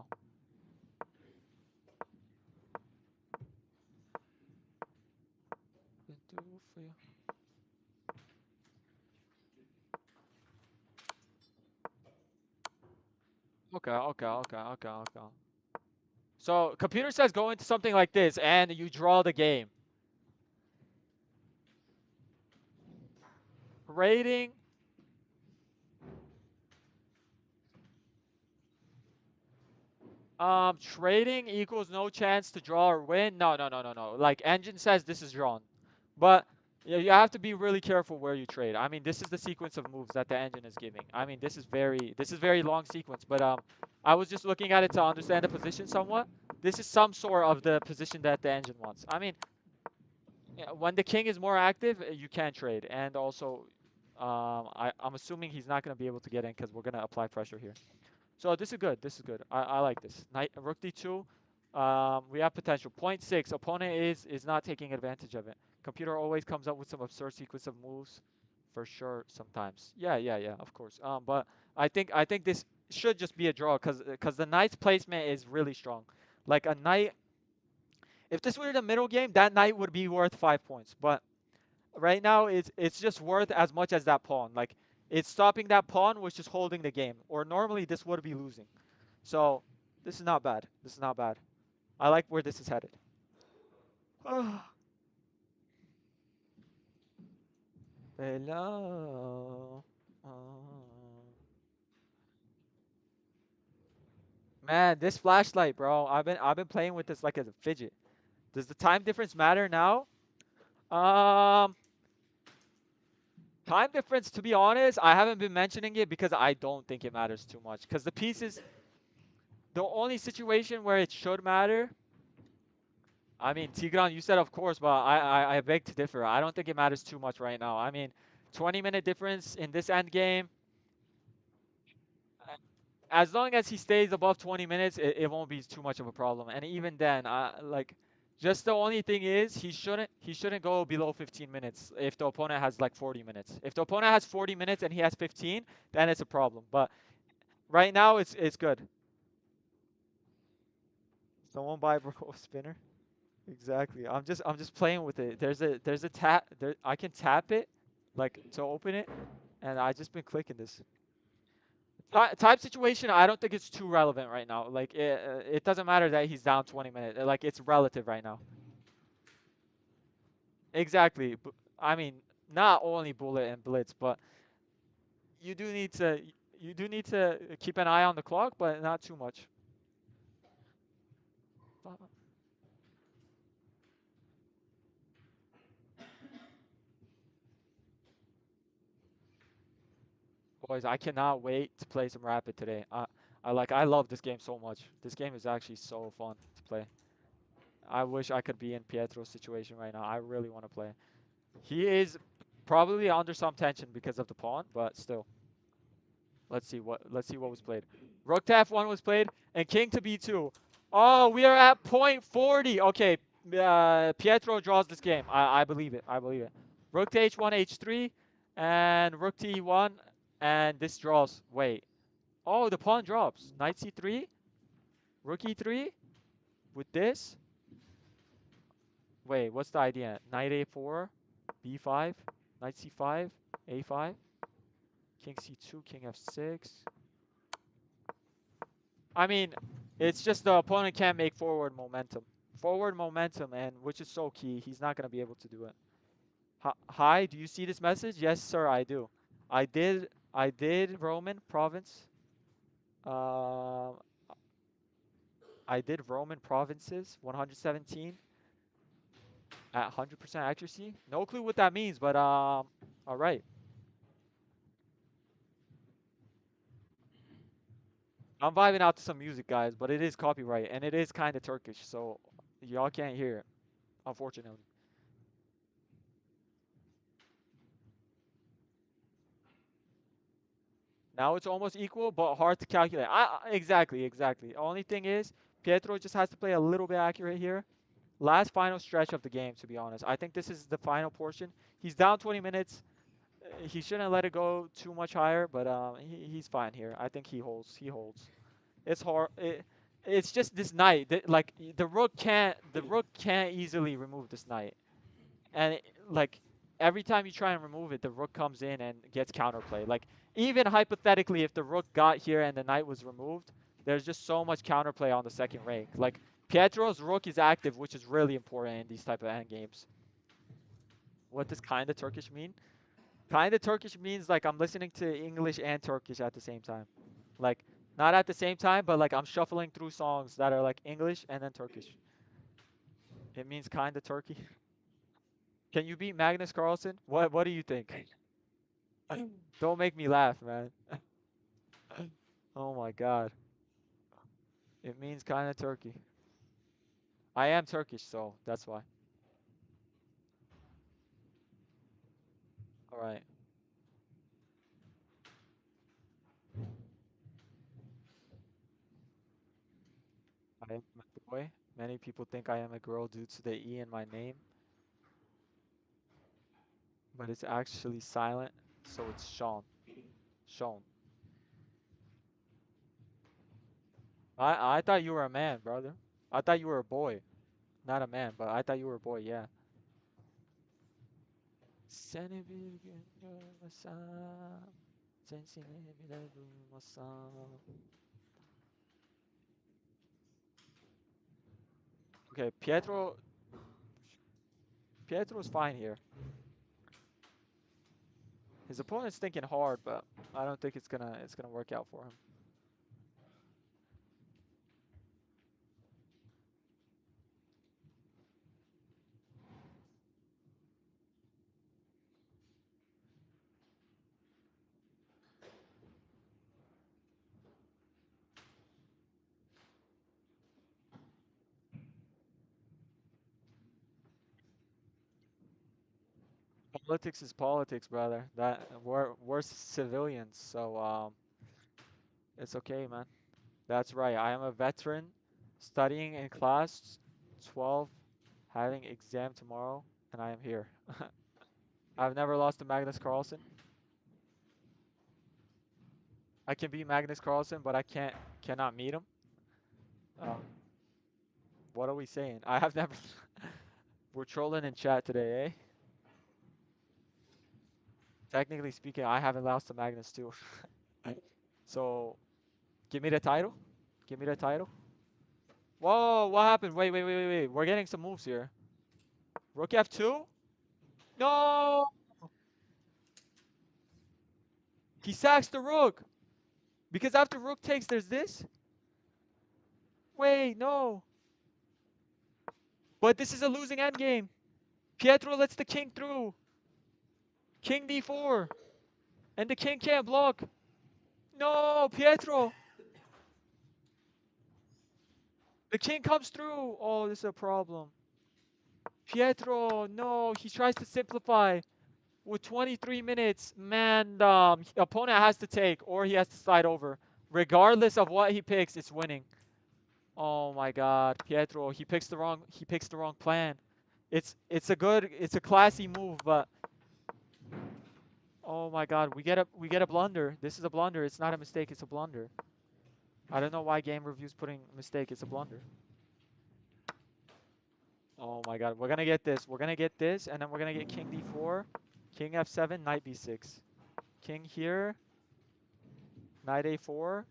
Okay, okay, okay, okay, okay. So computer says go into something like this and you draw the game. Rating. Trading equals no chance to draw or win. No, no, no, no, no. Like engine says this is drawn. But yeah, you have to be really careful where you trade. I mean, this is the sequence of moves that the engine is giving. I mean, this is very long sequence, but I was just looking at it to understand the position somewhat. This is some sort of the position that the engine wants. I mean, yeah, when the king is more active, you can trade. And also, I'm assuming he's not going to be able to get in because we're going to apply pressure here. So this is good. This is good. I like this. Knight, rook d2. We have potential. Point 6. Opponent is not taking advantage of it. Computer always comes up with some absurd sequence of moves, for sure. Sometimes. Yeah, yeah, yeah. Of course. But I think this should just be a draw because the knight's placement is really strong. Like a knight. If this were the middle game, that knight would be worth 5 points. But right now, it's just worth as much as that pawn. Like it's stopping that pawn, which is holding the game. Or normally this would be losing. So this is not bad. This is not bad. I like where this is headed. Hello. Man, this flashlight, bro. I've been playing with this like as a fidget. Does the time difference matter now? Um, Time difference, to be honest, I haven't been mentioning it because I don't think it matters too much. Because the pieces, the only situation where it should matter, I mean, Tigran, you said of course, but I beg to differ. I don't think it matters too much right now. I mean, 20-minute difference in this end game, as long as he stays above 20 minutes, it won't be too much of a problem. And even then, like, Just the only thing is he shouldn't go below 15 minutes if the opponent has like 40 minutes. If the opponent has 40 minutes and he has 15, then it's a problem. But right now it's good. Someone buy bro a spinner. Exactly. I'm just playing with it. There's a tap there I can tap it like to open it and I just been clicking this. Type situation, I don't think it's too relevant right now. Like it doesn't matter that he's down 20 minutes. Like it's relative right now. Exactly. I mean, not only bullet and blitz, but you do need to you do need to keep an eye on the clock, but not too much. Boys, I cannot wait to play some Rapid today. I love this game so much. This game is actually so fun to play. I wish I could be in Pietro's situation right now. I really want to play. He is probably under some tension because of the pawn, but still. Let's see what was played. Rook to F1 was played, and King to B2. Oh, we are at point 40. Okay, Pietro draws this game. I believe it. I believe it. Rook to H1, H3, and Rook to E1, and this draws. Wait. Oh, the pawn drops. Knight C3, Rook E3 with this. Wait, what's the idea? Knight A4, B5, Knight C5, A5, King C2, King F6. I mean, it's just the opponent can't make forward momentum. Forward momentum, and which is so key. He's not gonna be able to do it. Hi, do you see this message? Yes, sir, I do. I did Roman province. Uh, I did Roman provinces, 117 at 100% accuracy. No clue what that means, but all right. I'm vibing out to some music, guys, but it is copyright and it is kind of Turkish, so y'all can't hear it, unfortunately. Now it's almost equal, but hard to calculate. Exactly. Only thing is, Pietro just has to play a little bit accurate here. Last final stretch of the game, to be honest. I think this is the final portion. He's down 20 minutes. He shouldn't let it go too much higher, but he's fine here. I think he holds. He holds. It's hard. It's just this knight. Like the rook can't easily remove this knight. And like every time you try and remove it, the rook comes in and gets counterplay. Like even hypothetically, if the rook got here and the knight was removed, there's just so much counterplay on the second rank. Like Pietro's rook is active, which is really important in these type of end games. What does kind of Turkish mean? Kind of Turkish means like I'm listening to English and Turkish at the same time. Like not at the same time, but like I'm shuffling through songs that are like English and then Turkish. It means kind of Turkey. Can you beat Magnus Carlsen? What do you think? Don't make me laugh, man. Oh my god. It means kind of Turkey. I am Turkish, so that's why. All right. I am a boy. Many people think I am a girl due to the E in my name, but it's actually silent, so it's Sean. Sean. I thought you were a man, brother. I thought you were a boy, not a man, but I thought you were a boy, yeah. Seni bir gün görmesem, sesini bile duymasam. Okay, Pietro's fine here. His opponent's thinking hard, but I don't think it's gonna work out for him. Politics is politics, brother. That we're civilians, so it's okay, man. That's right. I am a veteran studying in class 12. Having exam tomorrow, and I am here. I've never lost to Magnus Carlsen. I can beat Magnus Carlsen, but I cannot meet him. Um, what are we saying? I have never. We're trolling in chat today, eh? Technically speaking, I haven't lost to Magnus too. So, give me the title. Give me the title. Whoa, what happened? Wait. We're getting some moves here. Rook F2? No! He sacks the rook. Because after rook takes, there's this? Wait, no. But this is a losing endgame. Pietro lets the king through. King d4. And the king can't block. No, Pietro. The king comes through. Oh, this is a problem. Pietro, no. He tries to simplify. With 23 minutes, man, opponent has to take or he has to slide over. Regardless of what he picks, it's winning. Oh my God, Pietro, he picks the wrong plan. It's a classy move, but oh my God, we get a blunder. This is a blunder. It's not a mistake, it's a blunder. I don't know why game review's putting mistake. It's a blunder. Oh my God, we're gonna get this. We're gonna get this, and then we're gonna get king d4, king f7, knight b6. King here, knight a4.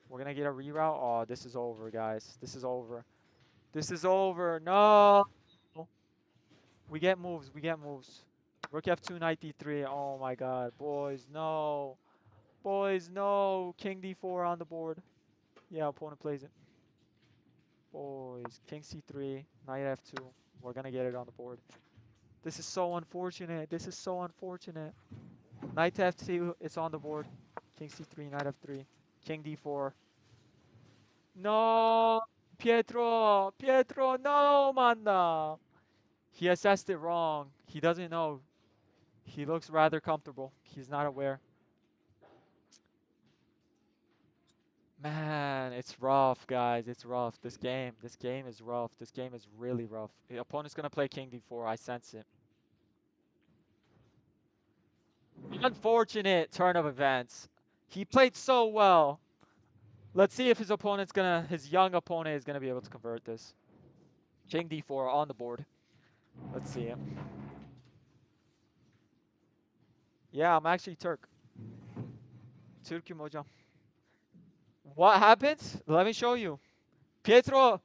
We're gonna get a reroute. Oh, this is over, guys. This is over. This is over. No. We get moves. We get moves. Rook f2, knight d3. Oh my God, boys, no. Boys, no. King d4 on the board. Yeah, opponent plays it. Boys, king c3, knight f2. We're gonna get it on the board. This is so unfortunate. This is so unfortunate. Knight to f2. It's on the board. King c3, knight f3. King d4. No, Pietro, no, manda. He assessed it wrong. He doesn't know. He looks rather comfortable. He's not aware. Man, it's rough, guys. It's rough. This game is rough. This game is really rough. The opponent's gonna play king d4. I sense it. Unfortunate turn of events. He played so well. Let's see if his young opponent is gonna be able to convert this. King d4 on the board. Let's see it. Yeah, I'm actually Turk. Turkey hocam. What happens? Let me show you. Pietro,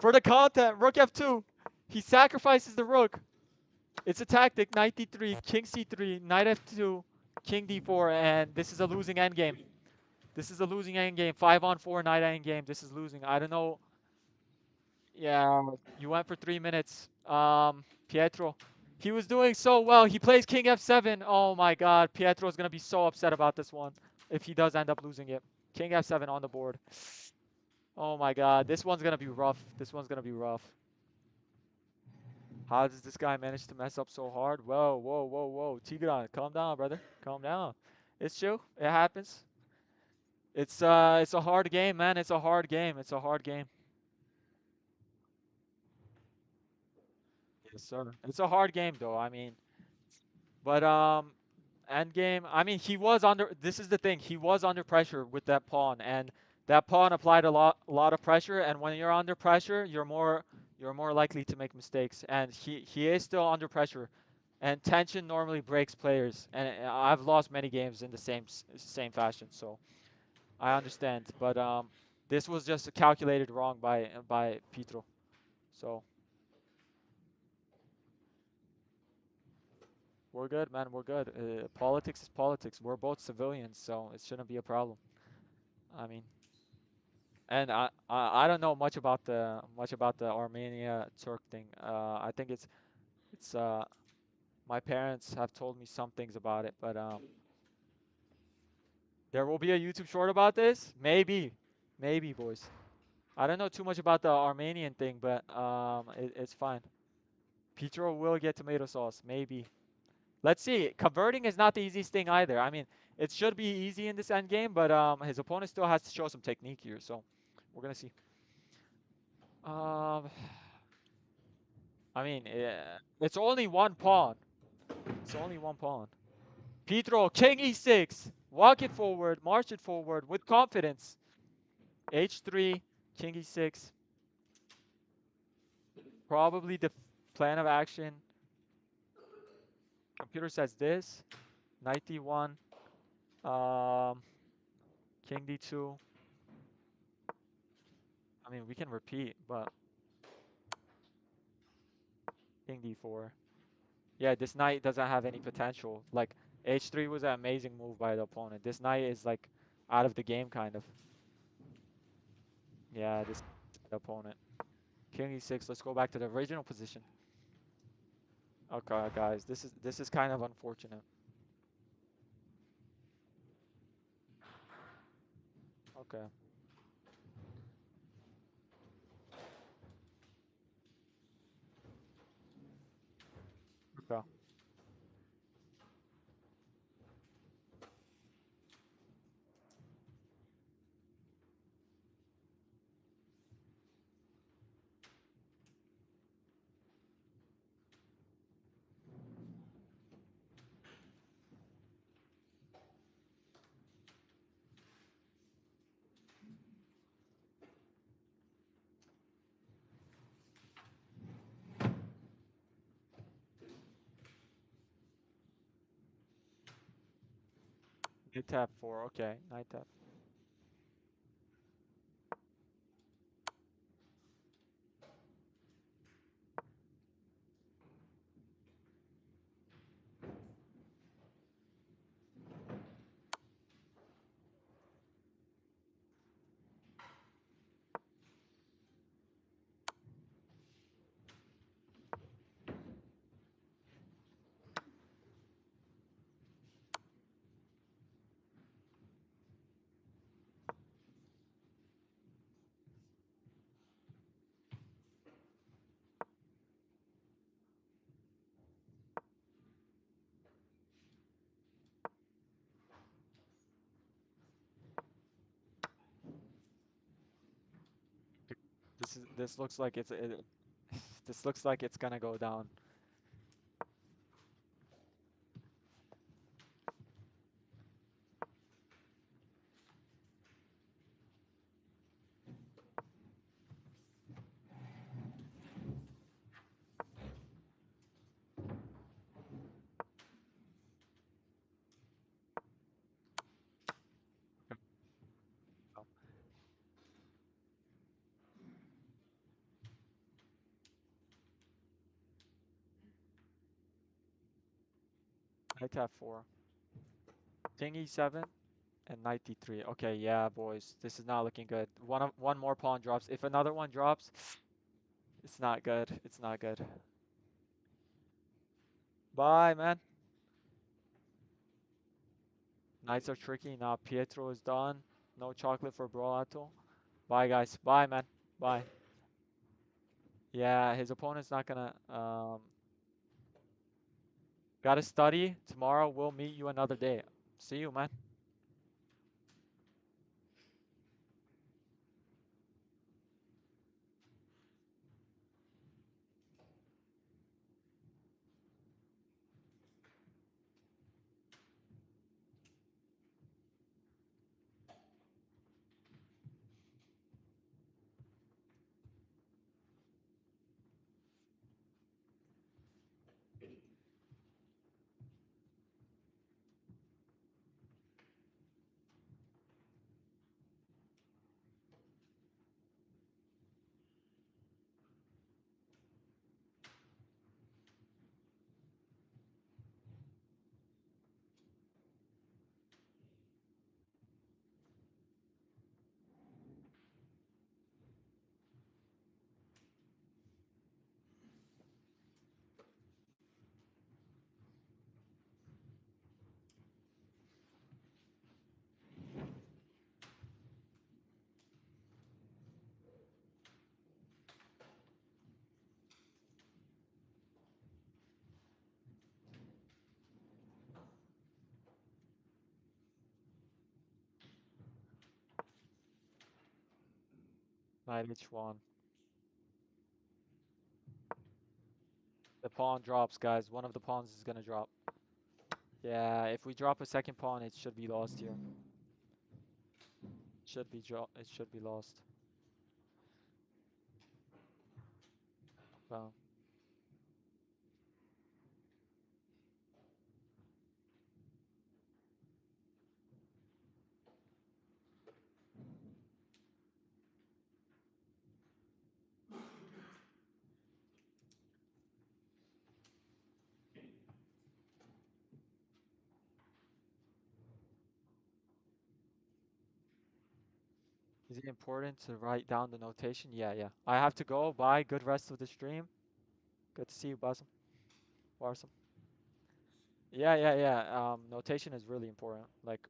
for the content, rook f2. He sacrifices the rook. It's a tactic, knight d3, king c3, knight f2, king d4, and this is a losing endgame. This is a losing endgame. 5-on-4 knight endgame. This is losing. I don't know. Yeah, you went for 3 minutes. Pietro. He was doing so well. He plays king f7. Oh my God. Pietro's going to be so upset about this one if he does end up losing it. King f7 on the board. Oh my God. This one's going to be rough. This one's going to be rough. How does this guy manage to mess up so hard? Whoa. Tigran, calm down, brother. Calm down. It's true. It happens. It's a hard game, man. It's a hard game. It's a hard game. Yes, sir. It's a hard game, though. I mean, but end game. I mean, he was under. This is the thing. He was under pressure with that pawn, and that pawn applied a lot of pressure. And when you're under pressure, you're more likely to make mistakes. And he is still under pressure, and tension normally breaks players. And I've lost many games in the same fashion, so I understand. But this was just calculated wrong by Pietro. So. We're good, man. We're good. Politics is politics. We're both civilians, so it shouldn't be a problem. I mean, and I don't know much about the Armenia Turk thing. I think it's my parents have told me some things about it, but there will be a YouTube short about this. Maybe, boys. I don't know too much about the Armenian thing, but it's fine. Pietro will get tomato sauce, maybe. Let's see. Converting is not the easiest thing either. I mean, it should be easy in this end game, but his opponent still has to show some technique here. So we're gonna see. Um, I mean, it's only one pawn. It's only one pawn. Pietro, king e6. Walk it forward, march it forward with confidence. h3, king e6. Probably the plan of action. Computer says this. Knight d1. Um, king d2. I mean, we can repeat, but king d4. Yeah, this knight doesn't have any potential. Like, h3 was an amazing move by the opponent. This knight is like out of the game, kind of. Yeah, this is the opponent. King e6. Let's go back to the original position. Okay, guys, this is kind of unfortunate. Okay. Okay. Knight tap 4. Okay, knight tap. This looks like this looks like it's gonna go down. Oh, knight tap 4. King e7 and knight d3. Okay, yeah, boys, this is not looking good. One more pawn drops. If another one drops, it's not good. It's not good. Bye, man. Knights are tricky. Now Pietro is done. No chocolate for Broato. Bye, guys. Bye, man. Bye. Yeah, his opponent's not gonna. Gotta study. Tomorrow we'll meet you another day. See you, man. Knight h1. The pawn drops, guys. One of the pawns is gonna drop. Yeah, if we drop a second pawn, it should be lost here. It should be lost. Wow. Is it important to write down the notation? Yeah, yeah. I have to go. Bye. Good rest of the stream. Good to see you, Basim. Barsam. Yeah, yeah, yeah. Notation is really important. Like,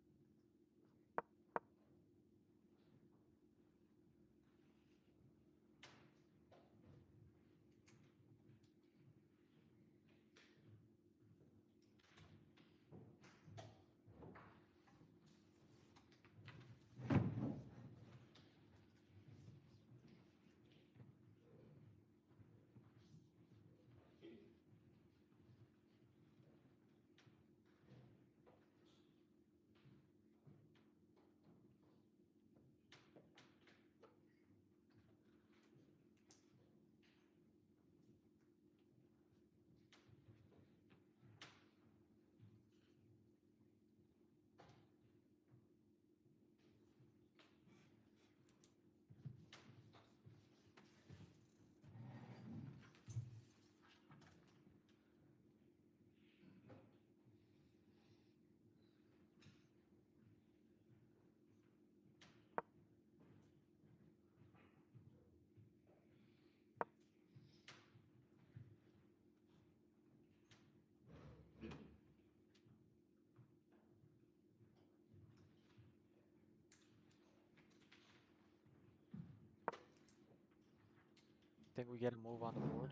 I think we get a move on the board.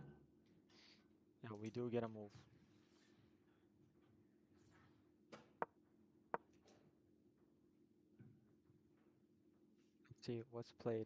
Yeah, we do get a move. Let's see what's played.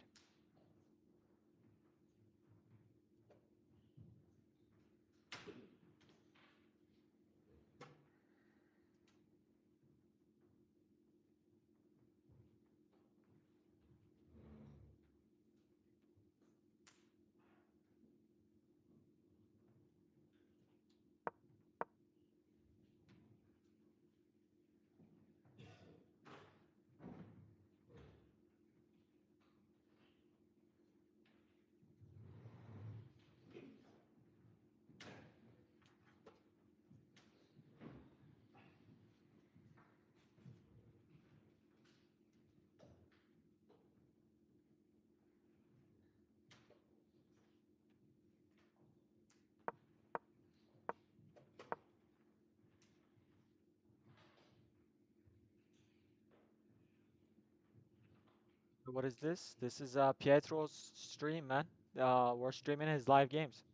What is this? This is Pietro's stream, man. We're streaming his live games.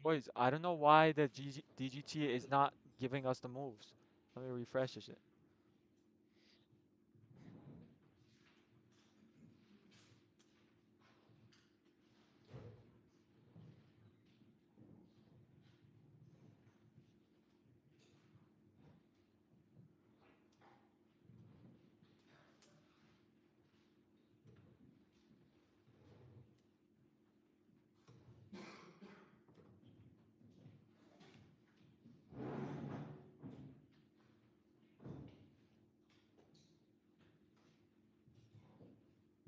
Boys, I don't know why the DGT is not giving us the moves. Let me refresh this shit.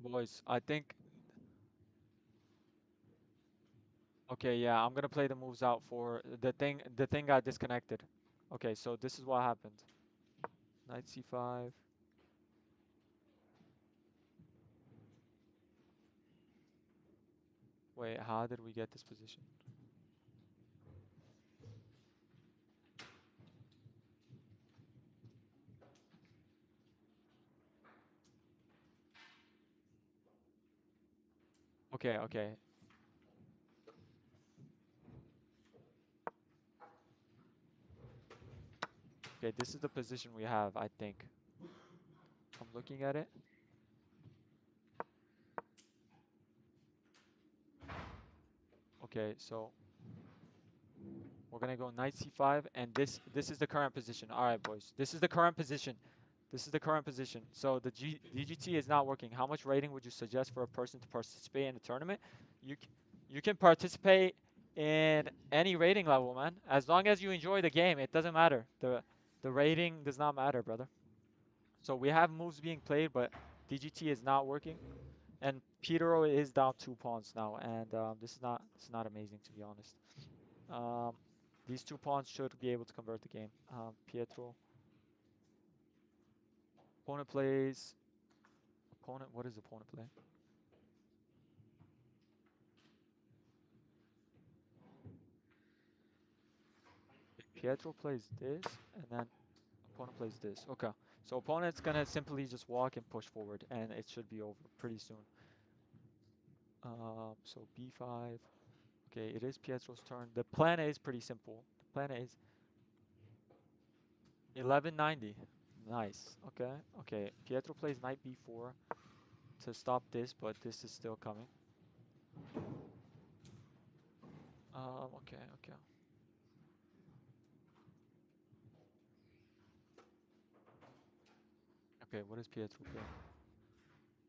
Boys, I think okay, yeah, I'm gonna play the moves out for the thing got disconnected. Okay, so this is what happened. Knight c5. Wait, how did we get this position? Okay, okay. Okay, this is the position we have, I think. I'm looking at it. Okay, so we're gonna go knight c5, and this is the current position. All right, boys. This is the current position. This is the current position. So the DGT is not working. How much rating would you suggest for a person to participate in a tournament? You you can participate in any rating level, man. As long as you enjoy the game, it doesn't matter. The rating does not matter, brother. So we have moves being played, but DGT is not working, and Pietro is down 2 pawns now, and this is not amazing, to be honest. Um, these 2 pawns should be able to convert the game. Pietro. Opponent plays. Opponent. What does opponent play? Pietro plays this, and then opponent plays this. Okay. So opponent's gonna simply just walk and push forward, and it should be over pretty soon. So b5. Okay, it is Pietro's turn. The plan is pretty simple. The plan is 1190. Nice. Okay. Okay. Pietro plays knight b4 to stop this, but this is still coming. Okay. Okay. Okay. What does Pietro play?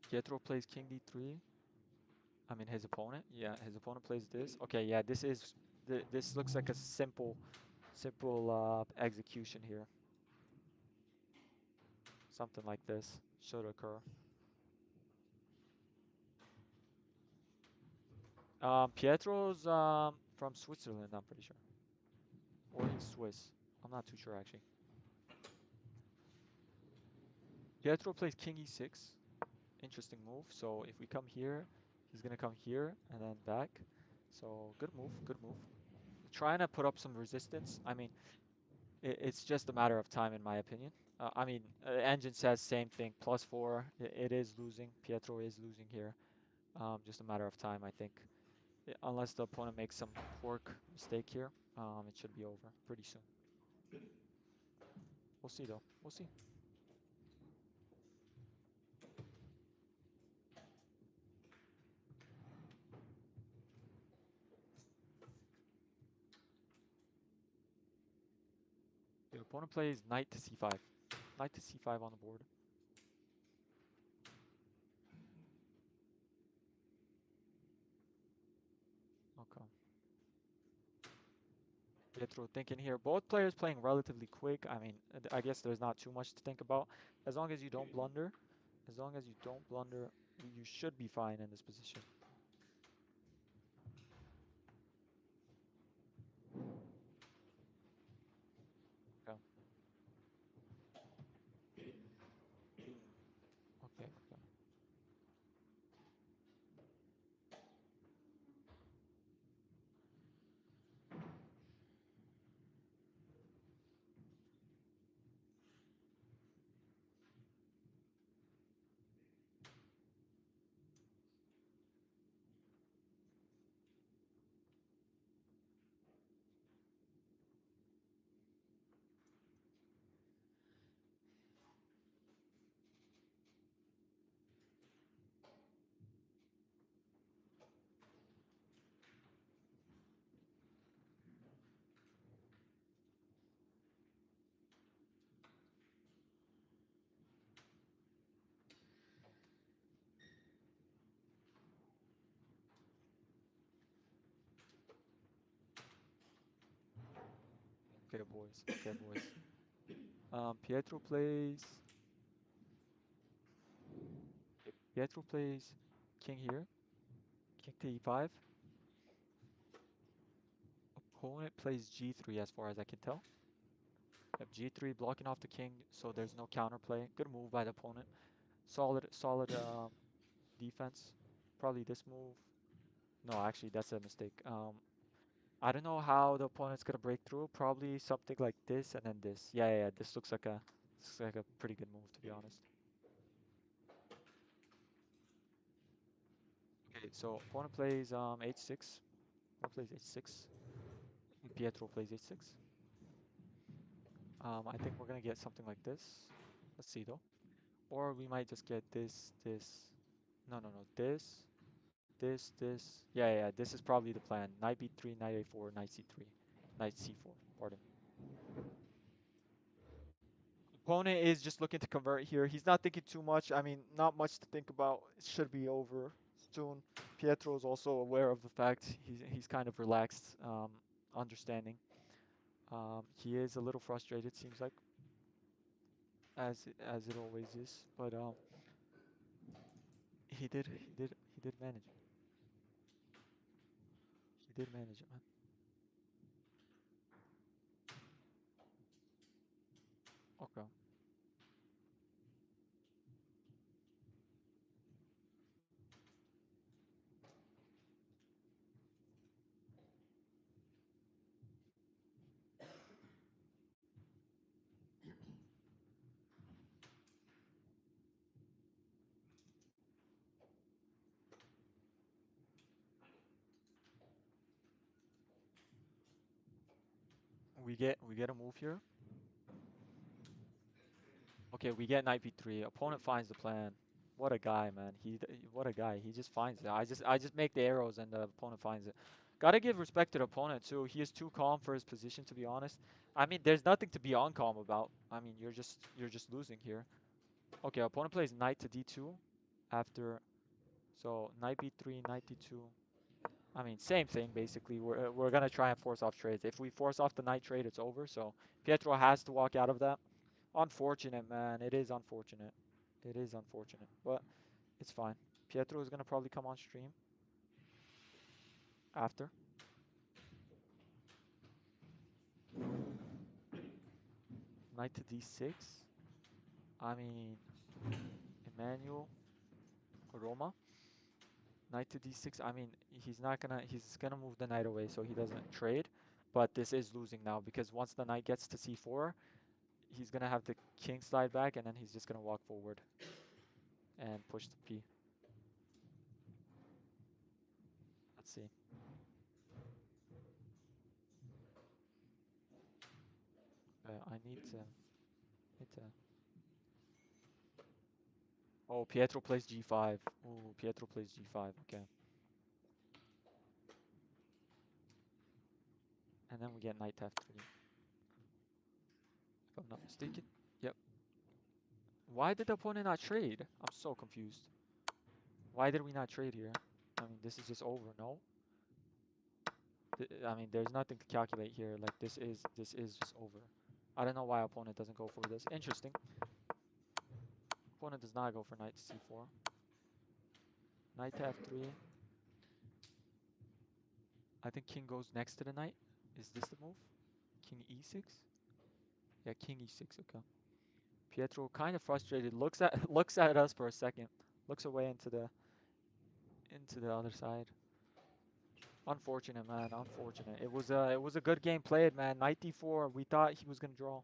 Pietro plays king d3. I mean, his opponent. Yeah, his opponent plays this. Okay. Yeah, this looks like a simple execution here. Something like this should occur. Pietro's from Switzerland, I'm pretty sure, or he's Swiss. I'm not too sure actually. Pietro plays king e6. Interesting move. So if we come here, he's gonna come here and then back. So good move, good move. Trying to put up some resistance. I mean, it's just a matter of time in my opinion. I mean, engine says same thing. +4. It is losing. Pietro is losing here. Just a matter of time, I think. Unless the opponent makes some fork mistake here, it should be over pretty soon. We'll see though. We'll see. The opponent plays knight to c5. Knight to c5 on the board. Okay. Pietro thinking here. Both players playing relatively quick. I mean, I guess there's not too much to think about. As long as you don't blunder, as long as you don't blunder, you should be fine in this position. Okay. Okay. Okay. Okay, boys. Okay, boys. Pietro plays. Pietro plays king here. King to e5. Opponent plays g3 as far as I can tell. Yep, g3 blocking off the king, so there's no counterplay. Good move by the opponent. Solid defense. Probably this move. No, actually, that's a mistake. I don't know how the opponent's gonna break through. Probably something like this and then this. Yeah, yeah, yeah. This looks like a pretty good move, to be honest. Okay, so opponent plays h6. Opponent plays h6. Pietro plays h6. I think we're gonna get something like this. Let's see though. Or we might just get this, this. No, no, no. This. Yeah, yeah, this is probably the plan. Knight b3, knight a4, knight c3, knight c4. Pardon. Opponent is just looking to convert here. He's not thinking too much. I mean, not much to think about. It should be over soon. Pietro is also aware of the fact he's kind of relaxed, understanding. He is a little frustrated, seems like, as it always is. But he did manage it. He did manage it, man. Okay. We get a move here. Okay, we get knight b3. Opponent finds the plan. What a guy, man. What a guy. He just finds it. I just make the arrows and the opponent finds it. Gotta give respect to the opponent too. He is too calm for his position, to be honest. I mean, there's nothing to be uncalm about. I mean, you're just losing here. Okay, opponent plays knight to d2 after. So knight b3, knight d2. I mean, same thing basically. We're gonna try and force off trades. If we force off the knight trade, it's over. So Pietro has to walk out of that. Unfortunate, man. It is unfortunate. It is unfortunate, but it's fine. Pietro is gonna probably come on stream after. Knight to d6. I mean, Emmanuel, Roma. Knight to d6. I mean, he's gonna move the knight away so he doesn't trade. But this is losing now because once the knight gets to c4, he's gonna have the king slide back and then he's just gonna walk forward and push the p. Let's see. I need to. Oh, Pietro plays g5. Oh, Pietro plays g5. Okay. And then we get knight to f3, if I'm not mistaken. Yep. Why did the opponent not trade? I'm so confused. Why did we not trade here? I mean, this is just over, no? I mean, there's nothing to calculate here. Like, this is just over. I don't know why opponent doesn't go for this. Interesting. Opponent does not go for knight to c4. Knight to f3. I think king goes next to the knight. Is this the move? King e6? Yeah, king e6, okay. Pietro kind of frustrated, looks at looks at us for a second, looks away into the other side. Unfortunate, man, unfortunate. It was a good game played, man. Knight d4. We thought he was gonna draw.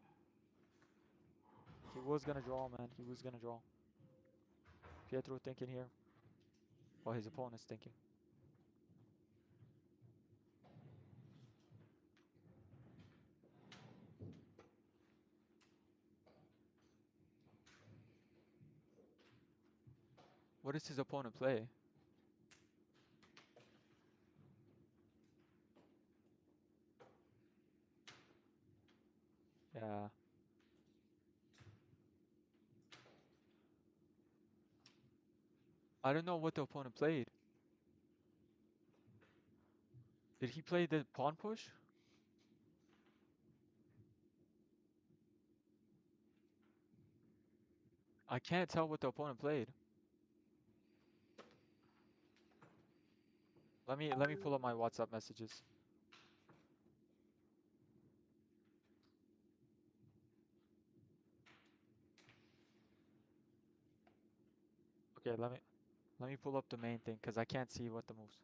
He was gonna draw, man. He was gonna draw. Pietro thinking here. Well, his opponent's thinking. What does his opponent play? Yeah. I don't know what the opponent played. Did he play the pawn push? I can't tell what the opponent played. Let me pull up my WhatsApp messages. Okay, let me pull up the main thing because I can't see what the moves.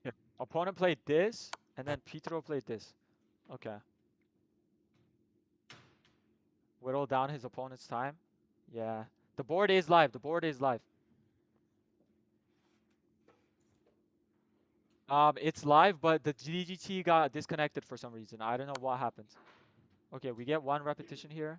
Yeah. Opponent played this, and then Pietro played this. Okay. Whittle down his opponent's time. Yeah. The board is live. The board is live. It's live, but the GGT got disconnected for some reason. I don't know what happened. Okay, we get one repetition here.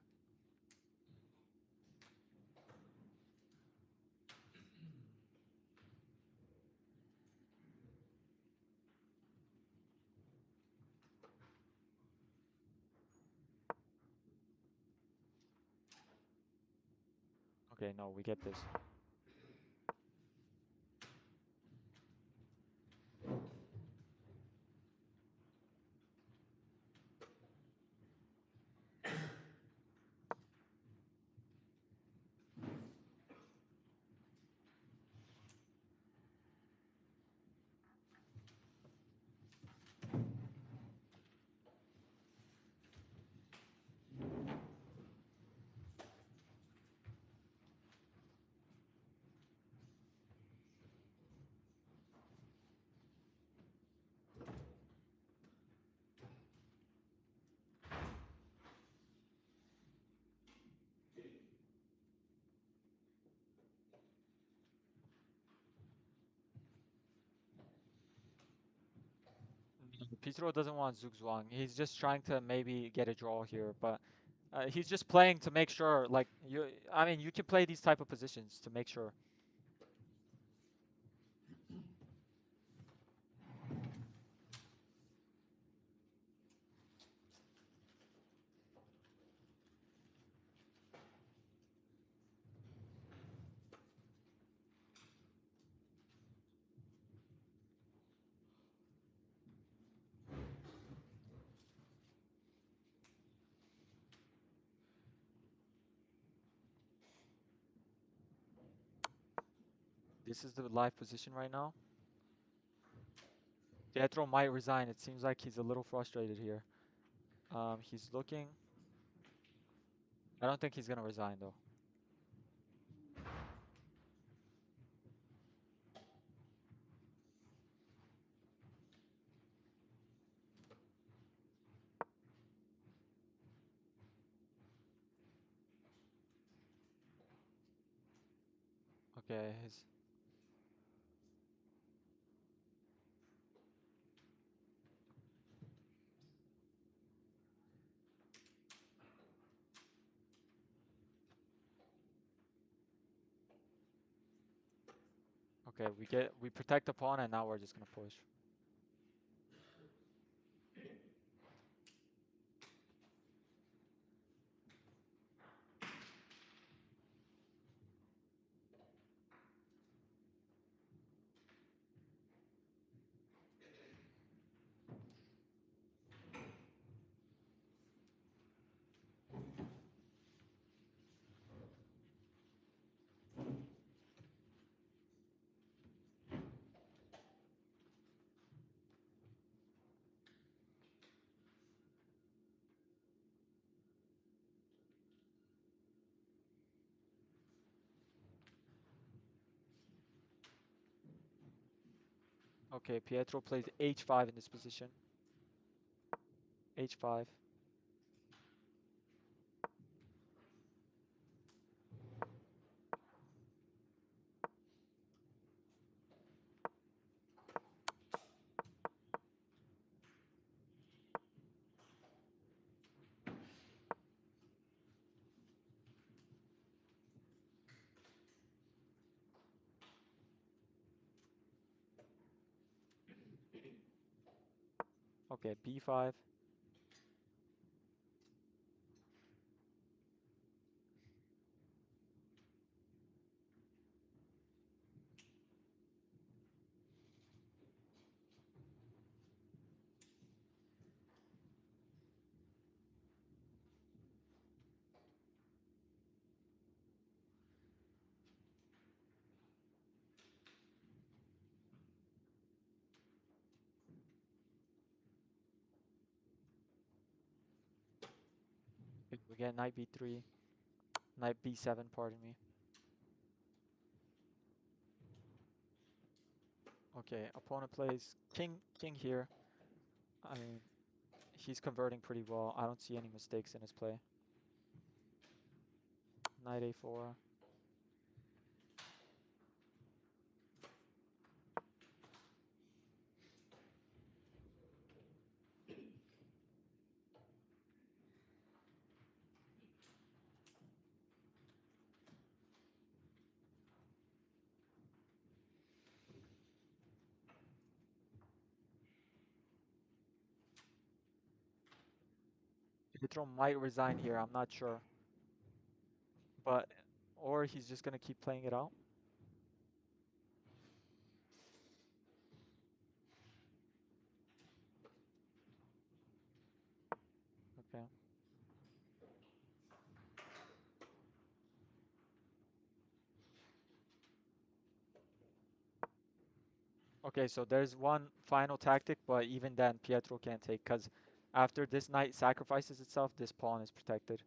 Okay, no, we get this. Pietro doesn't want Zugzwang. He's just trying to maybe get a draw here, but he's just playing to make sure. Like I mean, you can play these type of positions to make sure. This is the live position right now. Pietro might resign. It seems like he's a little frustrated here. He's looking. I don't think he's gonna resign though. Okay, his okay. We protect the pawn, and now we're just gonna push. Okay, Pietro plays h5 in this position. H5. Okay, b5. We get knight b3, knight b7. Pardon me. Okay, opponent plays king here. I mean, he's converting pretty well. I don't see any mistakes in his play. Knight a4. Pietro might resign here, I'm not sure. But, or he's just gonna keep playing it out. Okay. Okay, so there's one final tactic, but even then Pietro can't take, because after this knight sacrifices itself, this pawn is protected.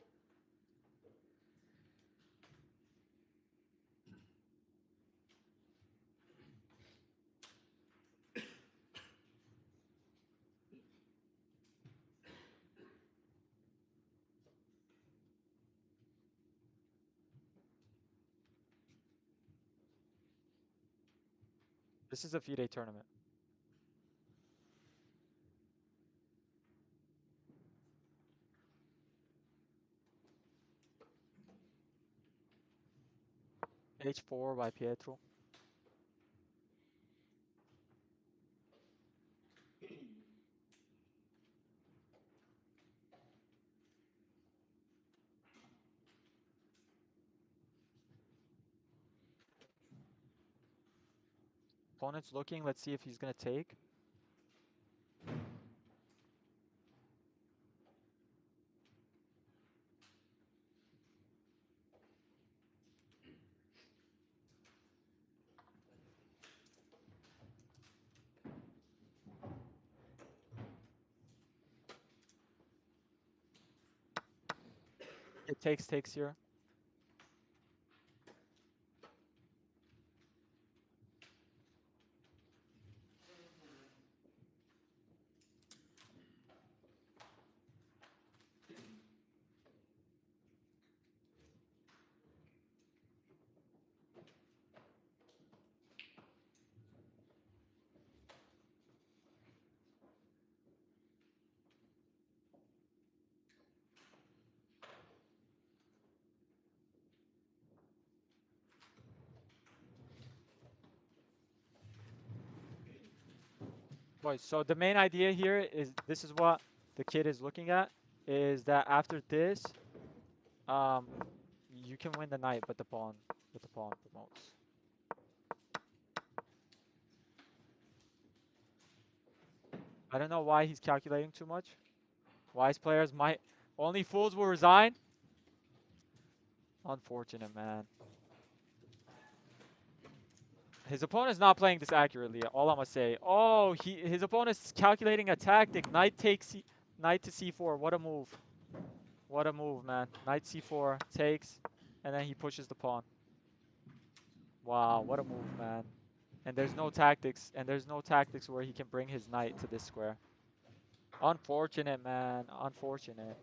This is a FIDE tournament. H4 by Pietro. Opponent's looking, let's see if he's gonna take. It takes here. Boys, so the main idea here is this is what the kid is looking at, is that after this, um, you can win the knight, but the pawn promotes. I don't know why he's calculating too much. Wise players might, only fools will resign. Unfortunate, man. His opponent's not playing this accurately, all I'm gonna say. Oh, his opponent's calculating a tactic. Knight takes knight to c4. What a move. What a move, man. Knight c4 takes, and then he pushes the pawn. Wow, what a move, man. And there's no tactics, where he can bring his knight to this square. Unfortunate, man. Unfortunate.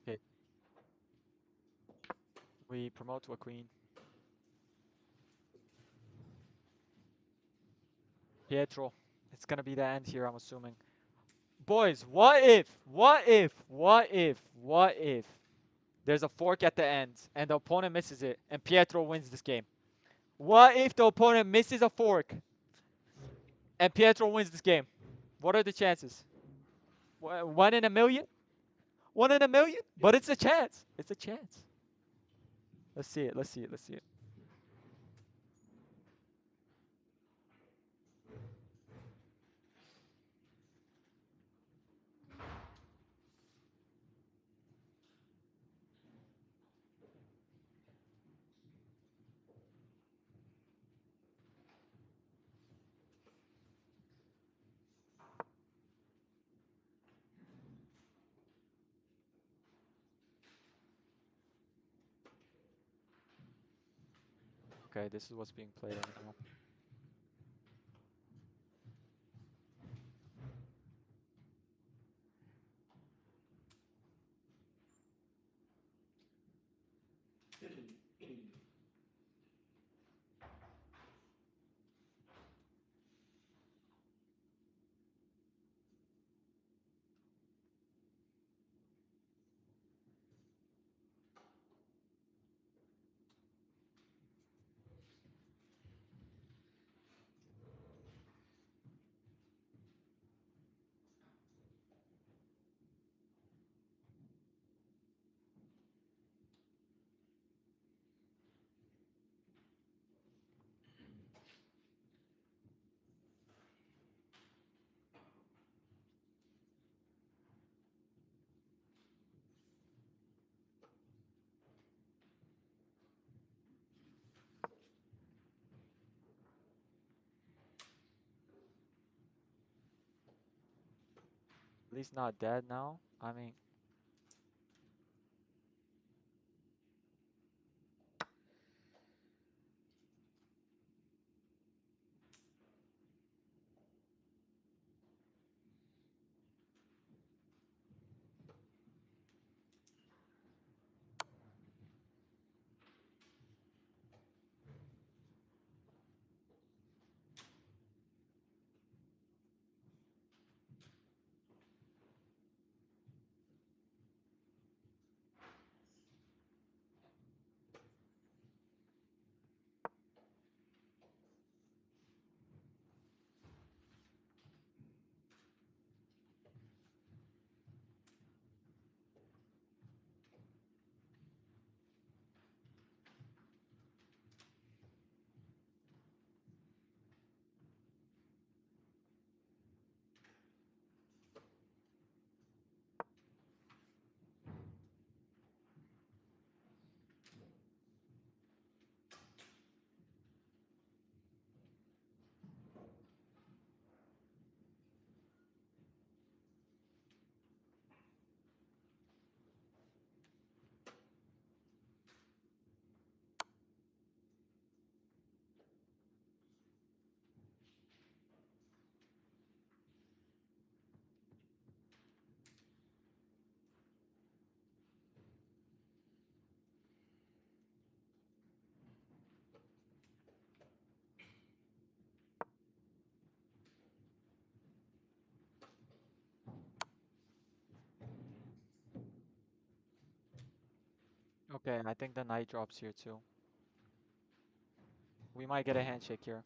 Okay, we promote to a queen. Pietro. It's gonna be the end here, I'm assuming. Boys, what if there's a fork at the end and the opponent misses it and Pietro wins this game? What if the opponent misses a fork and Pietro wins this game? What are the chances? 1 in a million? 1 in a million? But it's a chance. It's a chance. Let's see it. Let's see it. Let's see it. Okay, this is what's being played right now. At least not dead now. I mean, okay, I think the knight drops here too. We might get a handshake here.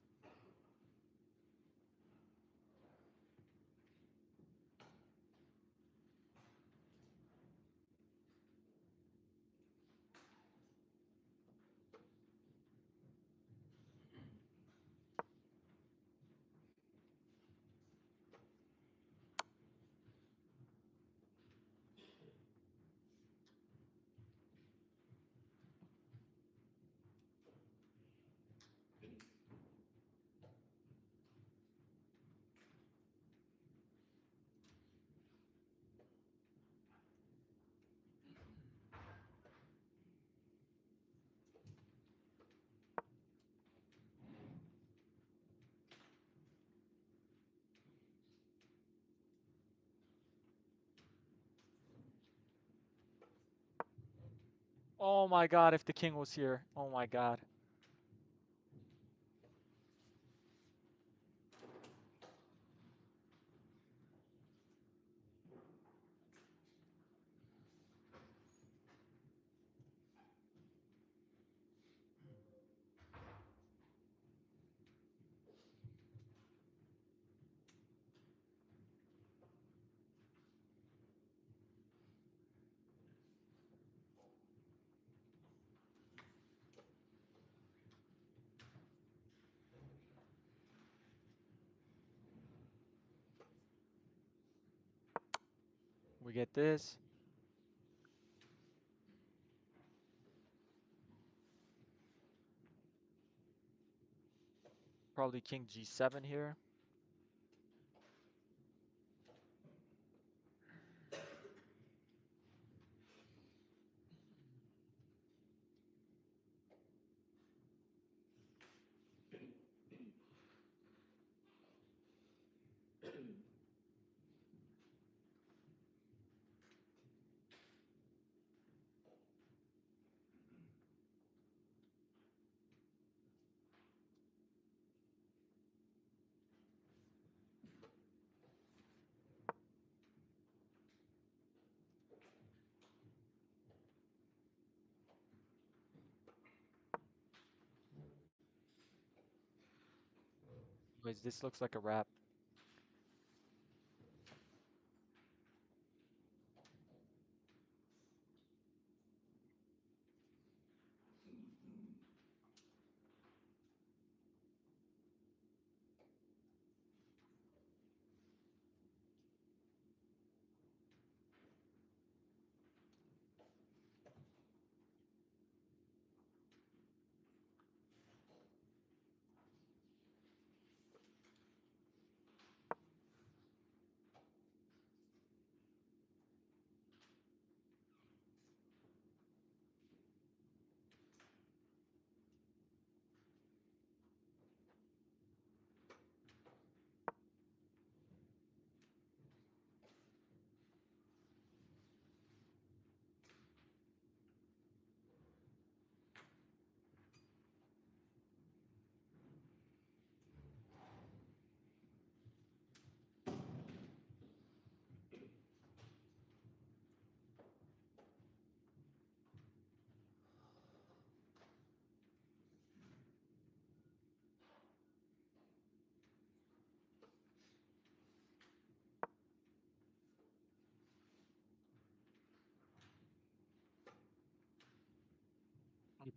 Oh my god, if the king was here. Oh my god. We get this. Probably king g7 here. Boys, this looks like a wrap.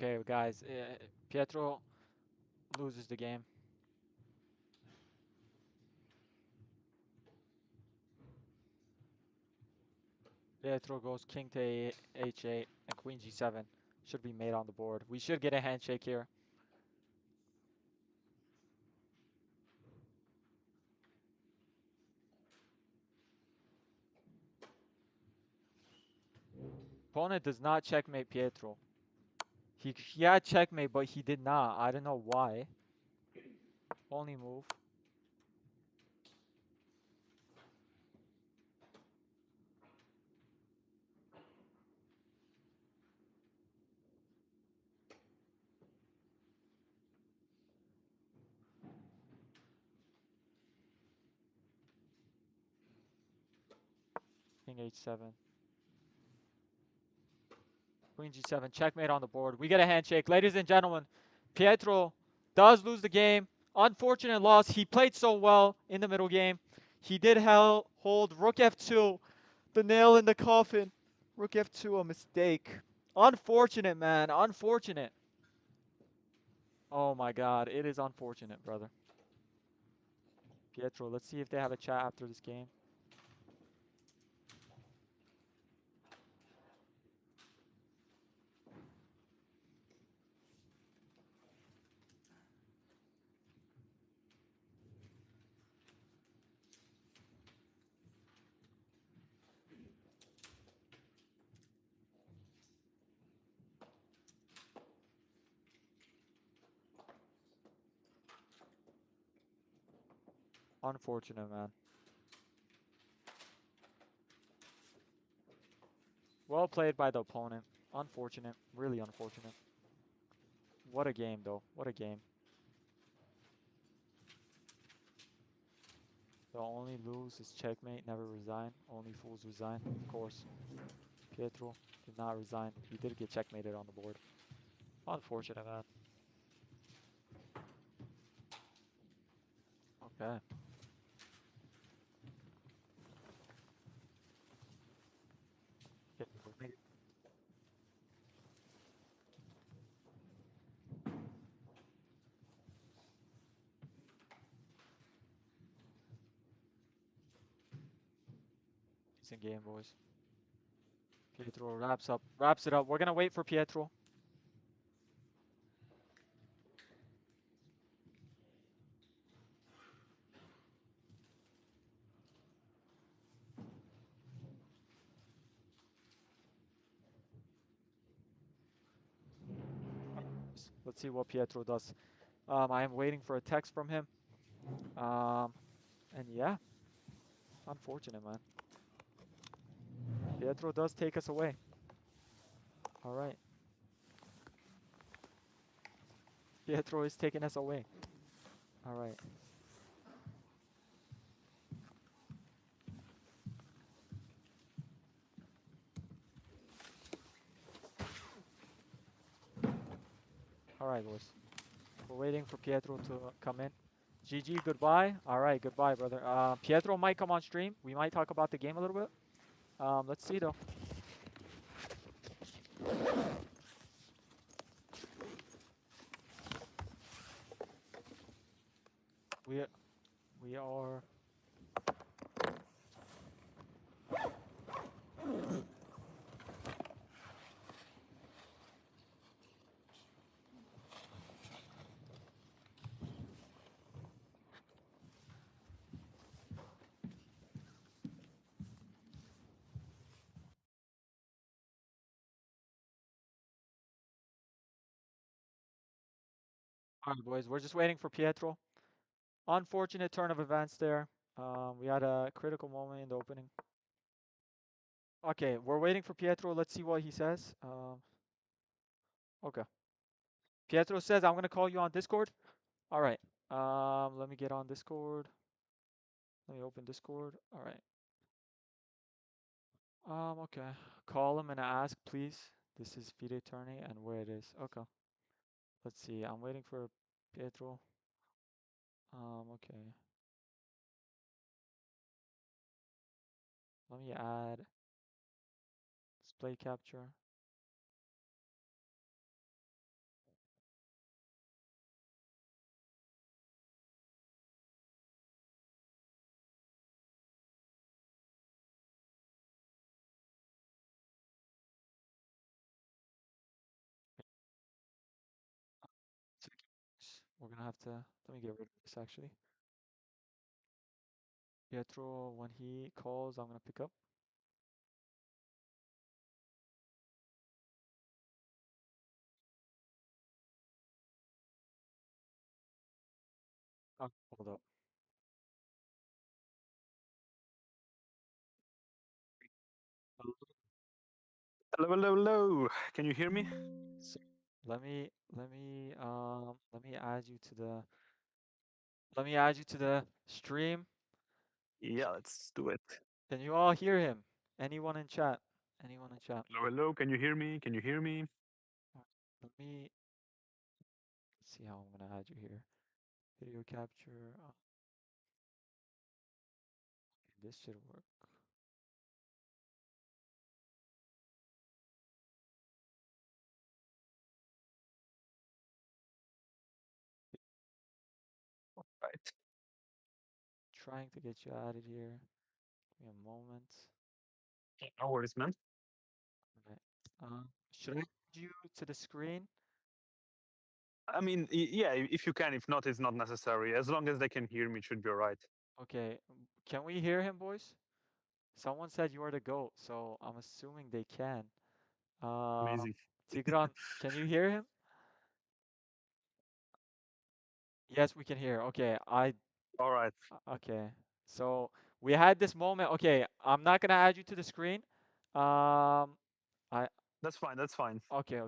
Okay, guys, Pietro loses the game. Pietro goes king to h8 and queen g7. Should be made on the board. We should get a handshake here. Opponent does not checkmate Pietro. He had checkmate, but he did not. I don't know why. Only move. King h7. Queen g7. Checkmate on the board. We get a handshake. Ladies and gentlemen, Pietro does lose the game. Unfortunate loss. He played so well in the middle game. He did hold rook f2. The nail in the coffin. Rook f2, a mistake. Unfortunate, man. Unfortunate. Oh my god. It is unfortunate, brother. Pietro, let's see if they have a chat after this game. Unfortunate, man. Well played by the opponent. Unfortunate. Really unfortunate. What a game, though. What a game. The only lose is checkmate, never resign. Only fools resign, of course. Pietro did not resign. He did get checkmated on the board. Unfortunate, man. Okay. Decent game, boys. Pietro wraps it up. We're gonna wait for Pietro. Let's see what Pietro does. I am waiting for a text from him. And yeah, unfortunate, man. Pietro does take us away. All right. Pietro is taking us away. All right. All right, boys. We're waiting for Pietro to come in. GG, goodbye. All right, goodbye, brother. Pietro might come on stream. We might talk about the game a little bit. Let's see though. We we are. All right, boys. We're just waiting for Pietro. Unfortunate turn of events there. We had a critical moment in the opening. Okay, we're waiting for Pietro. Let's see what he says. Okay. Pietro says, I'm gonna call you on Discord. All right. Let me get on Discord. Let me open Discord. All right. Okay. Call him and ask, please. This is FIDE attorney and where it is. Okay. Let's see. I'm waiting for Pietro. Okay. Let me add display capture. We're gonna have to, let me get rid of this actually. Pietro, when he calls, I'm gonna pick up. Hold up. Hello, hello, hello. Can you hear me? So let me add you to the stream. Yeah, let's do it. Can you all hear him? Anyone in chat? Anyone in chat? Hello, hello. Can you hear me? Can you hear me? Let me see how I'm gonna add you here. Video capture. This should work. Right. Trying to get you added here. Give me a moment. No worries, man. Okay. Should I add you to the screen? I mean, yeah, if you can. If not, it's not necessary. As long as they can hear me, it should be all right. Okay. Can we hear him, boys? Someone said you are the GOAT, so I'm assuming they can. Amazing. Tigran, can you hear him? Yes, we can hear. Okay, All right. okay. So we had this moment. Okay, I'm not gonna add you to the screen. Um, I That's fine. That's fine. okay.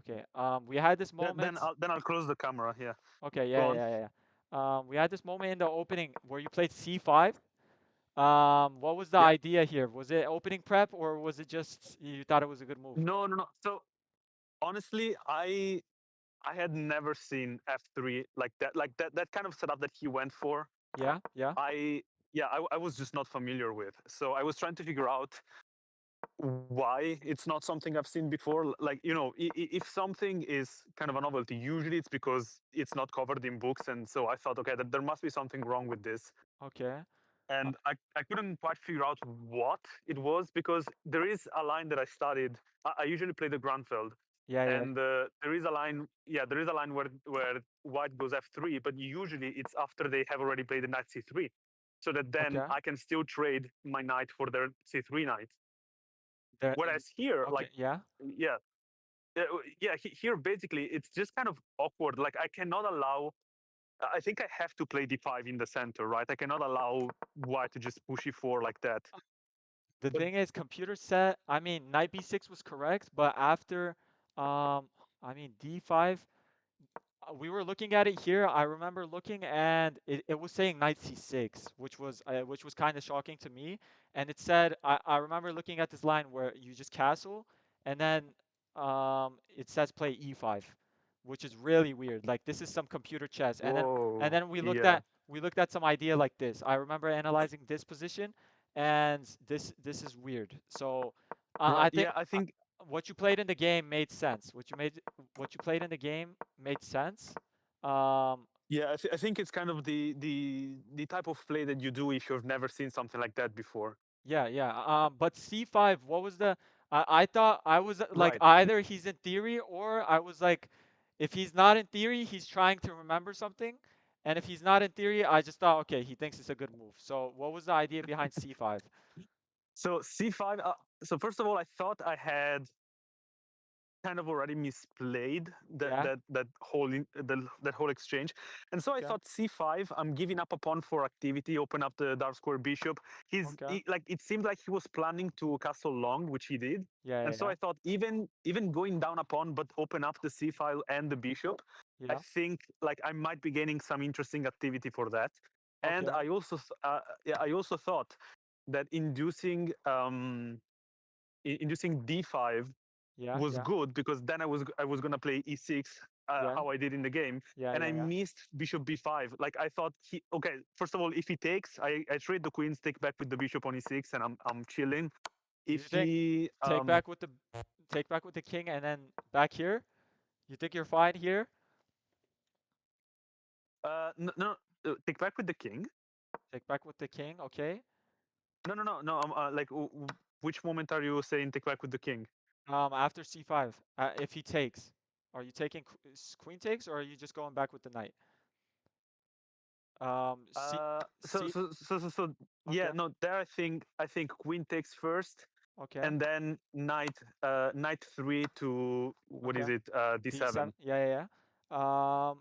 We had this Then moment. I'll close the camera. Yeah. Okay, Go yeah, on. yeah, yeah. We had this moment in the opening where you played C5. What was the Yeah. idea here? Was it opening prep or was it just you thought it was a good move? No, no, no. So honestly, I had never seen F3 like that. Like that kind of setup that he went for. Yeah, yeah. I yeah, I was just not familiar with. So I was trying to figure out why it's not something I've seen before. Like, if something is kind of a novelty, usually it's because it's not covered in books. And so I thought, okay, there must be something wrong with this. Okay. Uh, And I couldn't quite figure out what it was because there is a line that I studied. I usually play the Grunfeld. yeah, yeah. And there is a line, yeah, there is a line where white goes F3, but usually it's after they have already played the knight C3. So that then Okay. I can still trade my knight for their C3 knight. There, Whereas here, okay, like, yeah. yeah, yeah, here basically it's just kind of awkward. Like I cannot allow. I think I have to play d5 in the center, right? I cannot allow white to just push e4 like that. The But thing is, computer set, I mean, knight b6 was correct, but after, I mean, d5, we were looking at it here. I remember looking and it was saying knight c6, which was kind of shocking to me. And it said, I remember looking at this line where you just castle and then it says play e5, which is really weird. Like this is some computer chess. And whoa, then we looked yeah, at we looked at some idea like this. I remember analyzing this position, and this is weird. So I Right. think Yeah, I think what you played in the game made sense. What you played in the game made sense. Um, yeah, I think it's kind of the type of play that you do if you've never seen something like that before. Yeah, yeah. But C5, what was the? I thought I was like Right. either he's in theory or I was like, if he's not in theory, he's trying to remember something, and if he's not in theory, I just thought, okay, he thinks it's a good move. So what was the idea behind C5? So C5. So first of all, I thought I had kind of already misplayed Yeah. that whole exchange, and so I Okay. thought c5. I'm giving up a pawn for activity, open up the dark square bishop. Okay. Like it seemed like he was planning to castle long, which he did, Yeah. and Yeah. so Yeah. I thought even going down a pawn but open up the c file and the bishop, I Yeah. think like I might be gaining some interesting activity for that. And Okay. yeah, I also thought that inducing d5 Yeah. was Yeah. good because then I was gonna play e6, Yeah. how I did in the game, Yeah. and I Yeah. Yeah. missed bishop b5. Like I thought he okay. First of all, if he takes, I trade the queens, take back with the bishop on e6, and I'm chilling. You If think he take back with the take back with the king and then back here? You think you're fine here? no, take back with the king. Take back with the king. Okay. No. Like which moment are you saying take back with the king? After c5, if he takes, are you taking queen takes or are you just going back with the knight? C C. Yeah, Okay, no. There I think queen takes first, okay, and then knight 3 to what is okay. it, D7. d7. Yeah, yeah, yeah.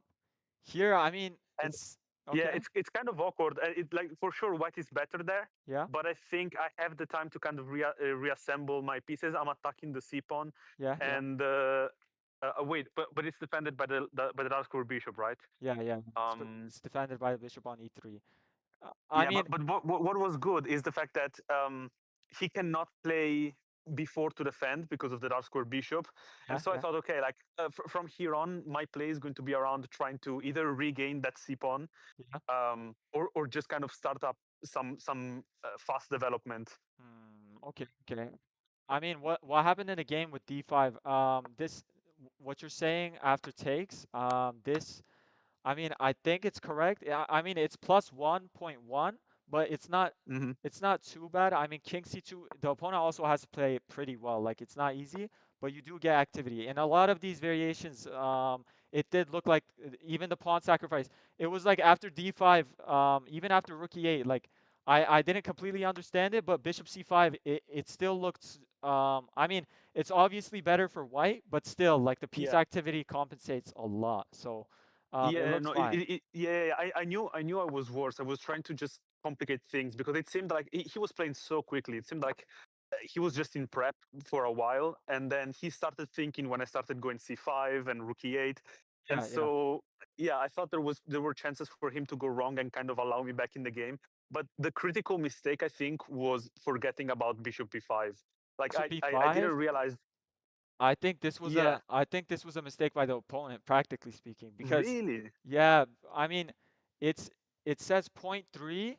Here, I mean, And it's yeah, okay. it's kind of awkward. It like for sure white is better there, Yeah, but I think I have the time to kind of reassemble my pieces. I'm attacking the c pawn, yeah, yeah, and wait, but it's defended by the dark square bishop, right? yeah, yeah. um It's defended by the bishop on e3. I Yeah, mean, but what was good is the fact that he cannot play before to defend because of the dark square bishop, and yeah, so I yeah, thought, okay, like from here on, my play is going to be around trying to either regain that c pawn, yeah. or just kind of start up some fast development. Okay, okay. I mean, what happened in the game with d5? What you're saying after takes, this. I mean, I think it's correct. Yeah, I mean, it's plus 1.1, but Hmm. it's not too bad. I mean, king c2, the opponent also has to play it pretty well. Like it's not easy, but you do get activity. In a lot of these variations, it did look like even the pawn sacrifice. It was like after d5, even after rook e8, like I didn't completely understand it, but bishop c5, it still looked I mean, it's obviously better for white, but still like the piece Yeah. activity compensates a lot. So it Yeah, looks no, fine. yeah, I knew I was worse. I was trying to just complicate things because it seemed like he was playing so quickly. It seemed like he was just in prep for a while, and then he started thinking when I started going c5 and rook e8, and Yeah, yeah. so yeah, I thought there were chances for him to go wrong and kind of allow me back in the game. But the critical mistake I think was forgetting about bishop b5. Like Bishop I didn't b5. realize. Yeah, I think this was a mistake by the opponent, practically speaking, because really. yeah, I mean, it's it says point 0.3.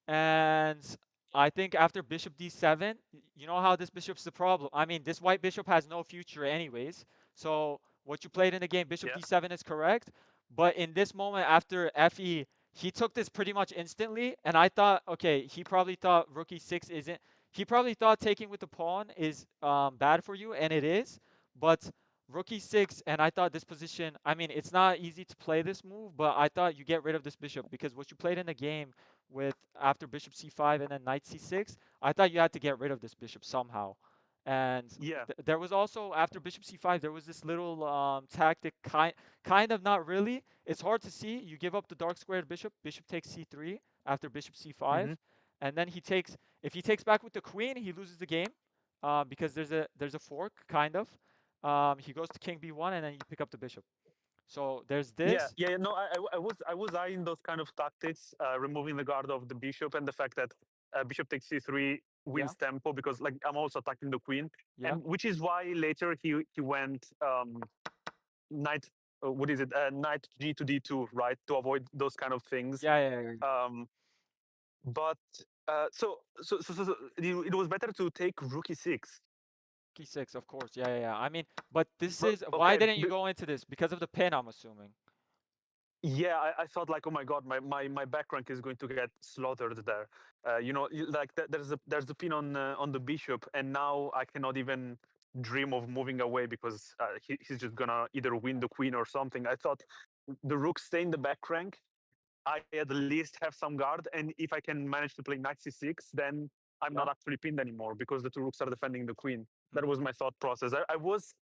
And I think after bishop d7, you know how this bishop's the problem. I mean, this white bishop has no future anyways. So what you played in the game, bishop Yeah, d7 is correct. But in this moment after fe, he took this pretty much instantly. And I thought, okay, he probably thought rook e6 isn't. He probably thought taking with the pawn is bad for you, and it is. But rook e6, and I thought this position, I mean, it's not easy to play this move, but I thought you get rid of this bishop because what you played in the game with after bishop c5 and then knight c6, I thought you had to get rid of this bishop somehow. And yeah, there was also after bishop c5, there was this little tactic, kind of not really. It's hard to see. You give up the dark squared bishop. Bishop takes c3 after bishop c5, hmm, and then he takes. If he takes back with the queen, he loses the game because there's a fork kind of. He goes to king b1, and then you pick up the bishop. So there's yeah, this. yeah. No, I was eyeing those kind of tactics, removing the guard of the bishop and the fact that bishop takes c3 Yeah, wins tempo because like I'm also attacking the queen, yeah, and which is why later he went knight what is it? Knight G to D2, right? To avoid those kind of things. Yeah, yeah, yeah. Um, but it was better to take Rook E6. Key six, of course. Yeah, yeah, yeah. I mean, but this But is why okay, didn't you go into this? Because of the pin, I'm assuming. yeah, I thought like, oh my god, my back rank is going to get slaughtered there. Like there's a pin on the bishop, and now I cannot even dream of moving away because he's just gonna either win the queen or something. I thought the rook stay in the back rank. I at least have some guard, and if I can manage to play knight c6, then I'm Yeah. not actually pinned anymore because the two rooks are defending the queen. That Hmm. was my thought process. I was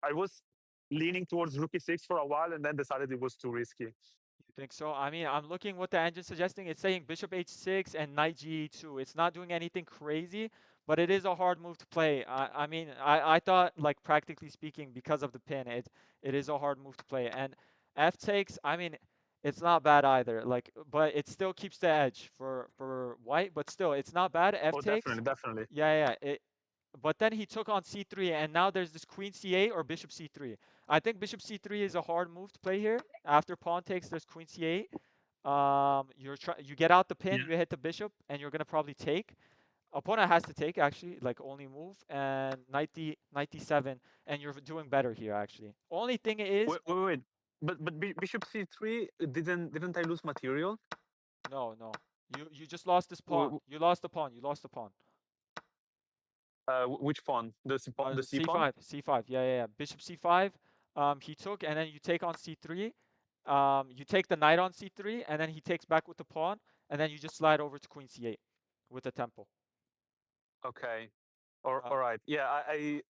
leaning towards rook e6 for a while, and then decided it was too risky. You think so? I mean, I'm looking what the engine's suggesting. It's saying bishop h6 and knight g2. It's not doing anything crazy, but it is a hard move to play. I mean, I thought, like, practically speaking, because of the pin, it is a hard move to play. And f takes, I mean, it's not bad either. Like, but it still keeps the edge for white, but still, it's not bad. F Oh, takes. definitely, definitely. Yeah, yeah. But then he took on c3, and now there's this queen c8 or bishop c3. I think bishop c3 is a hard move to play here. After pawn takes, there's queen c8. You get out the pin, you hit the bishop, and you're gonna probably take. Opponent has to take actually, like only move, and knight d7, and you're doing better here actually. Only thing is, Wait. But bishop c3 didn't I lose material? no, no, you just lost this W- pawn. w- You lost the pawn. You lost the pawn. which pawn? The c pawn? C5, C5. Yeah, yeah, yeah. Bishop C5. He took, and then you take on C3. You take the knight on C3, and then he takes back with the pawn, and then you just slide over to Queen C8 with the tempo. Okay. Uh, All right. Yeah,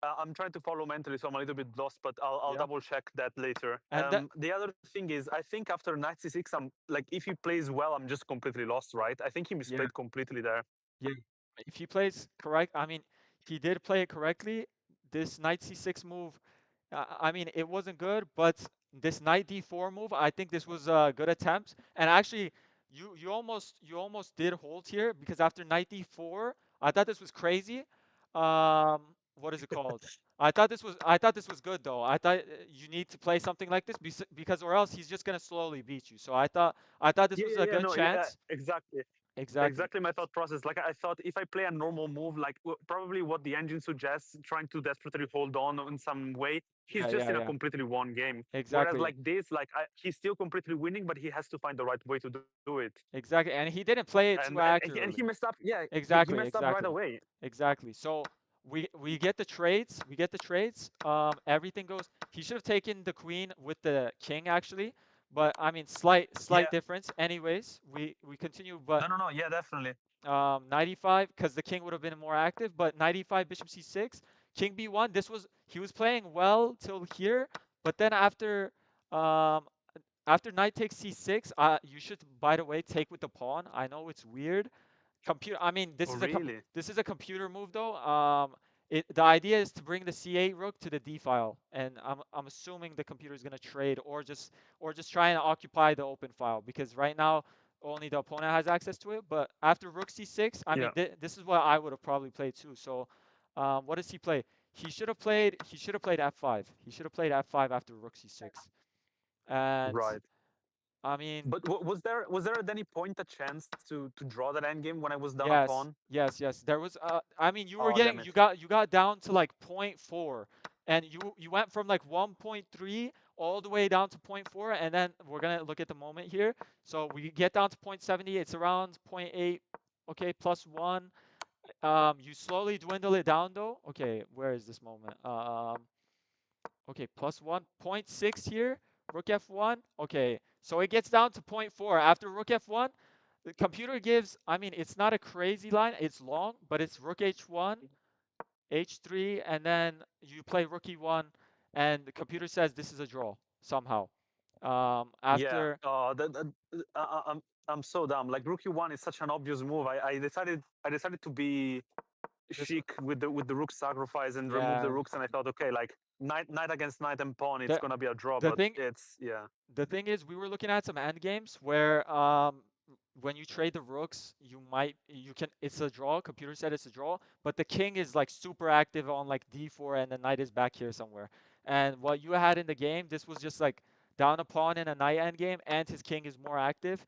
I'm trying to follow mentally, so I'm a little bit lost, but I'll yeah. double check that later. And that, The other thing is, I think after knight c6, I'm like, if he plays well, I'm just completely lost, right? I think he yeah, misplayed completely there. yeah. If he plays correct, I mean, he did play it correctly. This knight C6 move, I mean, it wasn't good, but this knight D4 move, I think this was a good attempt. And actually, you almost did hold here because after knight D4, I thought this was crazy. What is it called? I thought this was good though. I thought you need to play something like this because or else he's just gonna slowly beat you. So I thought this was a good No, yeah, chance. exactly. Exactly. Exactly my thought process. Like I thought, if I play a normal move, like probably what the engine suggests, trying to desperately hold on in some way, he's Yeah, just yeah, in a yeah. completely won game. Whereas Exactly. like this, like he's still completely winning, but he has to find the right way to do it. Exactly. And he didn't play it too And he accurately. messed up. Yeah, he Exactly, messed up right exactly. away. Exactly. So we get the trades. We get the trades. Everything goes. He should have taken the queen with the king actually, but I mean slight Yeah. difference. Anyways, we continue, No, but no, no. Yeah, definitely. 95 because the king would have been more active, but 95 bishop c6, king b1. He was playing well till here, but then um after knight takes c6, you should, by the way, take with the pawn. I know it's weird. Computer. I mean, Oh, really? this is a computer move though. The idea is to bring the c8 rook to the d file, and I'm assuming the computer is gonna trade or just try and occupy the open file because right now only the opponent has access to it. But after rook c6, I mean, Yeah. this is what I would have probably played too. So, what does he play? He should have played f5. He should have played f5 after rook c6. And Right. I mean, But was there at any point a chance to draw that endgame when I was down a yes, pawn? yes, yes. There was I mean you were Oh, getting damn it. you got down to like point 0.4 and you went from like 1.3 all the way down to point 0.4 and then we're going to look at the moment here. So we get down to 0.70, it's around point 0.8. Okay, plus 1. You slowly dwindle it down though. Okay, where is this moment? Okay, plus 1.6 here. Rook f1. Okay, so it gets down to point 0.4 after rook f1. The computer gives, I mean, it's not a crazy line. It's long, but it's rook h1, h3, and then you play rook e1, and the computer says this is a draw somehow. Yeah. After I'm so dumb. Like rookie one is such an obvious move. I decided to be this one, chic with the rook sacrifice and remove the yeah. rooks, and I thought, okay, like knight against knight and pawn, it's The gonna be a draw, the but thing it's yeah. the thing is, we were looking at some end games where when you trade the rooks, you can it's a draw. Computer said it's a draw, but the king is like super active on like d4, and the knight is back here somewhere. And what you had in the game, this was just like down a pawn in a knight endgame, and his king is more active.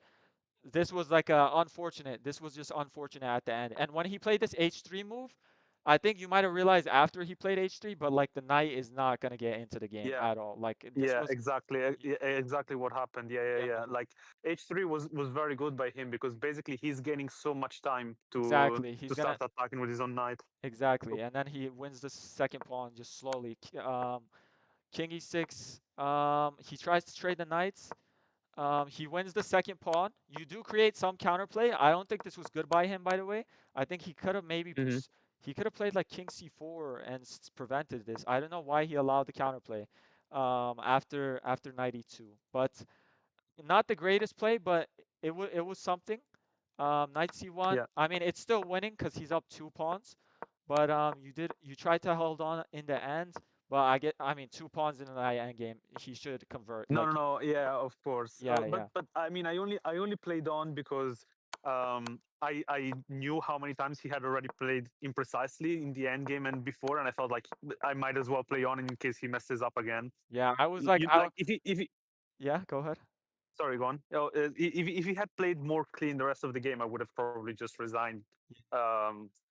This was like a unfortunate. This was just unfortunate at the end. And when he played this h3 move, I think you might have realized after he played h3, but like the knight is not gonna get into the game Yeah. at all. Like this Yeah, was, exactly. y- Exactly what happened. Yeah, yeah, yeah, yeah. Like H3 was very good by him because basically he's gaining so much time exactly. to He's start gonna attacking with his own knight. exactly, and then he wins the second pawn just slowly. King e6. He tries to trade the knights. He wins the second pawn. You do create some counterplay. I don't think this was good by him, by the way. I think he could have maybe Hmm. he could have played like king c4 and prevented this. I don't know why he allowed the counterplay after knight e2. But not the greatest play, but it was something. Knight c1. Yeah. I mean, it's still winning because he's up 2 pawns. But you tried to hold on in the end. But I mean 2 pawns in the knight endgame. He should convert. No, no, Like no. Yeah, of course. yeah, But yeah. I mean, I only played on because I knew how many times he had already played imprecisely in the end game and before, and I thought like I might as well play on in case he messes up again. Yeah, I was like, Like if he yeah, go ahead. sorry, go on. If he had played more clean the rest of the game, I would have probably just resigned.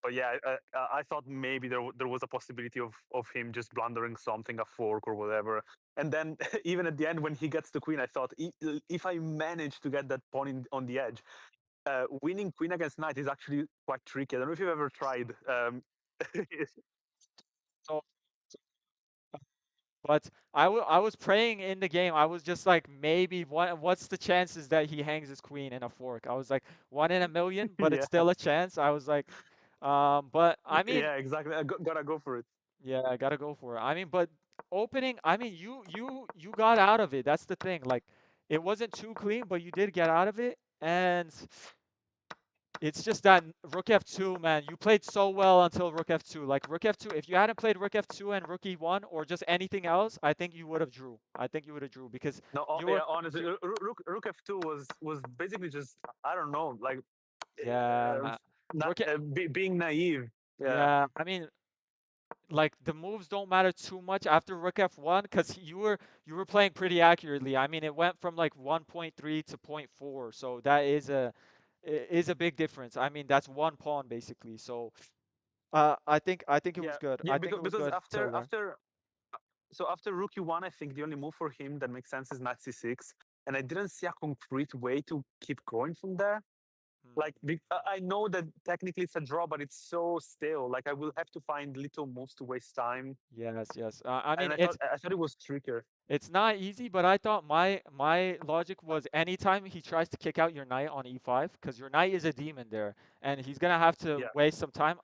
But yeah, I thought maybe there was a possibility of him just blundering something, a fork or whatever. And then even at the end, when he gets the queen, I thought if I manage to get that pawn on the edge, winning queen against knight is actually quite tricky. I don't know if you've ever tried. So, but I was praying in the game. I was just like, maybe what's the chances that he hangs his queen in a fork? I was like, 1 in a million, but it's Yeah, still a chance. I was like, but I mean, yeah, exactly. Gotta go for it. yeah, I gotta go for it. I mean, but opening, I mean, you got out of it. That's the thing. Like, it wasn't too clean, but you did get out of it, and it's just that rook f2, man. You played so well until rook f2. Like rook f2, if you hadn't played rook f2 and rook e1 or just anything else, I think you would have drew. I think you would have drew because No, you were yeah, honestly, you Rook F2 was basically just I don't know, like uh, yeah. Rook e- being naive. Yeah, yeah, I mean like the moves don't matter too much after rook f1 because you were playing pretty accurately. I mean it went from like 1.3 to point 0.4, so that is a big difference. I mean that's 1 pawn basically. So I think it yeah, was good. yeah. I think it was Because good till there. after Rook E1, I think the only move for him that makes sense is Knight C6, and I didn't see a concrete way to keep going from there. Like Hmm. I know that technically it's a draw, but it's so still. Like I will have to find little moves to waste time, Yes, yes. I mean, and I thought it was trickier. it's not easy, but I thought my logic was anytime he tries to kick out your knight on e5, because your knight is a demon there, and he's gonna have to Yeah, waste some time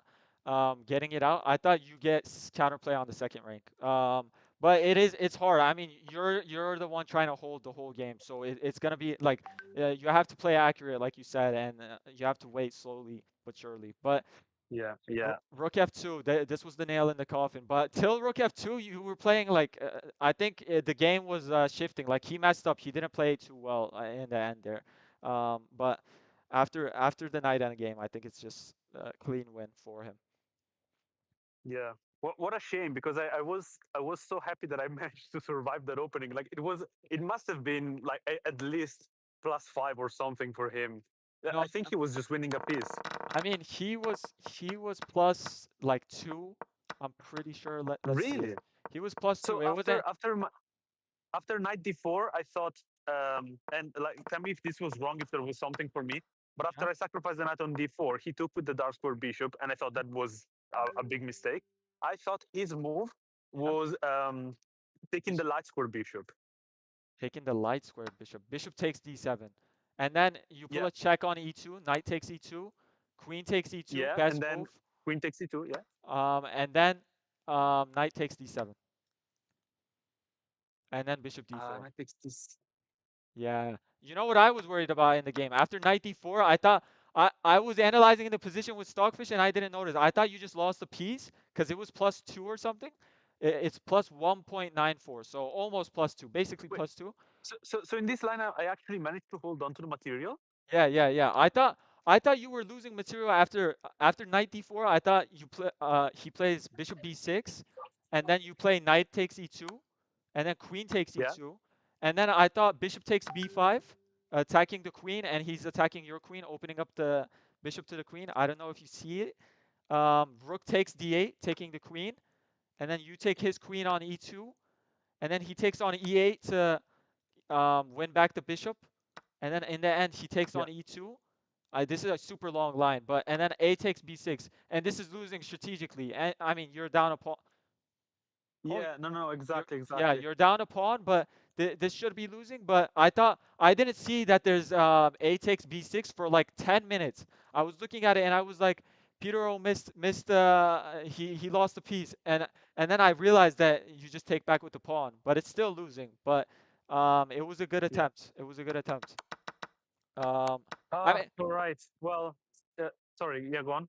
getting it out. I thought you get counterplay on the second rank. But it's hard. I mean, you're the one trying to hold the whole game, so it's gonna be like you have to play accurate, like you said, and you have to wait slowly but surely. But yeah, yeah, Rook F2, this was the nail in the coffin. But till Rook F2, you were playing like I think the game was shifting. Like he messed up. He didn't play too well in the end there. But after the night end game, I think it's just a clean win for him. yeah. What a shame because I was so happy that I managed to survive that opening. Like it must have been like at least +5 or something for him. No, I think he was just winning a piece. I mean he was plus like 2. I'm pretty sure. Let's see. Really? He was plus So 2. It wasn't. after night d4, I thought, and like, tell me if this was wrong, if there was something for me. But Yeah. after I sacrificed the knight on d4, he took with the dark square bishop, and I thought that was a big mistake. I thought his move Yeah. was taking the Bishop light square bishop. taking the light square bishop. Bishop takes d7. And then you pull Yeah, a check on e2. Knight takes e2. Queen takes e2. yeah, and Best then move. queen takes e2. Yeah, And then knight takes d7. And then bishop d4. knight takes this. Yeah. You know what I was worried about in the game? After knight d4, I thought I was analyzing the position with Stockfish and I didn't notice. I thought you just lost a piece because it was plus 2 or something. It's plus 1.94. So almost plus 2. Basically Wait, plus 2. so in this line, I actually managed to hold on to the material. Yeah, yeah, yeah. I thought you were losing material after knight d4. I thought he plays bishop b6, and then you play knight takes e2, and then queen takes Yeah, e2, And then I thought bishop takes b5, attacking the queen, and he's attacking your queen, opening up the bishop to the queen. I don't know if you see it. Rook takes d8, taking the queen, and then you take his queen on e2, and then he takes on e8 to win back the bishop, and then in the end he takes Yeah. on e2. This is a super long line, but and then a takes b6, and this is losing strategically. And I mean, you're down a pawn. Oh, Yeah, no, no, you're exactly, yeah, exactly. you're down a pawn, but this should be losing. But I thought I didn't see that there's a takes b6 for like 10 minutes. I was looking at it and I was like, Pietro missed he lost a piece, and then I realized that you just take back with the pawn, but it's still losing. But it was a good Yeah. attempt. It was a good attempt. Um, I Ah, mean, all right. Well, sorry. Yeah, go on.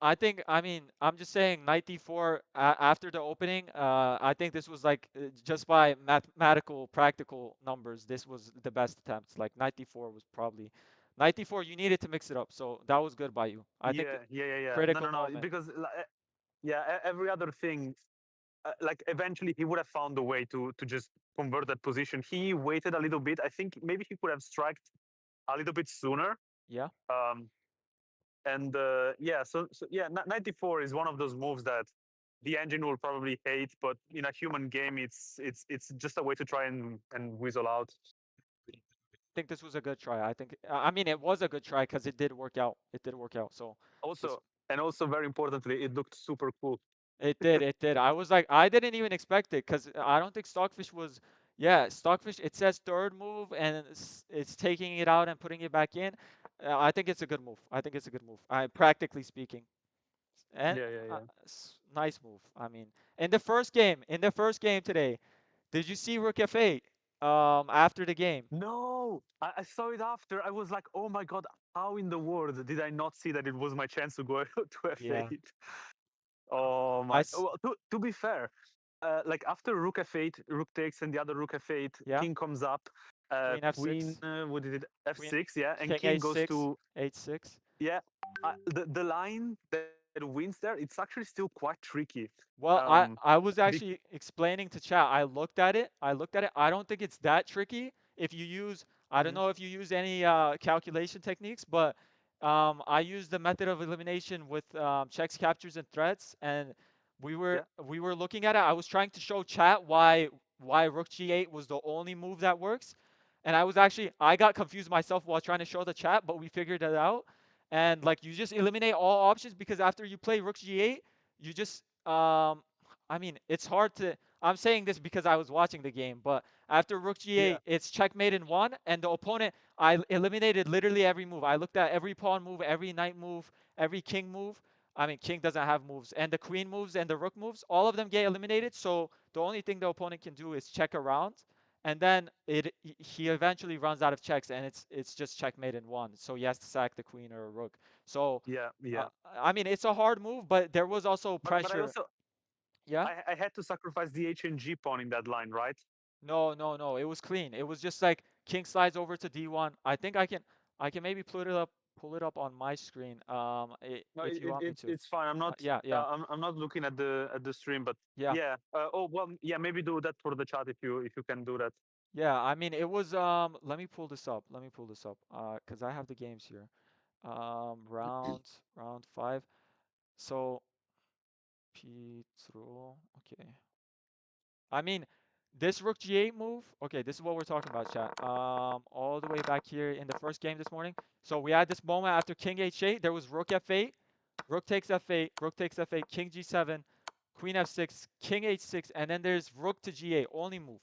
I think, I mean, I'm just saying knight d4 after the opening. I think this was like just by mathematical, practical numbers, this was the best attempt. Like knight d4 was probably knight d4. You needed to mix it up, so that was good by you. I think Yeah, yeah, yeah, yeah. No, critical no, no. moment. Because yeah, every other thing, like eventually he would have found a way to just convert that position. He waited a little bit. I think maybe he could have struck a little bit sooner. Yeah, Um, and yeah, so yeah, 94 is one of those moves that the engine will probably hate, but in a human game, it's just a way to try and whistle out. I think this was a good try. I think, I mean, it was a good try because it did work out. It did work out. So this Also, and also very importantly, it looked super cool. It did, it did. I was like, I didn't even expect it because I don't think Stockfish was, yeah, Stockfish, it says third move and it's taking it out and putting it back in. I think it's a good move. I think it's a good move. Practically speaking. And Yeah, yeah, yeah. nice move. I mean, in the first game today, did you see Rook F8 after the game? No, I saw it after. I was like, oh my god, how in the world did I not see that it was my chance to go to Yeah. F8? Oh I my. s- Well, to be fair, like after Rook F8, Rook takes, and the other Rook F8, yeah, King comes up, Queen Queen, F6, what did it? Queen F6, yeah, and King King goes H6, to, H6. yeah. The line that wins there, it's actually still quite tricky. Well, Um, I was be, actually explaining to chat. I looked at it. I looked at it. I don't think it's that tricky if you use. I don't Mhm. know if you use any calculation techniques, but I used the method of elimination with checks, captures, and threats, and Yeah, we were looking at it. I was trying to show chat why Rook G8 was the only move that works, and I got confused myself while trying to show the chat, but we figured it out. And like you just eliminate all options because after you play Rook G8, you just I mean, it's hard to. I'm saying this because I was watching the game, but after Rook yeah, G8, it's checkmate in one, and the opponent. I eliminated literally every move. I looked at every pawn move, every knight move, every king move. I mean, king doesn't have moves, and the queen moves and the rook moves. All of them get eliminated. So the only thing the opponent can do is check around, and then he eventually runs out of checks, and it's just checkmate in one. So he has to sack the queen or a rook. So yeah, uh, yeah. I mean, it's a hard move, but there was also But I pressure. also Yeah? I had to sacrifice the H and G pawn in that line, right? No, no, no. It was clean. It was just like king slides over to d1. I think I can maybe pull it up on my screen. No, If you want me to. it's fine. I'm not Yeah, yeah, I'm not looking at the stream, but yeah, yeah. Oh well, yeah. Maybe do that for the chat if you can do that. yeah. I mean, it was let me pull this up. Let me pull this up. 'Cause I have the games here. Round 5. So Pietro. Okay. I mean, this rook g8 move, okay, this is what we're talking about, chat. All the way back here in the first game this morning. So we had this moment after king h8. There was rook f8, rook takes f8, rook takes f8, king g7, queen f6, king h6, and then there's rook to g8, only move.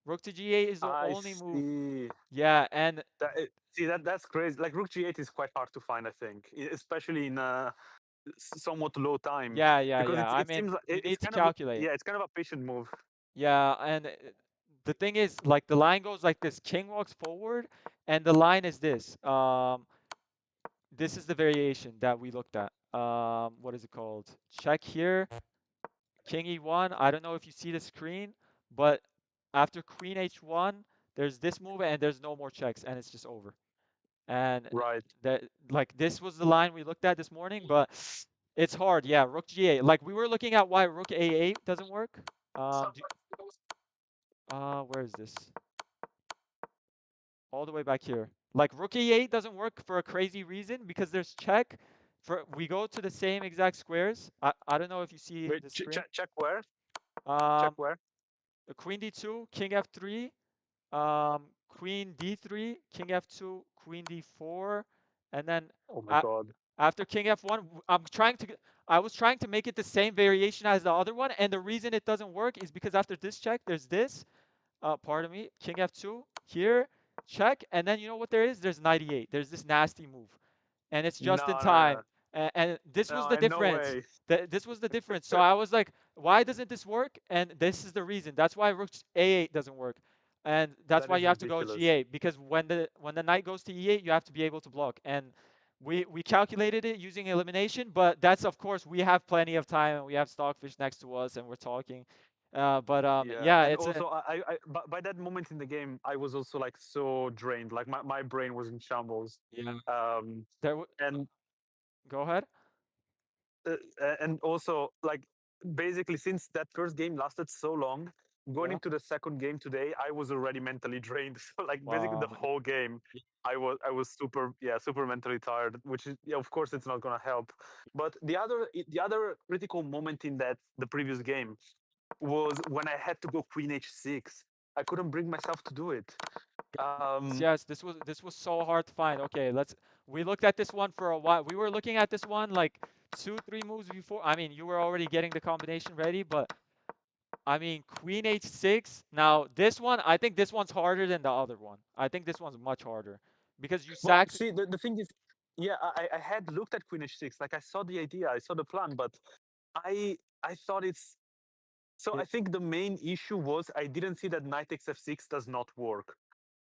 Rook to g8 is the I only move. see. Yeah, and See that's crazy. Like Rook G8 is quite hard to find, I think, especially in somewhat low time, yeah, yeah, because yeah. I it mean, seems like you it's need to kind of calculate. yeah, it's kind of a patient move. Yeah, and the thing is, like, the line goes like this: king walks forward, and the line is this. This is the variation that we looked at. What is it called? Check here, king e1. I don't know if you see the screen, but after queen h1, there's this move and there's no more checks, and it's just over. And Right. that, like, this was the line we looked at this morning, but it's hard. Yeah, rook g8. Like, we were looking at why rook a8 doesn't work. Where is this? all the way back here. Like rook e8 doesn't work for a crazy reason because there's check. For we go to the same exact squares. I don't know if you see Wait, the screen. check where? Check Um, where? queen d2, king f3, queen d3, king f2, queen d4, and then Oh my a god. after king f1, I was trying to make it the same variation as the other one, and the reason it doesn't work is because after this check, there's this, pardon me, king f2 here, check, and then you know what there is? There's knight e8. There's this nasty move, and it's just in No, no, time. no, And this was no, the and no difference. way. This was the difference. So I was like, why doesn't this work? And this is the reason. That's why rook a8 doesn't work, and that's That why is you have to go ridiculous. g8 because when the knight goes to e8, you have to be able to block. And we calculated it using elimination, but that's of course we have plenty of time and we have Stockfish next to us and we're talking. But Yeah, yeah, and it's a also by that moment in the game, I was also like so drained. Like my brain was in shambles. yeah. Um, There. W- and Go ahead. and also like basically since that first game lasted so long, going Yeah. into the second game today, I was already mentally drained. So like basically the Wow. whole game, I was super mentally tired, which is yeah, of course it's not gonna help. But the other critical moment in that the previous game was when I had to go Queen H6. I couldn't bring myself to do it. Yes, Um, yes, this was so hard to find. Okay, let's. We looked at this one for a while. We were looking at this one like 2, 3 moves before. I mean, you were already getting the combination ready, but I mean, Queen H6. Now, this one, I think this one's harder than the other one. I think this one's much harder because you well, sacked. see, the thing is, yeah, I had looked at Queen H6, like I saw the idea, I saw the plan, but I thought it's so. I It, think the main issue was I didn't see that Knight X F6 does not work.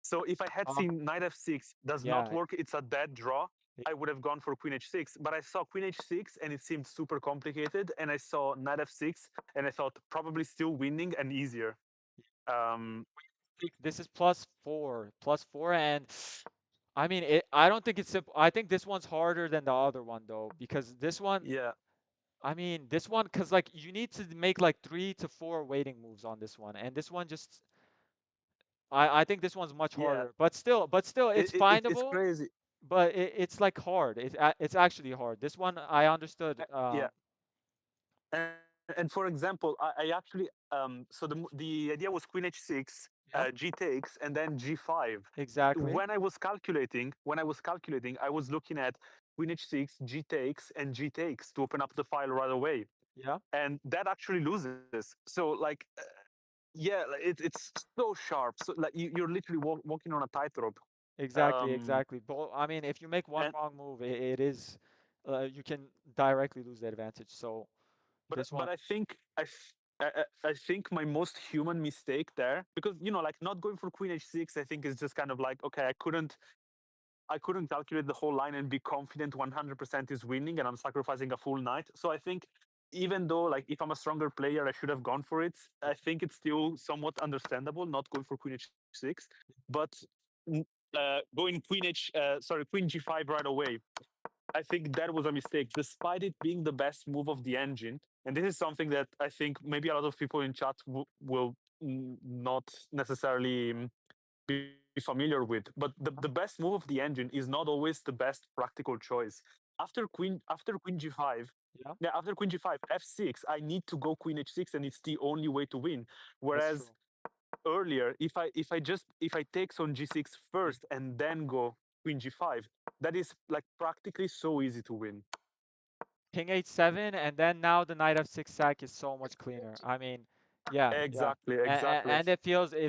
So if I had uh, seen Knight F6 does not yeah, work, it's a dead draw. I would have gone for Queen H6, but I saw Queen H6 and it seemed super complicated, and I saw Knight F6 and I thought probably still winning and easier. Um, this is plus four, and I mean, I don't think it's simple. I think this one's harder than the other one though, because this one, yeah, I mean, this one, because like you need to make like 3 to 4 waiting moves on this one, and this one just, I think this one's much yeah, harder. But still, it's it's findable. crazy. But it's like hard. It's actually hard. This one I understood. Yeah, and for example, I actually so the idea was Queen H6, Yeah, G takes, and then G5. exactly. When I was calculating, I was looking at Queen H6, G takes, and G takes to open up the file right away, Yeah, and that actually loses. So like, yeah, like, it's so sharp. So like you're literally walking on a tightrope. exactly, Um, exactly. But I mean, if you make one and wrong move, it is, you can directly lose the advantage. So this but one, I think I think my most human mistake there, because like not going for Queen H6, I think is just kind of like, okay, I couldn't calculate the whole line and be confident 100% is winning, and I'm sacrificing a full knight. So I think even though like if I'm a stronger player, I should have gone for it. I think it's still somewhat understandable not going for Queen H6, but mm, going Queen G5 right away. I think that was a mistake, despite it being the best move of the engine. And this is something that I think maybe a lot of people in chat will not necessarily be familiar with. But the best move of the engine is not always the best practical choice. After Queen G5, yeah, yeah, after Queen G5, F6, I need to go Queen H6, and it's the only way to win. that's Whereas true. earlier, if I takes on G6 Ex- first and then go Queen G5, that is like practically so easy to win. King H7, and then now the Knight F6 sack is so much cleaner. I mean, yeah, yeah. Exactly, And, exactly. and it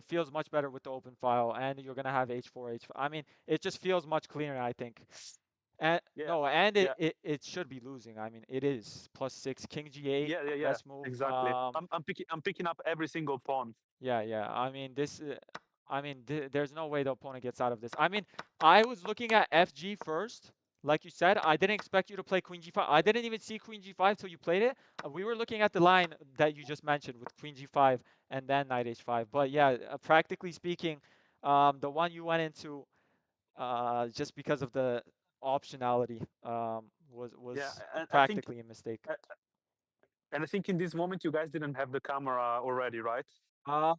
feels much better with the open file, and you're gonna have H4, H5. I mean, it just feels much cleaner, I think. And Yeah, no, and it, yeah, it, it should be losing. I mean, it is +6. King G8, yeah, yeah, yeah. best move. Exactly. I'm picking up every single pawn. Yeah, yeah. I mean, there's no way the opponent gets out of this. I mean, I was looking at FG first. Like you said, I didn't expect you to play Queen G5. I didn't even see Queen G5 till you played it. We were looking at the line that you just mentioned with Queen G5 and then Knight H5. But yeah, practically speaking, the one you went into, just because of the optionality, Yeah, was and I think practically a mistake. uh, and I think in this moment you guys didn't have the camera already, right? Uh,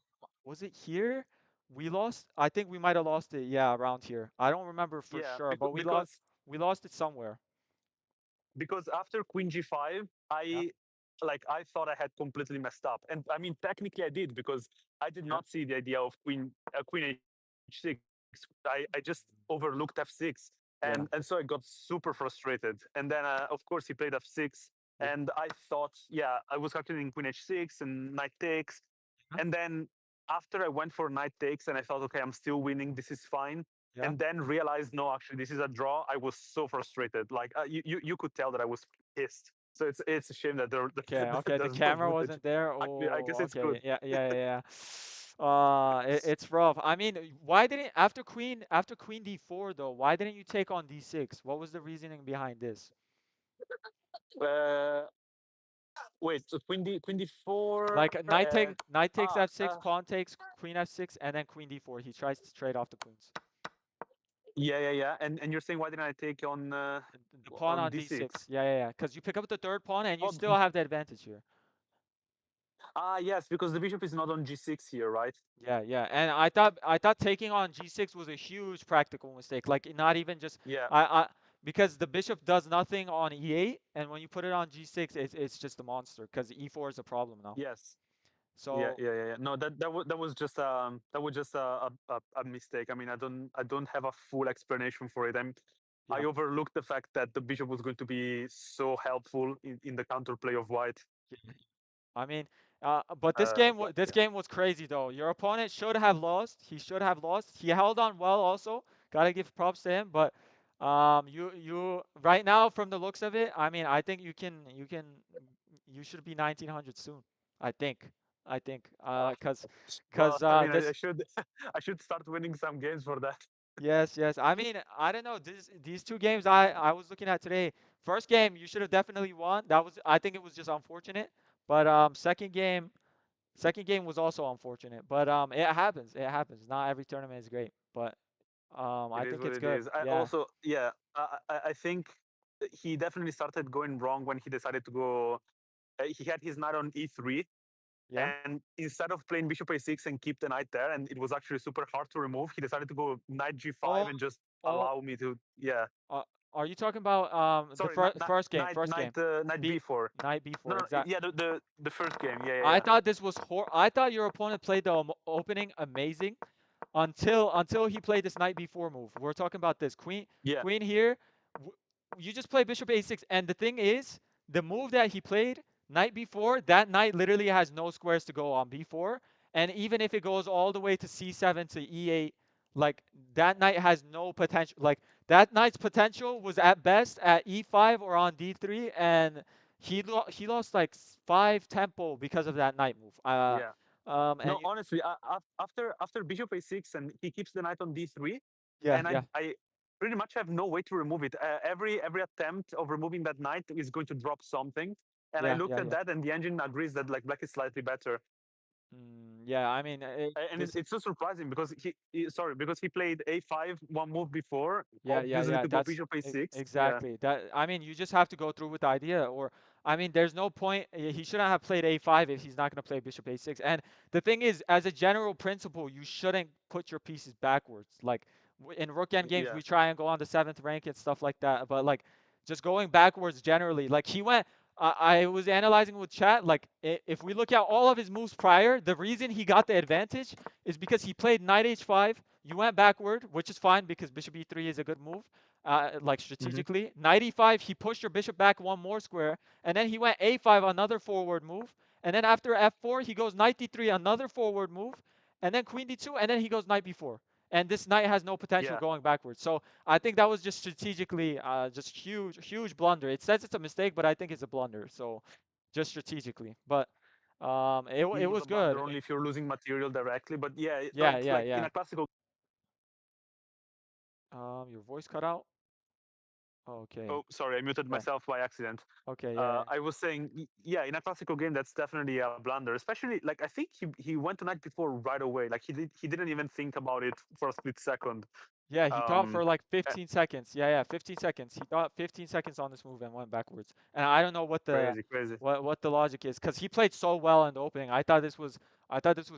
was it here? We lost. I think we might have lost it. Yeah, around here. I don't remember for Yeah, sure, but because we lost it somewhere. after queen g5, Yeah. I thought I had completely messed up, and I mean technically I did, because I did Yeah. not see the idea of queen h6. I just overlooked f6, and so I Yeah. got super frustrated. And then of course he played f6, Yeah. and I thought, yeah, I was calculating queen h6 and knight takes, Yeah. and then after I went for knight takes, and I thought, okay, I'm still winning, this is fine, Yeah. and then realized, no, actually this is a draw. I was so frustrated, like you could tell that I was pissed. So it's a shame that Okay. that Okay. The there's no camera footage. wasn't there. Actually, I Oh. guess it's good. Okay. Yeah. Yeah. Yeah. Yeah. It's rough. I mean, why didn't after queen d4 though? Why didn't you take on d6? What was the reasoning behind this? uh Wait, so queen d4, Like knight takes ah f6, pawn takes queen f6, and then queen d4. He tries to trade off the queens. yeah, and you're saying, why didn't I take The pawn on on d6. d6? Yeah, yeah, yeah. Because you pick up the third pawn and you Oh, still have the advantage here. yes, because the bishop is not on g6 here, right? Yeah, yeah. And I thought taking on g6 was a huge practical mistake. Like not even just Yeah. I because the bishop does nothing on e8, and when you put it on g6, it's just a monster because e4 is a problem now. Yes. So Yeah. No, that was just a mistake. I mean, I don't have a full explanation for it. I yeah. overlooked the fact that the bishop was going to be so helpful in the counterplay of white. I mean, but But this yeah, game was crazy though. Your opponent should have lost. He should have lost. He held on well also. Gotta give props to him. But you right now from the looks of it, I mean, I think you should be 1900 soon. I think. I think. uh, Cause I mean, I this should I should start winning some games for that. yes, yes. I mean, I don't know. These two games I was looking at today. First game you should have definitely won. That was I think it was just unfortunate. But second game was also unfortunate, but it happens. It happens. Not every tournament is great, but It I is think what it's it good. is. I Yeah, also, yeah, I think he definitely started going wrong when he decided to go. He had his knight on e3, yeah. and instead of playing bishop a6 and keep the knight there, and it was actually super hard to remove, he decided to go knight g5 Oh, and just oh. allow me to. Yeah, Uh, are you talking about the sorry, knight first game? knight First game, knight knight B b4. knight No, b4. no, Exact. yeah, the first game. I Yeah. thought this was I thought your opponent played the opening amazing until he played this knight b4 move. We're talking about this Yeah, queen here. w- You just play bishop a6, and the thing is, the move that he played knight b4, that knight literally has no squares to go on b4, and even if it goes all the way to c7 to e8, like that knight has no potential. Like that knight's potential was at best at e5 or on d3, and he lost like 5 tempo because of that knight move. yeah. And No, you, honestly, after bishop a6 and he keeps the knight on d3, yeah, and yeah. I pretty much have no way to remove it. Every attempt of removing that knight is going to drop something, and I Yeah, looked yeah, at yeah. that, and the engine agrees that like black is slightly better. Yeah, I mean, And this, it's so surprising because sorry, because he played a5 one move before, yeah, yeah, obviously yeah. to go bishop a6. Yeah, Exactly. I mean, you just have to go through with the idea, or I mean, there's no point. He shouldn't have played a5 if he's not going to play bishop a6. And the thing is, as a general principle, you shouldn't put your pieces backwards. Like in rook end games, yeah, we try and go on the seventh rank and stuff like that. But like, just going backwards generally, like he went. I was analyzing with chat. Like, if we look at all of his moves prior, the reason he got the advantage is because he played knight h5. You went backward, which is fine because bishop e3 is a good move, like hmm, strategically. Knight e5, he pushed your bishop back one more square, and then he went a5, another forward move, and then after f4, he goes knight d3, another forward move, and then queen d2, and then he goes knight b4. And this knight has no potential yeah. going backwards. So I think that was just strategically, just huge blunder. It says it's a mistake, but I think it's a blunder. So just strategically, but It it was was a blunder good. only if you're losing material directly, but yeah, Yeah, yeah, like in yeah. a classical. Your voice cut out. Okay. Oh, sorry, I muted Yeah. myself by accident. Okay. Yeah. I was saying, yeah, in a classical game, that's definitely a blunder. Especially, like I think he went to knight before right away. Like he didn't even think about it for a split second. Yeah, he thought Um, for like uh, 15 seconds. Yeah, yeah, 15 seconds. He thought 15 seconds on this move and went backwards. And I don't know what the crazy, crazy. what the logic is, because he played so well in the opening. I thought this was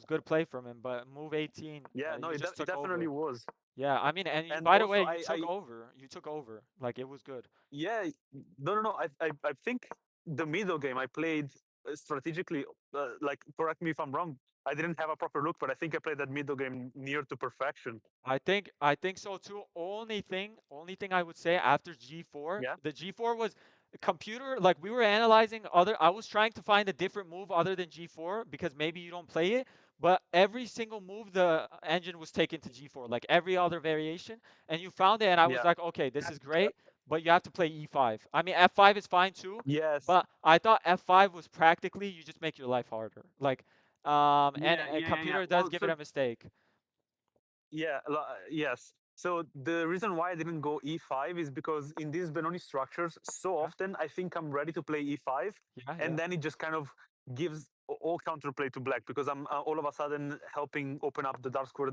good play from him, but move 18, Yeah, no, you just it took definitely over. was. Yeah, I mean, and you, And by the also, way, you took over. You took over. Like, it was good. yeah, no, no, no. I think the middle game I played strategically. Like, correct me if I'm wrong. I didn't have a proper look, but I think I played that middle game near to perfection. I think so too. Only thing I would say after G4, Yeah, the G4 was computer, like we were analyzing other, I was trying to find a different move other than G4 because maybe you don't play it, but every single move the engine was taken to G4, like every other variation, and you found it and I was yeah, like, okay, this is great, but you have to play E5. I mean, F5 is fine too, yes, but I thought F5 was practically you just make your life harder. Like and yeah, yeah, yeah, yeah. computer does Well, give it so a mistake. yeah, yes. So the reason why I didn't go e5 is because in these Benoni structures, so Yeah, often I think I'm ready to play e5, yeah, and yeah. then it just kind of gives all counterplay to black because I'm all of a sudden helping open up the dark square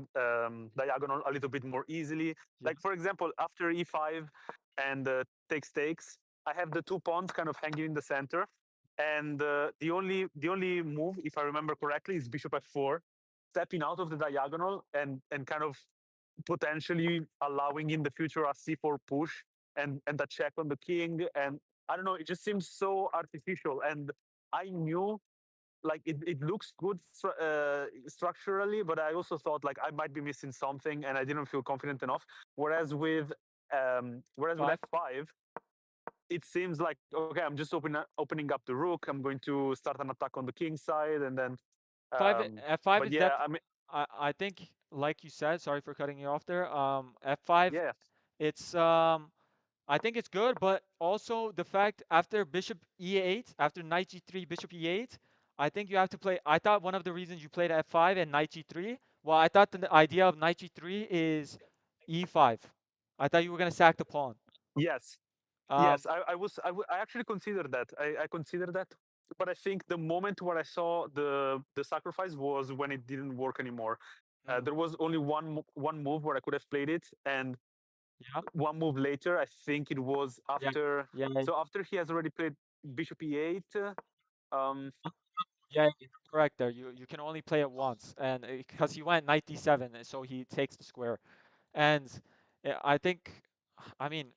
diagonal a little bit more easily. Yeah. Like for example, after e5 and takes, I have the two pawns kind of hanging in the center, and the only move, if I remember correctly, is bishop f4, stepping out of the diagonal and kind of potentially allowing in the future a c4 push and a check on the king. And I don't know, it just seems so artificial. And I knew like it looks good structurally, but I also thought like I might be missing something and I didn't feel confident enough. Whereas with F5. f5, it seems like okay, I'm just opening up the rook. I'm going to start an attack on the king side, and then Five F5 but is yeah, I mean, I think, like you said, sorry for cutting you off there. F5, yeah, it's I think it's good, but also the fact after bishop E8, after knight G3, bishop E8, I think you have to play. I thought one of the reasons you played F5 and knight G3, well, I thought the idea of knight G3 is E5. I thought you were gonna sack the pawn. yes. Um, Yes, I actually considered that. I considered that, but I think the moment where I saw the sacrifice was when it didn't work anymore. mm, There was only one move where I could have played it, and yeah, one move later, I think it was yeah, after. yeah, So after he has already played Bishop E8. Um, yeah, you're correct there. You can only play it once, and because he went knight d7, and so he takes the square. And I think, I mean,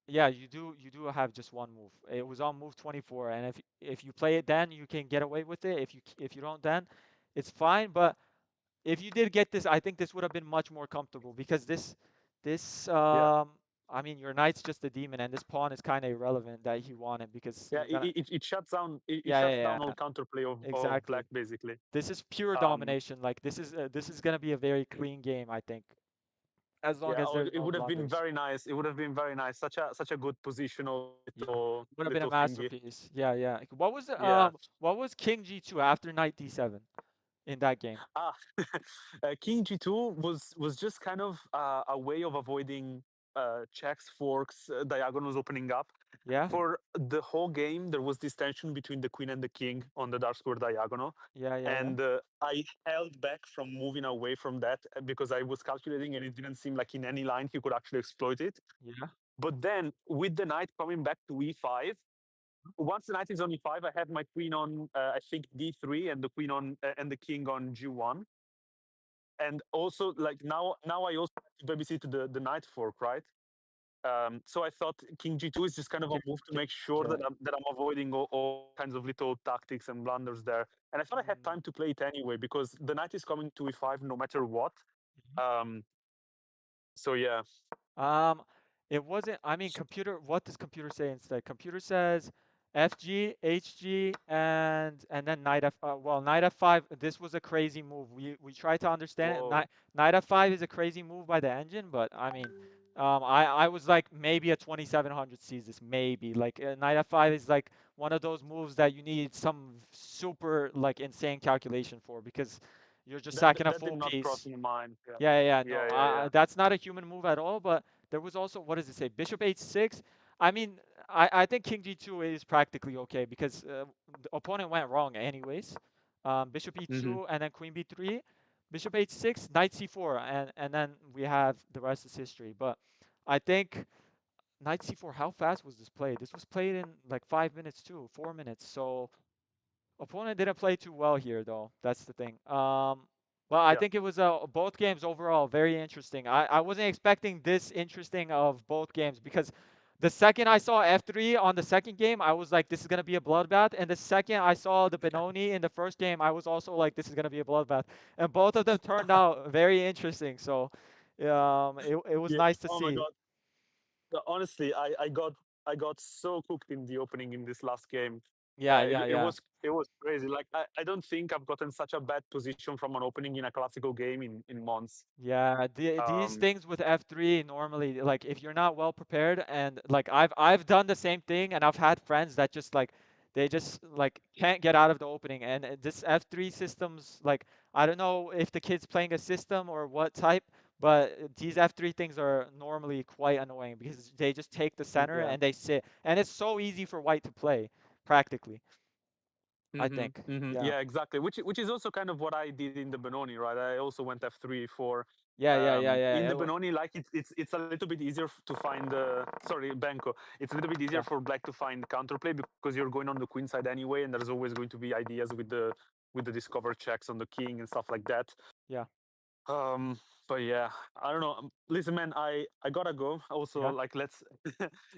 yeah, you do have just one move. It was on move 24, and if you play it then, you can get away with it. If you don't then, it's fine. But if you did get this, I think this would have been much more comfortable because this yeah, I mean, your knight's just a demon, and this pawn is kind of irrelevant that he wanted because yeah. you're gonna. It shuts down. It Yeah, shuts yeah, down all yeah, counterplay of black exactly. basically. This is pure Um, domination. Like this is gonna be a very clean game, I think, as long yeah, as oh, there's it no would have been blunders. very nice. It would have been very nice. Such a good positional Yeah, would have been a little thingy. masterpiece. Yeah, yeah. Like, Yeah. what was King G2 after Knight D7 in that game? Ah, King G2 was just kind of a way of avoiding checks, forks, diagonals opening up. Yeah, For the whole game, there was this tension between the queen and the king on the dark square diagonal, yeah, yeah, yeah, and I held back from moving away from that because I was calculating, and it didn't seem like in any line he could actually exploit it. yeah. But then, with the knight coming back to e5, once the knight is on e5, I have my queen on, I think d3, and the queen on, and the king on g1. And also, like now I also have to babysit the knight fork, right? So I thought king g2 is just kind of a Okay, move to okay, make sure okay. that I'm avoiding all kinds of little tactics and blunders there. And I thought I had Mm, time to play it anyway because the knight is coming to e5 no matter what. yeah. Um, so yeah, Um, it wasn't. I mean, computer. What does computer say instead? Computer says FG, HG, and then knight F. Well, knight F5. This was a crazy move. We tried to understand it. whoa, Knight F5 is a crazy move by the engine, but I mean, I was like maybe a 2700 sees this maybe like knight F5 is like one of those moves that you need some super like insane calculation for because you're just sacking a that did full not cross piece. my mind. Yeah, Yeah, yeah, yeah. No, yeah, yeah, yeah. that's not a human move at all. But there was also, what does it say? Bishop h6. I mean, I think King g2 is practically okay because the opponent went wrong anyways. Bishop Hmm. e2 and then Queen b3. Bishop h6, knight c4, and then we have the rest is history. But I think knight c4. How fast was this played? This was played in like 5 minutes too, 4 minutes. So opponent didn't play too well here, though. That's the thing. Well, I Yeah. think it was both games overall very interesting. I wasn't expecting this interesting of both games because the second I saw f3 on the second game, I was like, this is gonna be a bloodbath. And the second I saw the Benoni in the first game, I was also like, this is gonna be a bloodbath. And both of them turned out very interesting. So, it was Yeah. nice to Oh my see. god. Honestly, I got so cooked in the opening in this last game. Yeah, yeah, yeah. It was crazy. Like I don't think I've gotten such a bad position from an opening in a classical game in months. Yeah, these Um, things with F3 normally, like if you're not well prepared, and like I've done the same thing, and I've had friends that just like they just like can't get out of the opening, and this F3 systems, like I don't know if the kid's playing a system or what type, but these F3 things are normally quite annoying because they just take the center yeah. and they sit, and it's so easy for white to play, practically, I think. Yeah, Yeah, exactly. Which is also kind of what I did in the Benoni, right? I also went F3 for yeah, yeah, yeah, in yeah. the Benoni, like it's a little bit easier to find sorry, Benko. It's a little bit easier Yeah, for black to find counterplay because you're going on the queen side anyway, and there's always going to be ideas with the discover checks on the king and stuff like that. yeah, Um, but yeah, I don't know. Listen, man, I gotta go. Also, yeah, like, let's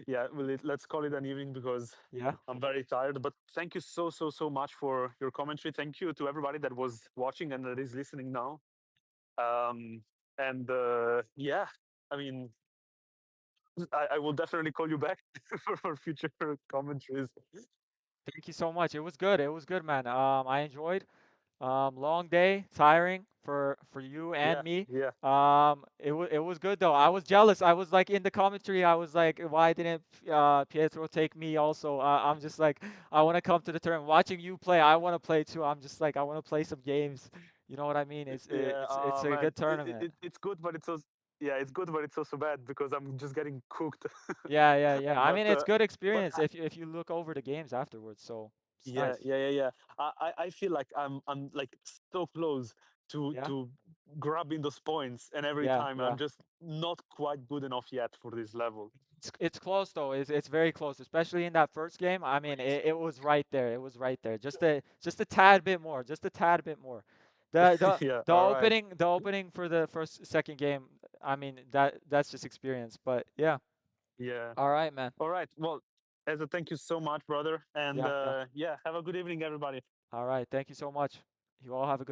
yeah, let's call it an evening because yeah. I'm very tired. But thank you so much for your commentary. Thank you to everybody that was watching and that is listening now. Um, and yeah, I mean, I will definitely call you back for future commentaries. Thank you so much. It was good. It was good, man. I enjoyed. Long day, tiring for you and Yeah, me. yeah, It was good though. I was jealous. I was like in the commentary. I was like, why didn't Pietro take me? Also, I'm just like, I want to come to the tournament. Watching you play, I want to play too. I'm just like, I want to play some games. You know what I mean? yeah. It's a Man, good tournament. it's good, but it's also yeah, it's good, but it's also bad because I'm just getting cooked. Yeah, yeah, yeah. I but mean, it's good but experience if you look over the games afterwards. So it's yeah, nice. yeah. I feel like I'm like so close Yeah, to grabbing those points, and every yeah, time I'm yeah. just not quite good enough yet for this level. It's close though. It's very close, especially in that first game. I mean, it was right there. It was right there. Just a tad bit more. Just a tad bit more. The the Yeah, the all right. opening for the first second game. I mean, that's just experience. But yeah. Yeah. All right, man. All right. Well, Ezra, thank you so much, brother. And Yeah, yeah. yeah, have a good evening, everybody. All right. Thank you so much. You all have a good